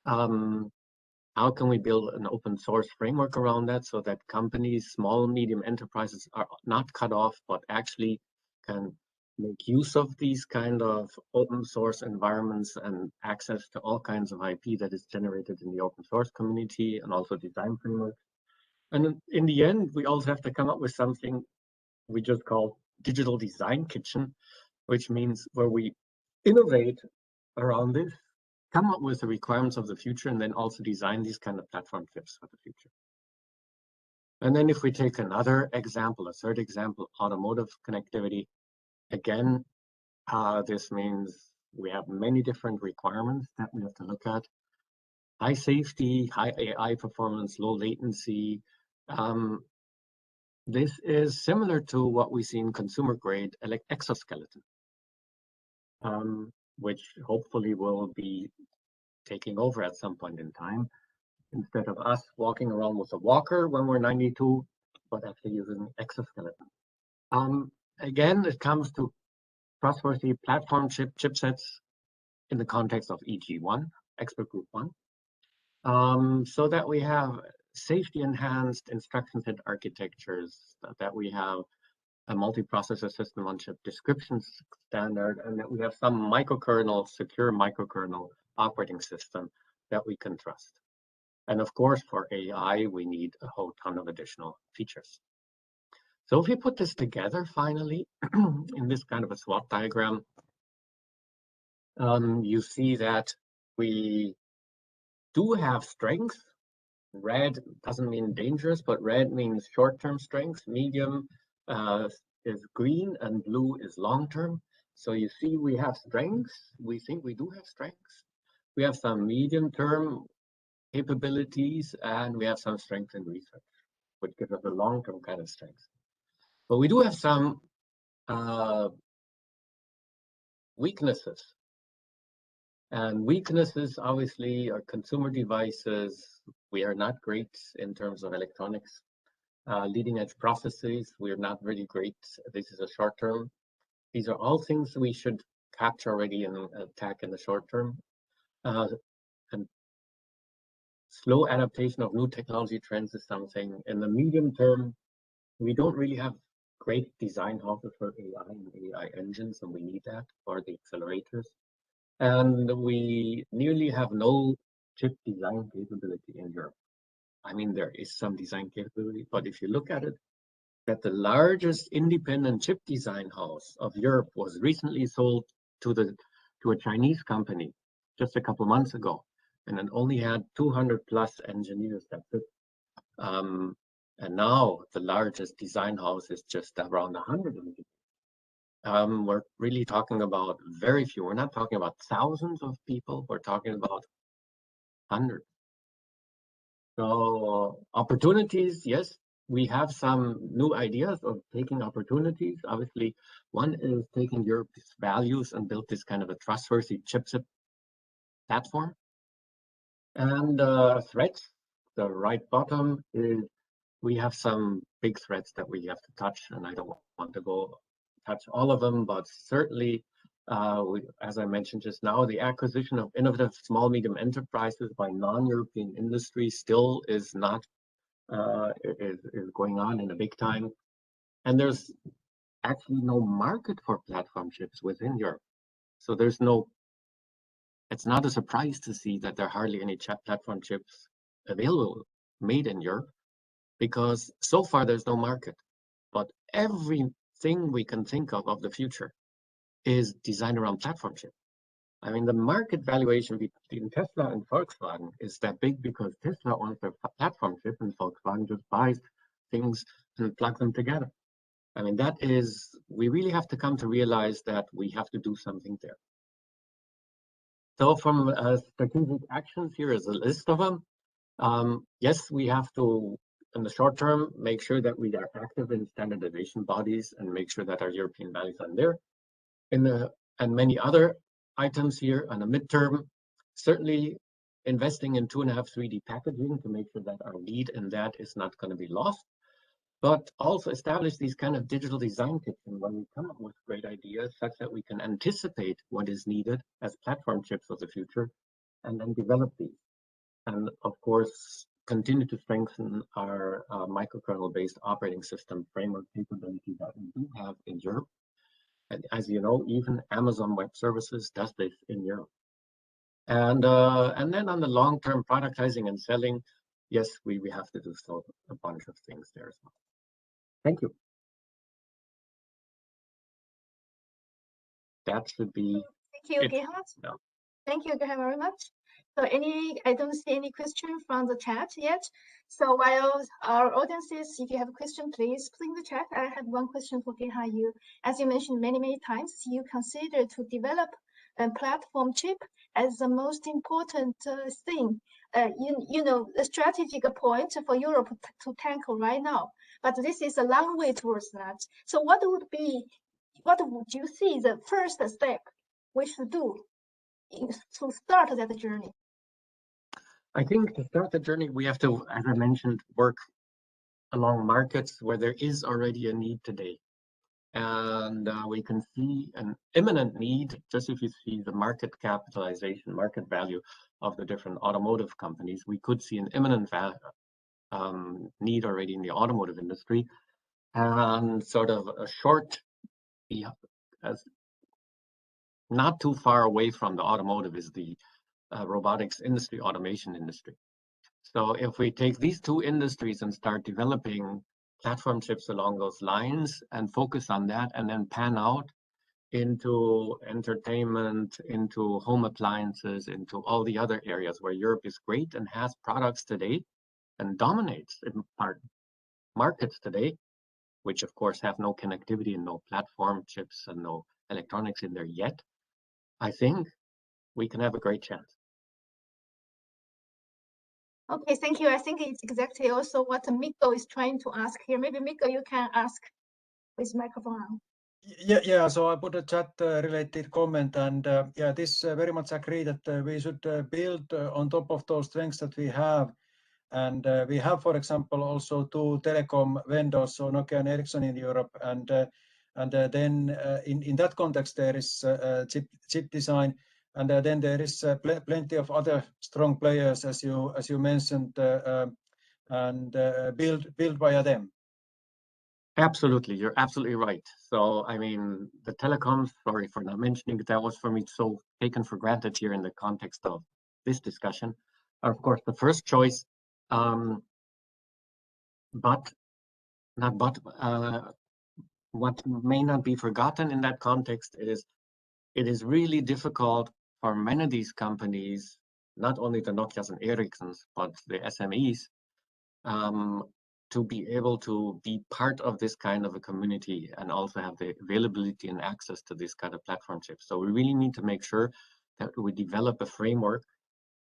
How can we build an open source framework around that so that companies, small, medium enterprises are not cut off, but actually can make use of these kind of open source environments and access to all kinds of IP that is generated in the open source community and also design frameworks. And in the end, we also have to come up with something we just call digital design kitchen, which means where we innovate around this, come up with the requirements of the future, and then also design these kind of platform chips for the future. And then if we take another example, a third example, automotive connectivity, again, this means we have many different requirements that we have to look at. High safety, high AI performance, low latency. This is similar to what we see in consumer grade exoskeleton, which hopefully will be taking over at some point in time, instead of us walking around with a walker when we're 92, but actually using exoskeleton. Again, it comes to trustworthy platform chipsets in the context of EG1, expert group 1, so that we have safety enhanced instruction set architectures, that we have a multiprocessor system on chip description standard, and that we have some microkernel, secure microkernel operating system that we can trust. And of course, for AI, we need a whole ton of additional features. So if we put this together, finally, in this kind of a SWOT diagram, you see that we do have strengths. Red doesn't mean dangerous, but red means short-term strength. Medium is green, and blue is long-term. So you see we have strengths. We think we do have strengths. We have some medium-term capabilities, and we have some strength in research, which gives us a long-term kind of strength. But we do have some weaknesses. And weaknesses, obviously, are consumer devices. We are not great in terms of electronics. leading edge processes. We're not really great. This is a short term. These are all things we should capture already and attack in the short term. And slow adaptation of new technology trends is something. In the medium term, we don't really have great design houses for AI and AI engines, and we need that for the accelerators. And we nearly have no chip design capability in Europe. I mean, there is some design capability, but if you look at it, that the largest independent chip design house of Europe was recently sold to a Chinese company just a couple months ago, and it only had 200 plus engineers. That's it. And now the largest design house is just around 100 engineers. We're really talking about very few. We're not talking about thousands of people. We're talking about hundreds. So opportunities, yes, we have some new ideas of taking opportunities. Obviously, one is taking Europe's values and build this kind of a trustworthy chipset platform. And threats, the right bottom is we have some big threats that we have to touch, and I don't want to go touch all of them, but certainly, as I mentioned just now, the acquisition of innovative small, medium enterprises by non-European industry still is not is going on in a big time. And there's actually no market for platform chips within Europe. So there's no, it's not a surprise to see that there are hardly any platform chips available made in Europe, because so far there's no market. But everything we can think of the future is designed around platform chip. I mean, the market valuation between Tesla and Volkswagen is that big because Tesla owns their platform chip and Volkswagen just buys things and plugs them together. I mean, that is, we really have to come to realize that we have to do something there. So from strategic actions, here is a list of them. Yes, we have to, in the short term, make sure that we are active in standardization bodies and make sure that our European values are there. And many other items here on the midterm, certainly investing in 2.5 3D packaging to make sure that our lead in that is not going to be lost, but also establish these kind of digital design kits when we come up with great ideas such that we can anticipate what is needed as platform chips of the future and then develop these. And of course, continue to strengthen our microkernel-based operating system framework capability that we do have in Europe. And as you know, even Amazon Web Services does this in Europe. And then on the long-term productizing and selling, yes, we have to do so a bunch of things there as well. Thank you. That should be. Thank you, Gerhard. No. Thank you, Gerhard, very much. So I don't see any question from the chat yet. So while our audiences, if you have a question, please put in the chat. I have one question for Gerhard. As you mentioned many times, you consider to develop a platform chip as the most important thing. You know, the strategic point for Europe to tackle right now. But this is a long way towards that. So what would you see the first step we should do to start that journey? I think to start the journey, we have to, as I mentioned, work along markets where there is already a need today. And we can see an imminent need, just if you see the market capitalization, market value of the different automotive companies, we could see an imminent need already in the automotive industry. And sort of a short, as not too far away from the automotive is the robotics industry, automation industry. So if we take these two industries and start developing platform chips along those lines and focus on that and then pan out into entertainment, into home appliances, into all the other areas where Europe is great and has products today and dominates in markets today, which of course have no connectivity and no platform chips and no electronics in there yet, I think we can have a great chance. Okay, thank you. I think it's exactly also what Mikko is trying to ask here. Maybe Mikko, you can ask with microphone on. Yeah. So I put a chat-related comment, and yeah, this very much agree that we should build on top of those strengths that we have And we have, for example, also 2 telecom vendors, so Nokia and Ericsson in Europe. And then in that context, there is chip design. And then there is plenty of other strong players, as you mentioned, and build via them. Absolutely, you're absolutely right. So, I mean, the telecoms, sorry for not mentioning it, that was for me so taken for granted here in the context of this discussion, are of course the first choice. But what may not be forgotten in that context is it is really difficult for many of these companies, not only the Nokias and Ericssons, but the SMEs, to be able to be part of this kind of a community and also have the availability and access to this kind of platform chips. So we really need to make sure that we develop a framework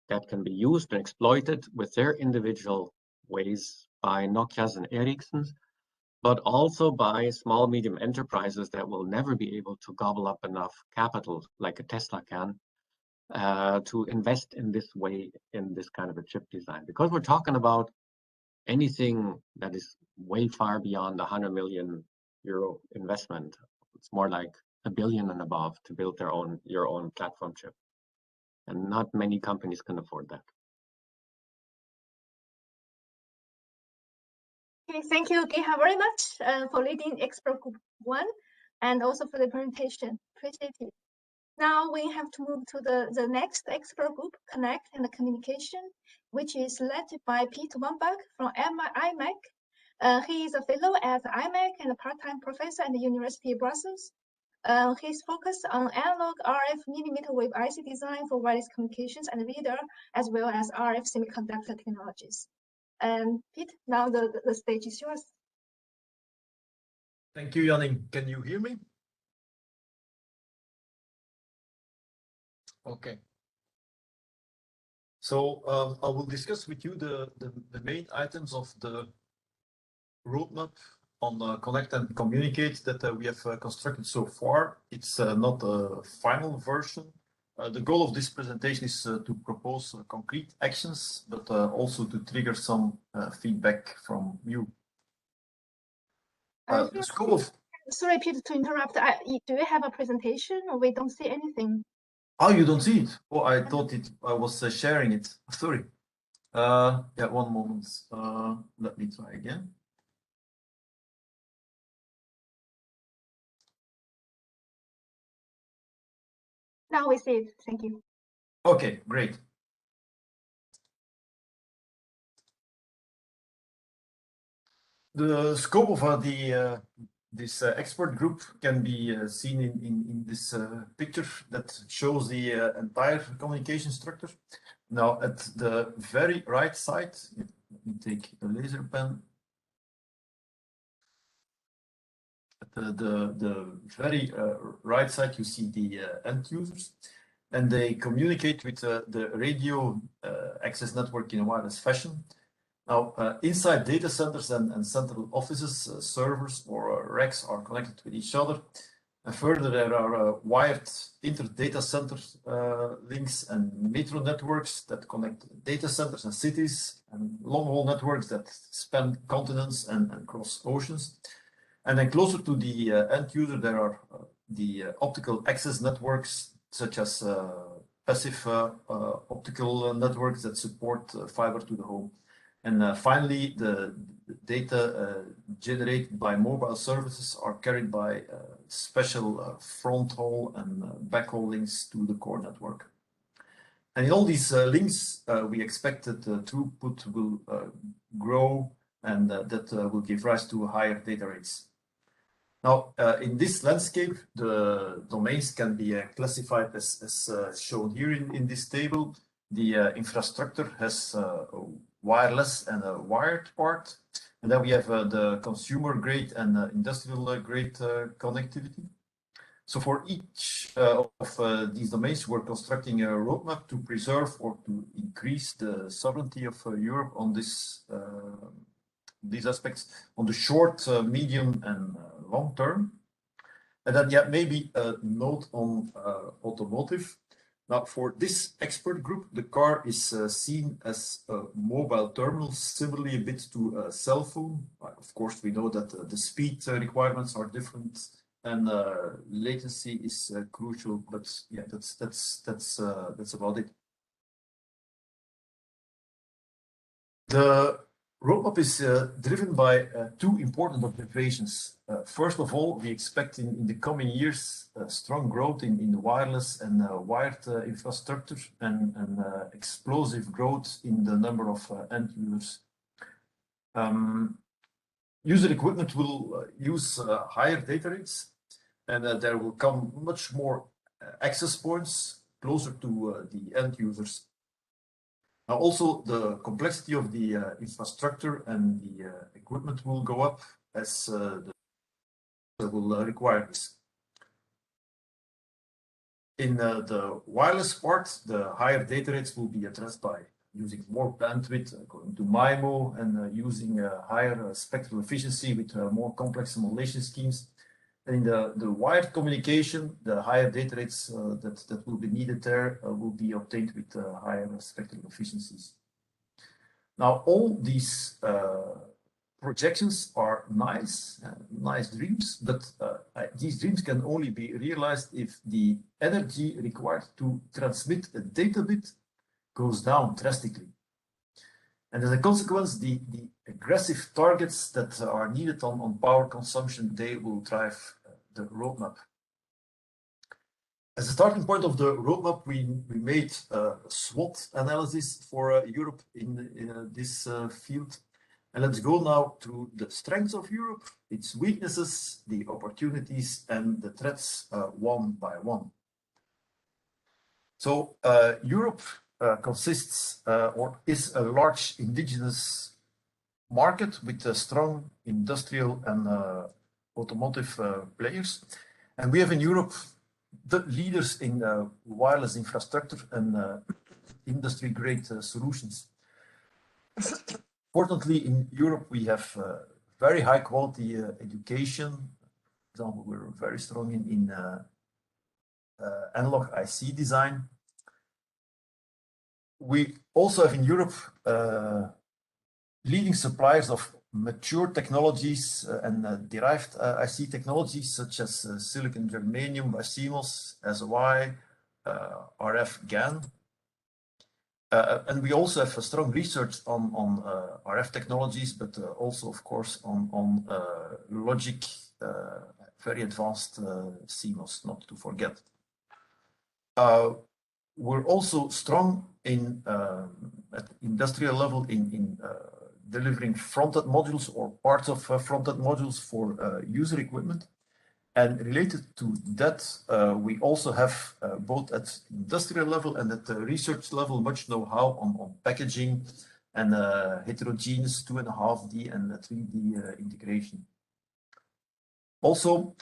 that can be used and exploited with their individual ways by Nokias and Ericssons, but also by small, medium enterprises that will never be able to gobble up enough capital like a Tesla can to invest in this way, in this kind of a chip design. Because we're talking about anything that is way far beyond the €100 million investment. It's more like $1 billion and above to build your own platform chip. And not many companies can afford that. Okay, thank you, Geha, very much for leading expert group 1 and also for the presentation. Appreciate it. Now we have to move to the next expert group, Connect and Communication, which is led by Piet Wambach from IMEC. He is a fellow at IMEC and a part-time professor at the University of Brussels. He's focused on analog RF millimeter wave IC design for wireless communications and video, as well as RF semiconductor technologies. Piet, now the stage is yours. Thank you, Janning. Can you hear me? Okay. So I will discuss with you the main items of the roadmap on Connect and Communicate that we have constructed so far. It's not a final version. The goal of this presentation is to propose concrete actions, but also to trigger some feedback from you. The scope of... Sorry, Peter, to interrupt. Do you have a presentation or we don't see anything? Oh, you don't see it? Oh, I thought I was sharing it. Sorry. Yeah, one moment. Let me try again. Now we see it. Thank you. Okay, great. The scope of this expert group can be seen in this picture that shows the entire communication structure. Now, at the very right side, let me take a laser pen. At the very right side, you see the end users, and they communicate with the radio access network in a wireless fashion. Now, inside data centers and central offices, servers or racks are connected with each other. And further, there are wired inter-data center links and metro networks that connect data centers and cities, and long-haul networks that span continents and cross oceans. And then closer to the end user, there are the optical access networks, such as passive optical networks that support fiber to the home. And finally, the data generated by mobile services are carried by special front haul and backhaul links to the core network. And in all these links, we expect that the throughput will grow, and that will give rise to higher data rates. Now, in this landscape, the domains can be classified as shown here in this table. The infrastructure has wireless and a wired part, and then we have the consumer grade and industrial grade connectivity. So for each of these domains, we're constructing a roadmap to preserve or to increase the sovereignty of Europe on this these aspects on the short, medium, and long term. And then, yeah, maybe a note on automotive. Now, for this expert group, the car is seen as a mobile terminal, similarly a bit to a cell phone. Of course, we know that the speed requirements are different and latency is crucial, but yeah, that's about it. The roadmap is driven by two important observations. First of all, we expect in the coming years strong growth in the wireless and wired infrastructure and explosive growth in the number of end users. User equipment will use higher data rates, and there will come much more access points closer to the end users. Now, also the complexity of the infrastructure and the equipment will go up as that will require this. In the wireless part, the higher data rates will be addressed by using more bandwidth, going to MIMO, and using higher spectral efficiency with more complex simulation schemes. And in the wired communication, the higher data rates that will be needed there will be obtained with higher spectral efficiencies. Now, all these projections are nice dreams, but these dreams can only be realized if the energy required to transmit a data bit goes down drastically. And as a consequence, the aggressive targets that are needed on power consumption, they will drive the roadmap. As a starting point of the roadmap, we made a SWOT analysis for Europe in this field. And let's go now through the strengths of Europe, its weaknesses, the opportunities, and the threats one by one. So Europe consists or is a large indigenous market with a strong industrial and automotive players. And we have in Europe the leaders in wireless infrastructure and industry-grade solutions. Fortunately, in Europe, we have very high-quality education. For example, we're very strong in analog IC design. We also have in Europe leading suppliers of mature technologies and derived IC technologies such as silicon germanium by CMOS, SOI, RF GaN. And we also have a strong research on RF technologies, but also, of course, on logic, very advanced CMOS, not to forget. We're also strong in at industrial level in delivering front-end modules or parts of front-end modules for user equipment. And related to that, we also have both at industrial level and at the research level much know-how on packaging and heterogeneous 2.5D and 3D integration. Also,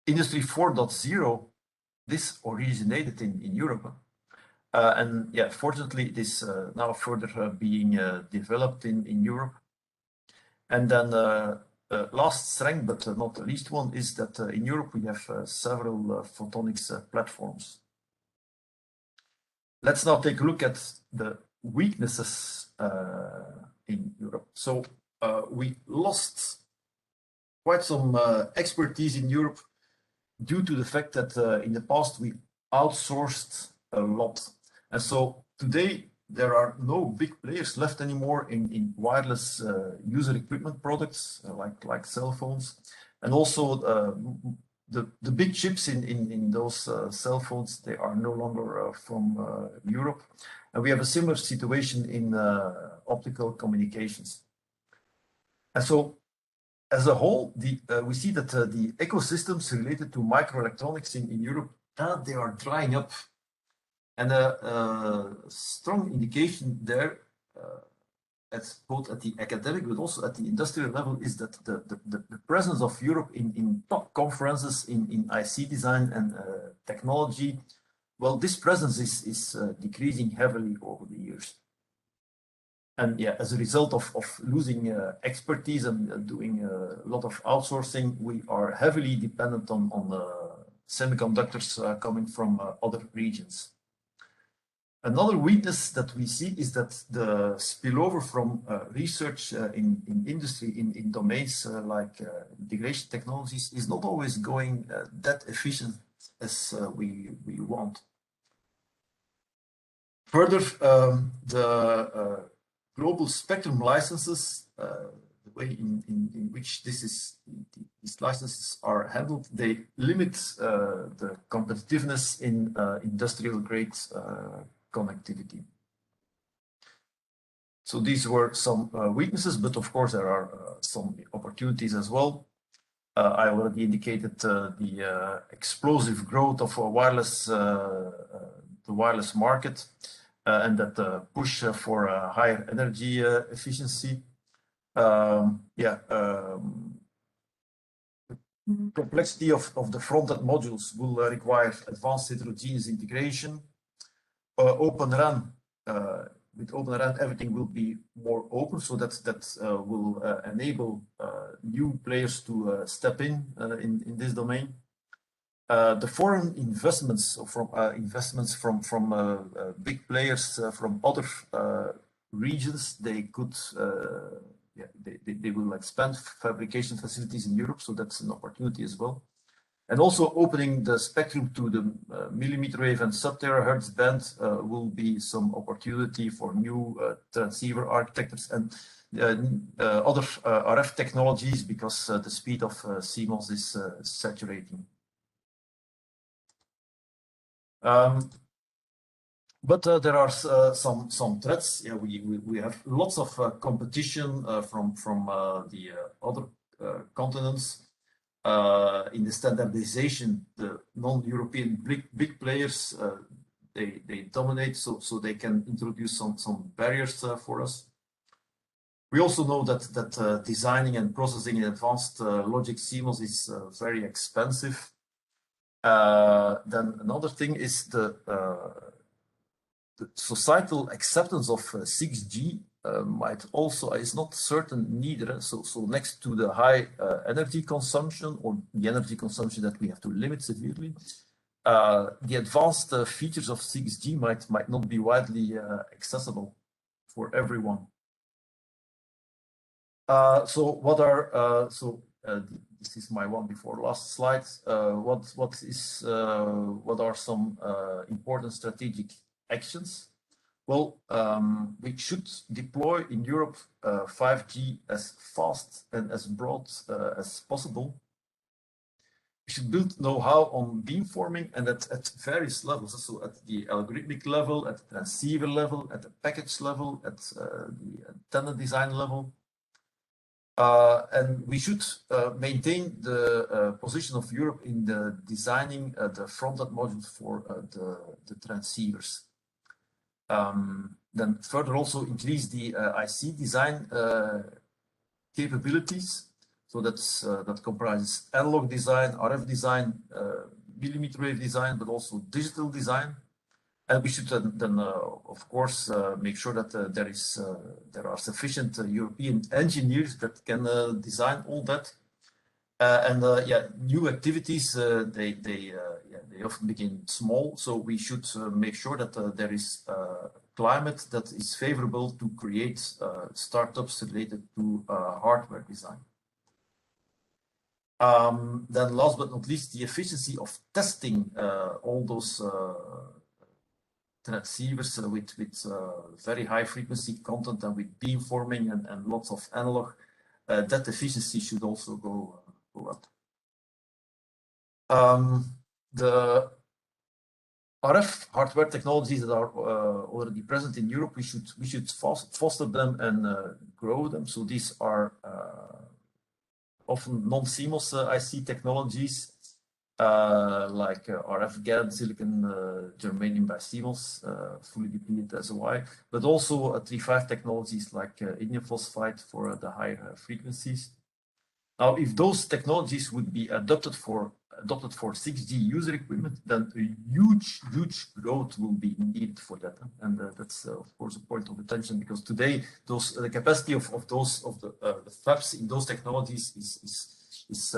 Industry 4.0, this originated in Europe. And yeah, fortunately, it is now further being developed in Europe. And then last strength, but not the least one, is that in Europe we have several photonics platforms. Let's now take a look at the weaknesses in Europe. So we lost quite some expertise in Europe due to the fact that in the past we outsourced a lot. And so today there are no big players left anymore in wireless user equipment products like cell phones. And also the big chips in those cell phones, they are no longer from Europe. And we have a similar situation in optical communications. And so as a whole, we see that the ecosystems related to microelectronics in Europe, they are drying up. And a strong indication there, both at the academic but also at the industrial level, is that the presence of Europe in top conferences in IC design and technology, well, this presence is decreasing heavily over the years. And yeah, as a result of losing expertise and doing a lot of outsourcing, we are heavily dependent on semiconductors coming from other regions. Another weakness that we see is that the spillover from research in industry, in domains like integration technologies is not always going that efficient as we want. Further, the global spectrum licenses, the way in which these licenses are handled, they limit the competitiveness in industrial grade connectivity. So these were some weaknesses, but of course there are some opportunities as well. I already indicated the explosive growth of the wireless market and that push for higher energy efficiency. Complexity of the front-end modules will require advanced heterogeneous integration. Open RAN, with Open RAN, everything will be more open, so that will enable new players to step in this domain. The foreign investments from big players from other regions, they could they will expand fabrication facilities in Europe, so that's an opportunity as well. And also opening the spectrum to the millimeter wave and sub-terahertz band will be some opportunity for new transceiver architectures and other RF technologies, because the speed of CMOS is saturating. But there are some threats. Yeah, we have lots of competition from the other continents. In the standardization, the non-European big players, they dominate, so they can introduce some barriers for us. We also know that designing and processing in advanced logic CMOS is very expensive. Then another thing is the societal acceptance of 6G might also is not certain neither. So next to the high energy consumption, or the energy consumption that we have to limit severely, the advanced features of 6G might not be widely accessible for everyone. This is my one before last slide. What are some important strategic actions? Well, we should deploy in Europe 5G as fast and as broad as possible. We should build know-how on beamforming, and at various levels. So at the algorithmic level, at the transceiver level, at the package level, at the antenna design level. And we should maintain the position of Europe in the designing the front-end modules for the transceivers. Then further also increase the IC design capabilities. So that comprises analog design, RF design, millimeter wave design, but also digital design. And we should then of course, make sure that there are sufficient European engineers that can design all that. New activities, they often begin small, so we should make sure that there is a climate that is favorable to create startups related to hardware design. Then last but not least, the efficiency of testing all those transceivers with very high frequency content and with beamforming and lots of analog, that efficiency should also go up. The RF hardware technologies that are already present in Europe, we should foster them and grow them. So these are often non-CMOS IC technologies, like RF GaN, silicon germanium by CMOS, fully depleted SOI, but also 3.5 technologies like indium phosphide for the higher frequencies. Now, if those technologies would be adopted for 6G user equipment, then a huge growth will be needed for that, and that's of course a point of attention, because today the capacity of the fabs in those technologies is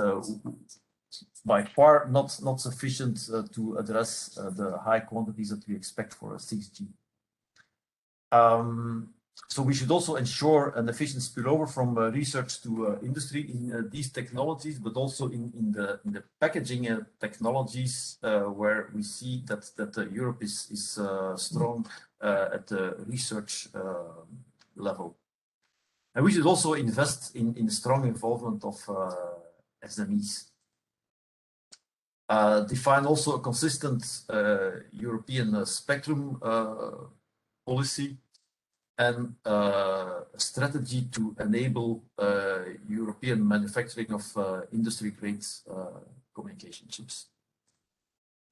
by far not sufficient to address the high quantities that we expect for 6G. So we should also ensure an efficient spillover from research to industry in these technologies, but also in the packaging technologies where we see that Europe is strong at the research level. And we should also invest in strong involvement of SMEs. Define also a consistent European spectrum policy and a strategy to enable European manufacturing of industry-grade communication chips.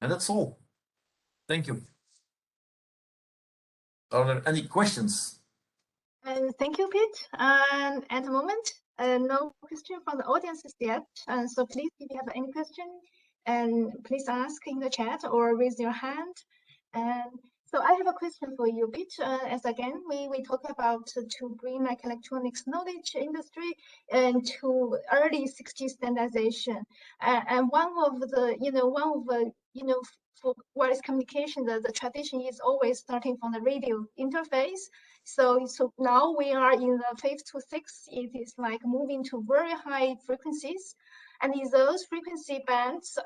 And that's all. Thank you. Are there any questions? Thank you, Pete. At the moment, no question from the audiences yet. So please, if you have any question, please ask in the chat or raise your hand. So I have a question for you, Pete. As again, we talk about to bring microelectronics knowledge industry and to early 6G standardization. And one of the for wireless communication, the tradition is always starting from the radio interface. So now we are in the 5 to 6. It is like moving to very high frequencies. And in those frequency bands,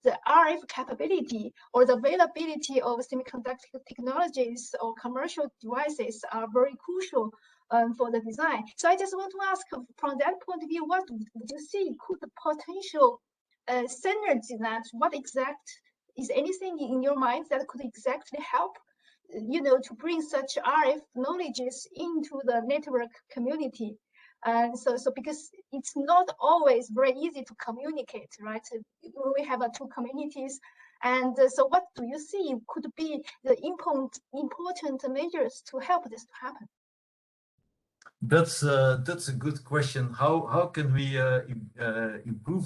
the RF capability or the availability of semiconductor technologies or commercial devices are very crucial for the design. So I just want to ask, from that point of view, what do you see could the potential synergy that what exact is anything in your mind that could exactly help, to bring such RF knowledges into the network community? So because it's not always very easy to communicate, right? We have two communities, and so what do you see could be the important measures to help this to happen? That's a good question. How can we improve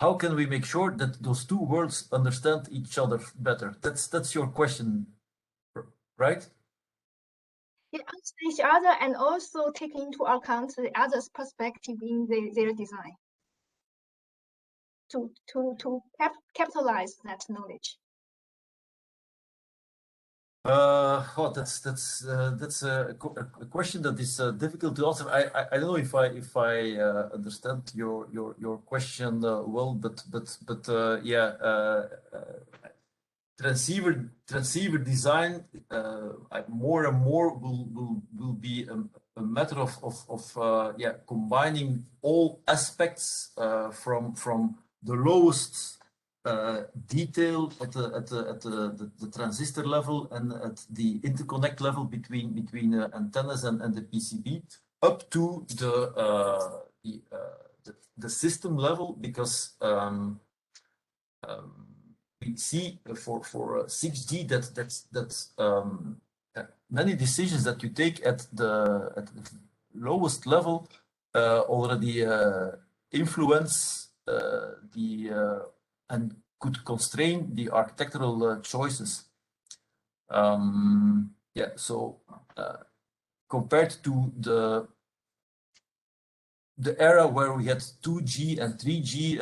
how can we make sure that those two worlds understand each other better? That's your question, right? Yeah, understand each other and also take into account the other's perspective in their design to capitalize that knowledge. That's a question that is difficult to answer. I don't know if I understand your question well, but yeah, transceiver design more and more will be a matter of combining all aspects from the lowest detail at the transistor level and at the interconnect level between antennas and the PCB up to the system level, because we see for 6G that many decisions that you take at the lowest level already influence and could constrain the architectural choices. So compared to the era where we had 2G and 3G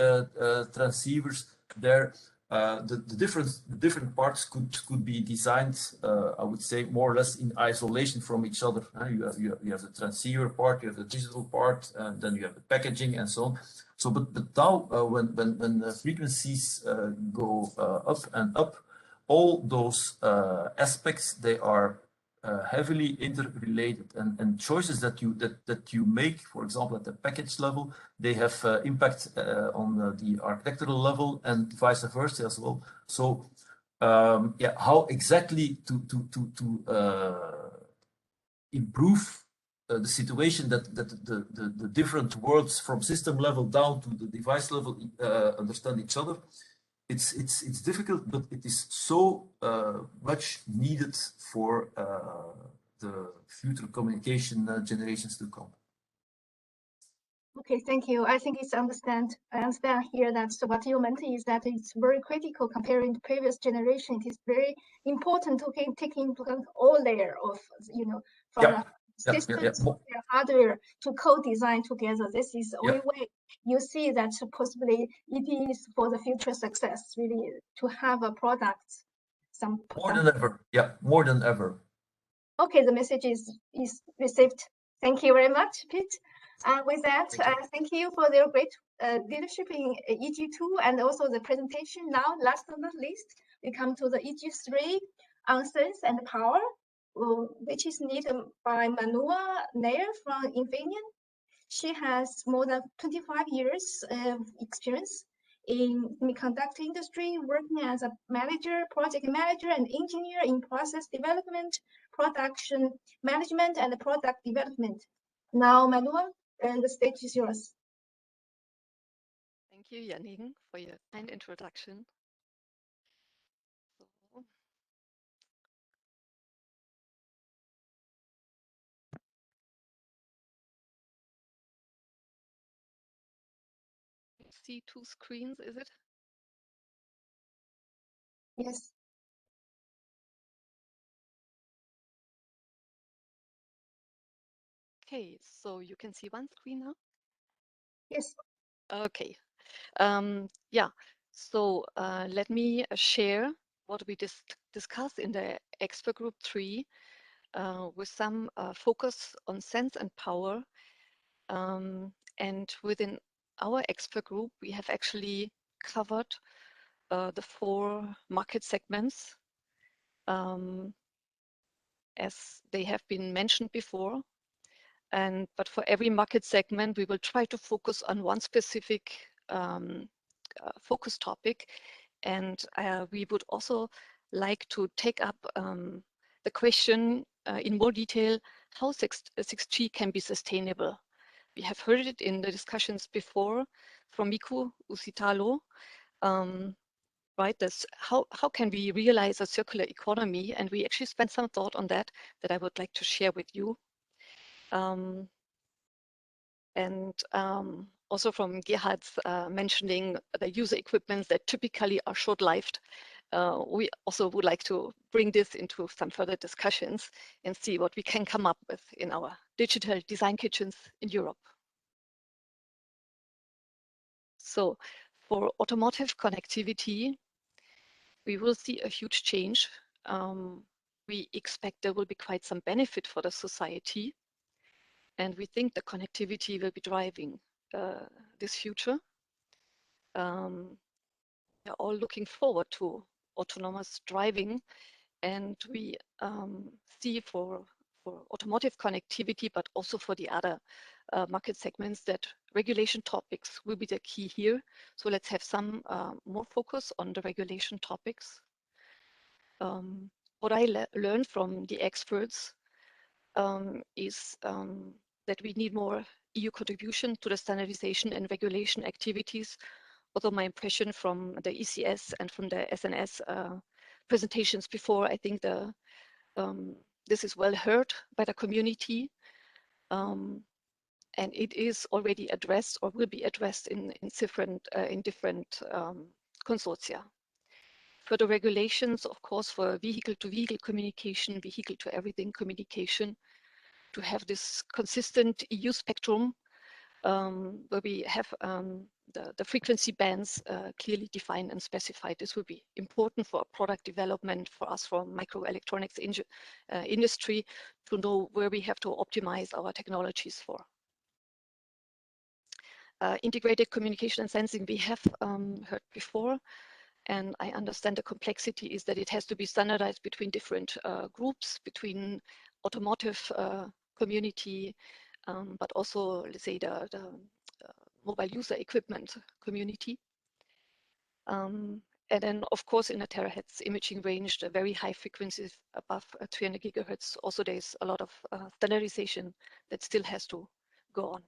transceivers, there the different parts could be designed, I would say, more or less in isolation from each other. You have the transceiver part, you have the digital part, and then you have the packaging and so on. So, but now when the frequencies go up and up, all those aspects, they are heavily interrelated, and choices that you make, for example, at the package level, they have impact on the architectural level and vice versa as well. So how exactly to improve the situation that the different worlds from system level down to the device level understand each other. It's difficult, but it is so much needed for the future communication generations to come. Okay, thank you. I think I understand here that what you meant is that it's very critical comparing to previous generation. It is very important to take into account all layers of, from systems and hardware to co-design together. This is the only way you see that possibly it is for the future success, really, to have a product. More than ever. Yeah, more than ever. Okay, the message is received. Thank you very much, Pete. With that, thank you for their great leadership in EG2 and also the presentation. Now, last but not least, we come to the EG3 on sense and power, which is needed by Manuela Nair from Infineon. She has more than 25 years of experience in semiconductor industry, working as a manager, project manager, and engineer in process development, production management, and product development. Now, Manuela, the stage is yours. Thank you, Janine, for your kind introduction. See two screens, is it? Yes. Okay, so you can see one screen now? Yes. Okay. Yeah, so let me share what we discussed in the expert group 3 with some focus on sense and power. And within our expert group, we have actually covered the 4 market segments as they have been mentioned before. But for every market segment, we will try to focus on one specific focus topic. And we would also like to take up the question in more detail, how 6G can be sustainable. We have heard it in the discussions before from Miku Usitalo, right? That's how can we realize a circular economy? And we actually spent some thought on that I would like to share with you. Also from Gerhard's mentioning the user equipments that typically are short-lived. We also would like to bring this into some further discussions and see what we can come up with in our digital design kitchens in Europe. So for automotive connectivity, we will see a huge change. We expect there will be quite some benefit for the society. And we think the connectivity will be driving this future. We're all looking forward to autonomous driving. And we see for automotive connectivity, but also for the other market segments, that regulation topics will be the key here. So let's have some more focus on the regulation topics. What I learned from the experts is that we need more EU contribution to the standardization and regulation activities. Although my impression from the ECS and from the SNS presentations before, I think this is well heard by the community. And it is already addressed or will be addressed in different consortia. Further regulations, of course, for vehicle-to-vehicle communication, vehicle-to-everything communication, to have this consistent EU spectrum where we have the frequency bands clearly defined and specified. This will be important for product development for us from microelectronics industry to know where we have to optimize our technologies for. Integrated communication and sensing we have heard before, and I understand the complexity is that it has to be standardized between different groups, between automotive community, but also, let's say, the mobile user equipment community. And then, of course, in a terahertz imaging range, the very high frequencies above 300 gigahertz, also there's a lot of standardization that still has to go on.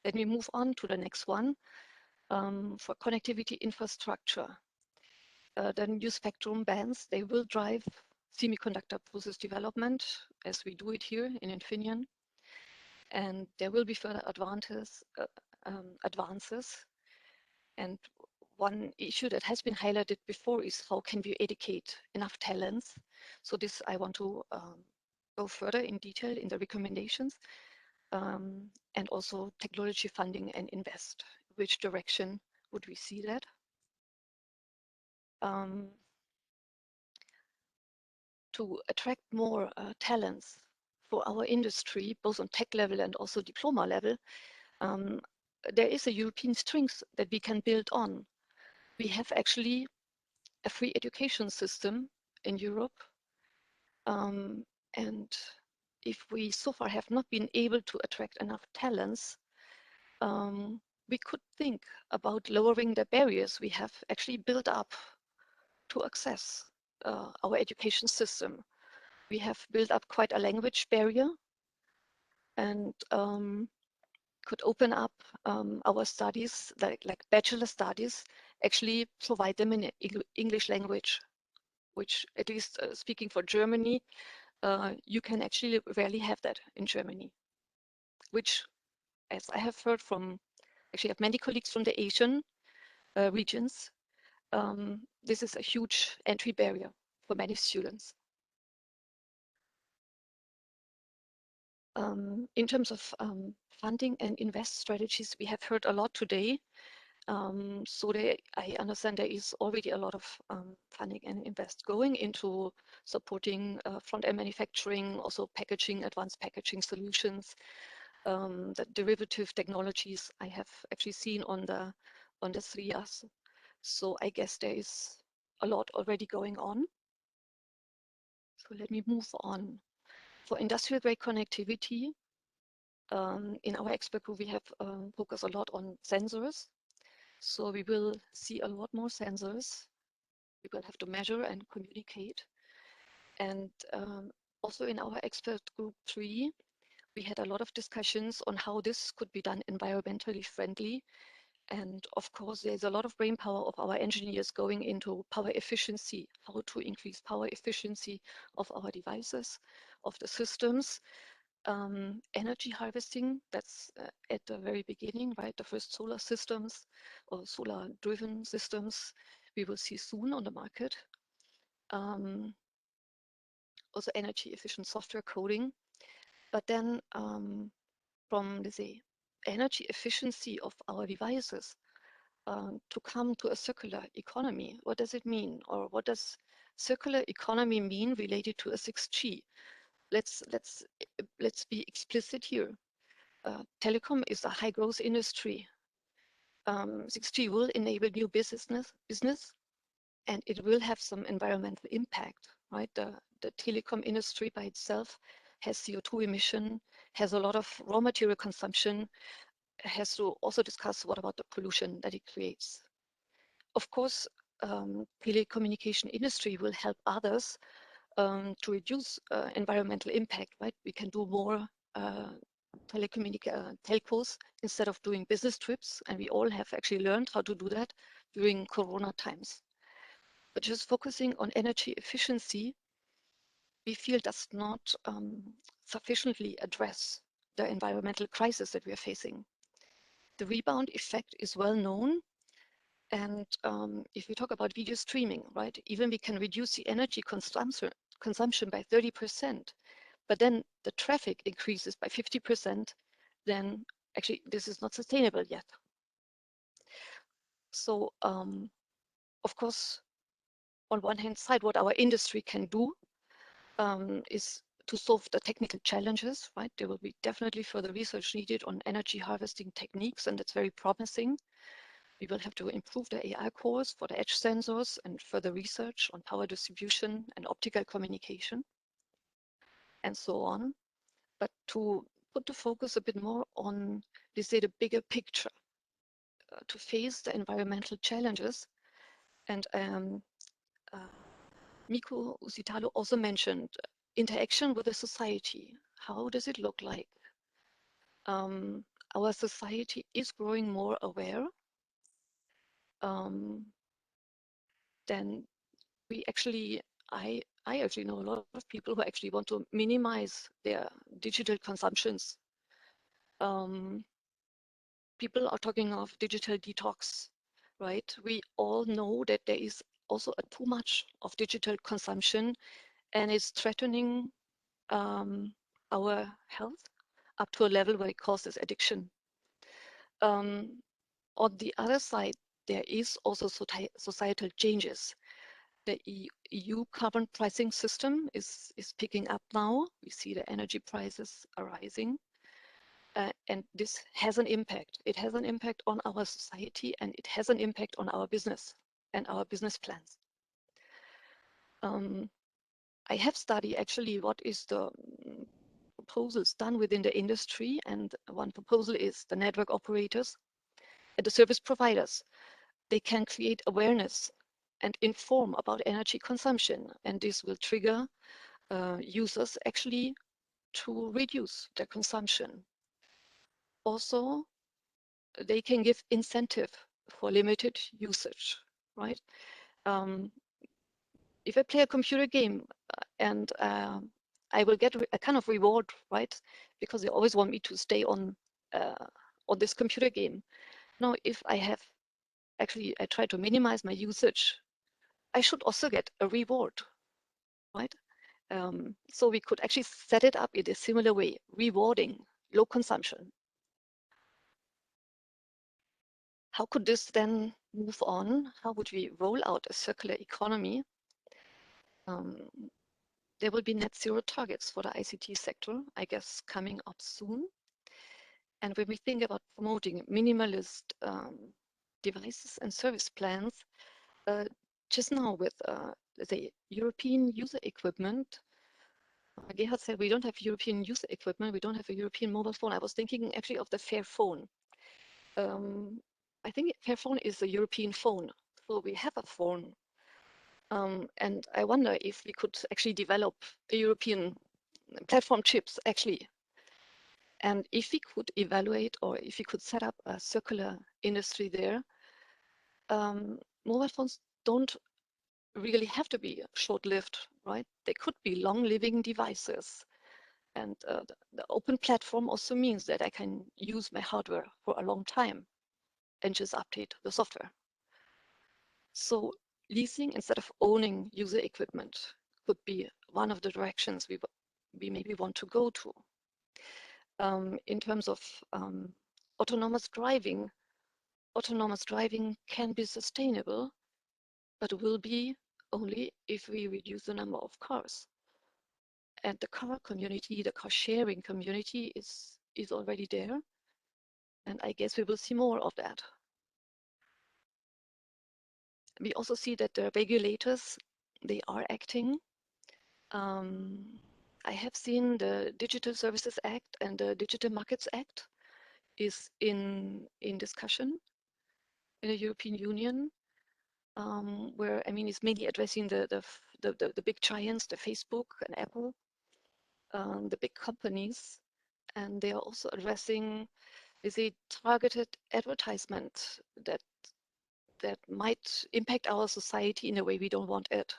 Let me move on to the next one. For connectivity infrastructure, the new spectrum bands, they will drive semiconductor process development as we do it here in Infineon. And there will be further advances. And one issue that has been highlighted before is how can we educate enough talents? So this I want to go further in detail in the recommendations, and also technology funding and invest. Which direction would we see that? To attract more talents for our industry, both on tech level and also diploma level, there is a European strength that we can build on. We have actually a free education system in Europe. And if we so far have not been able to attract enough talents, we could think about lowering the barriers we have actually built up to access our education system. We have built up quite a language barrier, and could open up our studies, like bachelor studies, actually provide them in English language, which, at least speaking for Germany, you can actually rarely have that in Germany, which, as I have heard from, actually I have many colleagues from the Asian regions, this is a huge entry barrier for many students. In terms of funding and invest strategies, we have heard a lot today. I understand there is already a lot of funding and invest going into supporting front-end manufacturing, also packaging, advanced packaging solutions, the derivative technologies I have actually seen on the SRIAs. So I guess there is a lot already going on. So let me move on. For industrial grade connectivity, in our expert group, we have focused a lot on sensors. So we will see a lot more sensors. We will have to measure and communicate. And also in our expert group 3, we had a lot of discussions on how this could be done environmentally friendly. And of course, there's a lot of brain power of our engineers going into power efficiency, how to increase power efficiency of our devices, of the systems. Energy harvesting, that's at the very beginning, right? The first solar systems or solar driven systems we will see soon on the market. Also energy efficient software coding. But then from the energy efficiency of our devices to come to a circular economy, what does it mean? Or what does circular economy mean related to a 6G? Let's be explicit here. Telecom is a high growth industry. 6G will enable new business, and it will have some environmental impact, right? The telecom industry by itself has CO2 emission, has a lot of raw material consumption, has to also discuss what about the pollution that it creates. Of course, telecommunication industry will help others to reduce environmental impact, right? We can do more telcos instead of doing business trips, and we all have actually learned how to do that during Corona times. But just focusing on energy efficiency, we feel does not sufficiently address the environmental crisis that we are facing. The rebound effect is well known. And if we talk about video streaming, right, even we can reduce the energy consumption by 30%, but then the traffic increases by 50%, then actually this is not sustainable yet. So of course, on one hand side, what our industry can do is to solve the technical challenges, right? There will be definitely further research needed on energy harvesting techniques, and that's very promising. We will have to improve the AI cores for the edge sensors and further research on power distribution and optical communication and so on. But to put the focus a bit more on, let's say, the bigger picture, to face the environmental challenges. And Mikko Uusitalo also mentioned interaction with the society. How does it look like? Our society is growing more aware. Then we actually, I actually know a lot of people who actually want to minimize their digital consumptions. People are talking of digital detox, right? We all know that there is also too much of digital consumption, and it's threatening our health up to a level where it causes addiction. On the other side, there is also societal changes. The EU carbon pricing system is picking up now. We see the energy prices are rising. And this has an impact. It has an impact on our society, and it has an impact on our business and our business plans. I have studied actually what is the proposals done within the industry, and one proposal is the network operators and the service providers. They can create awareness and inform about energy consumption, and this will trigger users actually to reduce their consumption. Also, they can give incentive for limited usage, right? If I play a computer game and I will get a kind of reward, right? Because they always want me to stay on this computer game. Now, if I have I try to minimize my usage, I should also get a reward, right? So we could actually set it up in a similar way, rewarding low consumption. How could this then move on? How would we roll out a circular economy? There will be net zero targets for the ICT sector, I guess, coming up soon. And when we think about promoting minimalist devices and service plans, just now with the European user equipment, Gerhard said we don't have European user equipment, we don't have a European mobile phone. I was thinking actually of the Fairphone. I think Fairphone is a European phone, so we have a phone. And I wonder if we could actually develop a European platform chips actually. And if we could evaluate or if we could set up a circular industry there, mobile phones don't really have to be short-lived, right? They could be long-living devices. And the open platform also means that I can use my hardware for a long time and just update the software. So leasing instead of owning user equipment could be one of the directions we maybe want to go to. In terms of autonomous driving can be sustainable, but will be only if we reduce the number of cars. And the car community, the car sharing community is already there. And I guess we will see more of that. We also see that the regulators, they are acting. I have seen the Digital Services Act and the Digital Markets Act is in discussion in the European Union, where, I mean, it's mainly addressing the big giants, the Facebook and Apple, the big companies, and they are also addressing a targeted advertisement that might impact our society in a way we don't want it.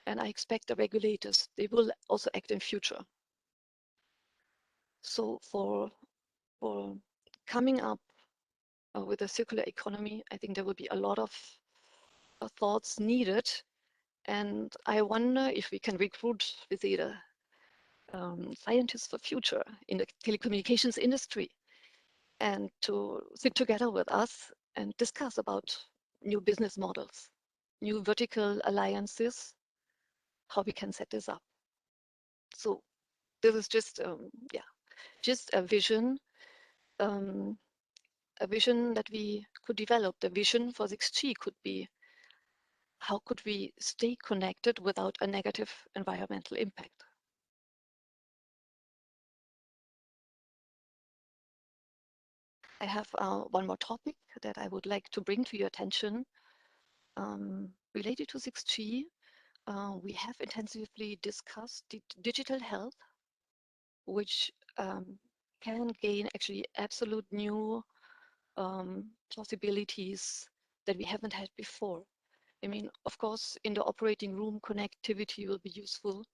And I expect the regulators, they will also act in future. So for coming up with a circular economy, I think there will be a lot of thoughts needed. And I wonder if we can recruit the scientists for future in the telecommunications industry and to sit together with us and discuss about new business models, new vertical alliances, how we can set this up. So this is just, just a vision that we could develop. The vision for 6G could be, how could we stay connected without a negative environmental impact? I have one more topic that I would like to bring to your attention. Related to 6G, we have intensively discussed digital health, which can gain actually absolute new possibilities that we haven't had before. I mean, of course, in the operating room, connectivity will be useful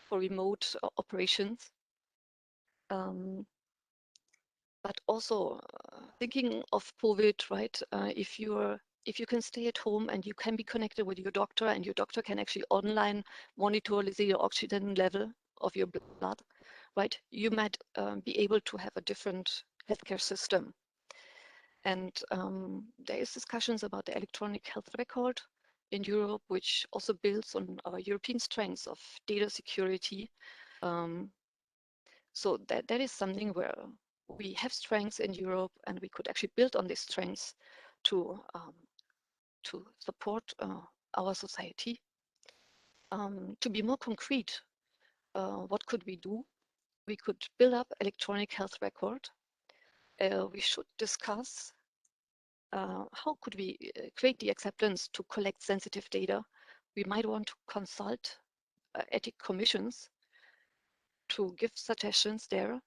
for remote operations. But also thinking of COVID, right? If you can stay at home and you can be connected with your doctor, and your doctor can actually online monitor, let's say, your oxygen level of your blood, right? You might be able to have a different healthcare system. And there is discussions about the electronic health record in Europe, which also builds on our European strengths of data security. So that is something where we have strengths in Europe, and we could actually build on these strengths to support our society. To be more concrete, what could we do? We could build up electronic health record. We should discuss how could we create the acceptance to collect sensitive data. We might want to consult ethic commissions to give suggestions there.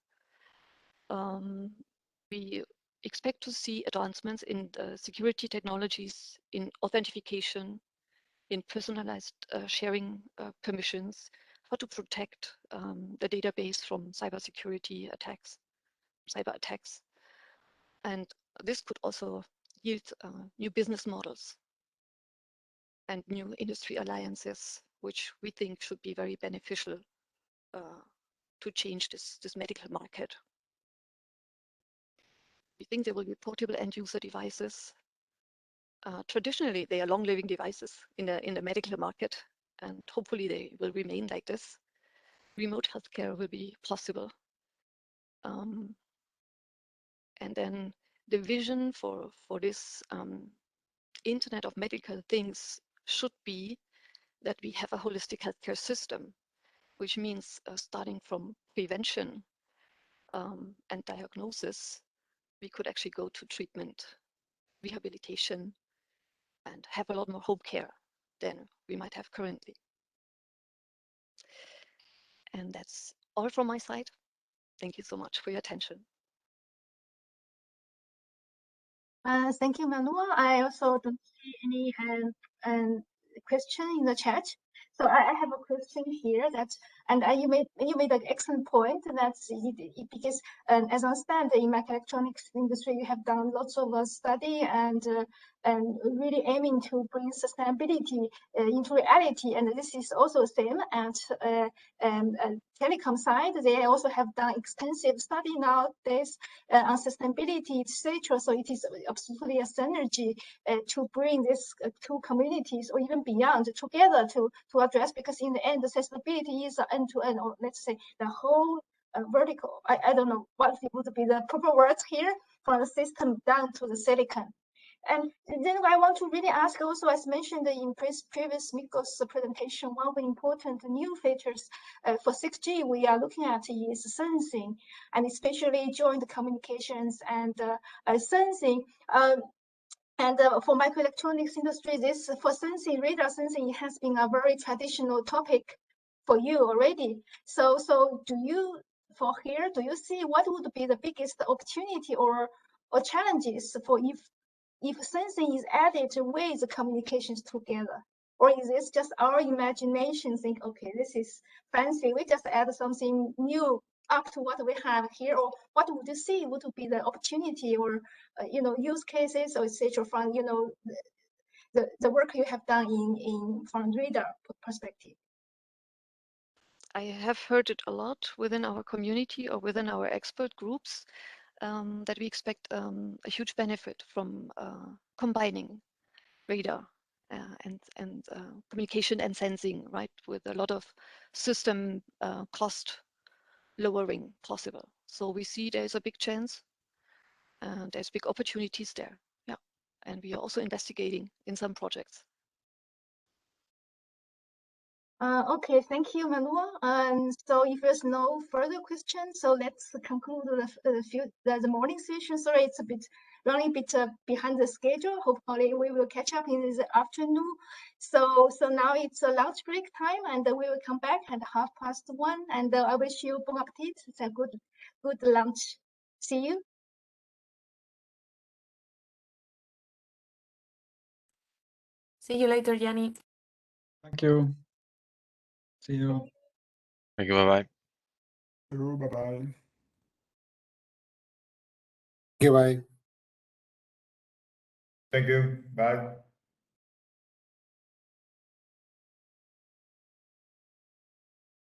We expect to see advancements in the security technologies, in authentication, in personalized sharing permissions, how to protect the database from cybersecurity attacks, cyber attacks. And this could also yield new business models and new industry alliances, which we think should be very beneficial to change this medical market. We think there will be portable end user devices. Traditionally, they are long-living devices in the medical market, and hopefully they will remain like this. Remote healthcare will be possible. And then the vision for this Internet of Medical Things should be that we have a holistic healthcare system, which means starting from prevention and diagnosis, we could actually go to treatment, rehabilitation, and have a lot more home care than we might have currently. And that's all from my side. Thank you so much for your attention. Thank you, Manuel. I also don't see any question in the chat. So I have a question here that, and you made an excellent point that because as I understand in microelectronics industry, you have done lots of study and really aiming to bring sustainability into reality. And this is also the same at telecom side. They also have done extensive study nowadays on sustainability, etc. So it is absolutely a synergy to bring these two communities or even beyond together to address, because in the end, the sustainability is end-to-end, or let's say the whole vertical. I don't know what would be the proper words here, from the system down to the silicon. And then I want to really ask also, as mentioned in previous Nicolas' presentation, one of the important new features for 6G we are looking at is sensing, and especially joint communications and sensing. And for microelectronics industry, this for sensing, radar sensing has been a very traditional topic for you already. So do you see what would be the biggest opportunity or challenges for if sensing is added with the communications together? Or is this just our imagination think, okay, this is fancy, we just add something new up to what we have here? Or what would you see would be the opportunity or use cases or etc. from the work you have done in from radar perspective? I have heard it a lot within our community or within our expert groups, that we expect a huge benefit from combining radar and communication and sensing, right, with a lot of system cost lowering possible. So we see there's a big chance and there's big opportunities there. Yeah, and we are also investigating in some projects. Okay, thank you, Manuel. So if there's no further questions, so let's conclude the morning session. Sorry, it's running a bit behind the schedule. Hopefully, we will catch up in the afternoon. So now it's a lunch break time, and we will come back at 1:30. And I wish you bon appetit. It's a good lunch. See you. See you later, Yanni. Thank you. See you. Thank you. Bye-bye. Bye-bye. Goodbye. Thank you. Bye.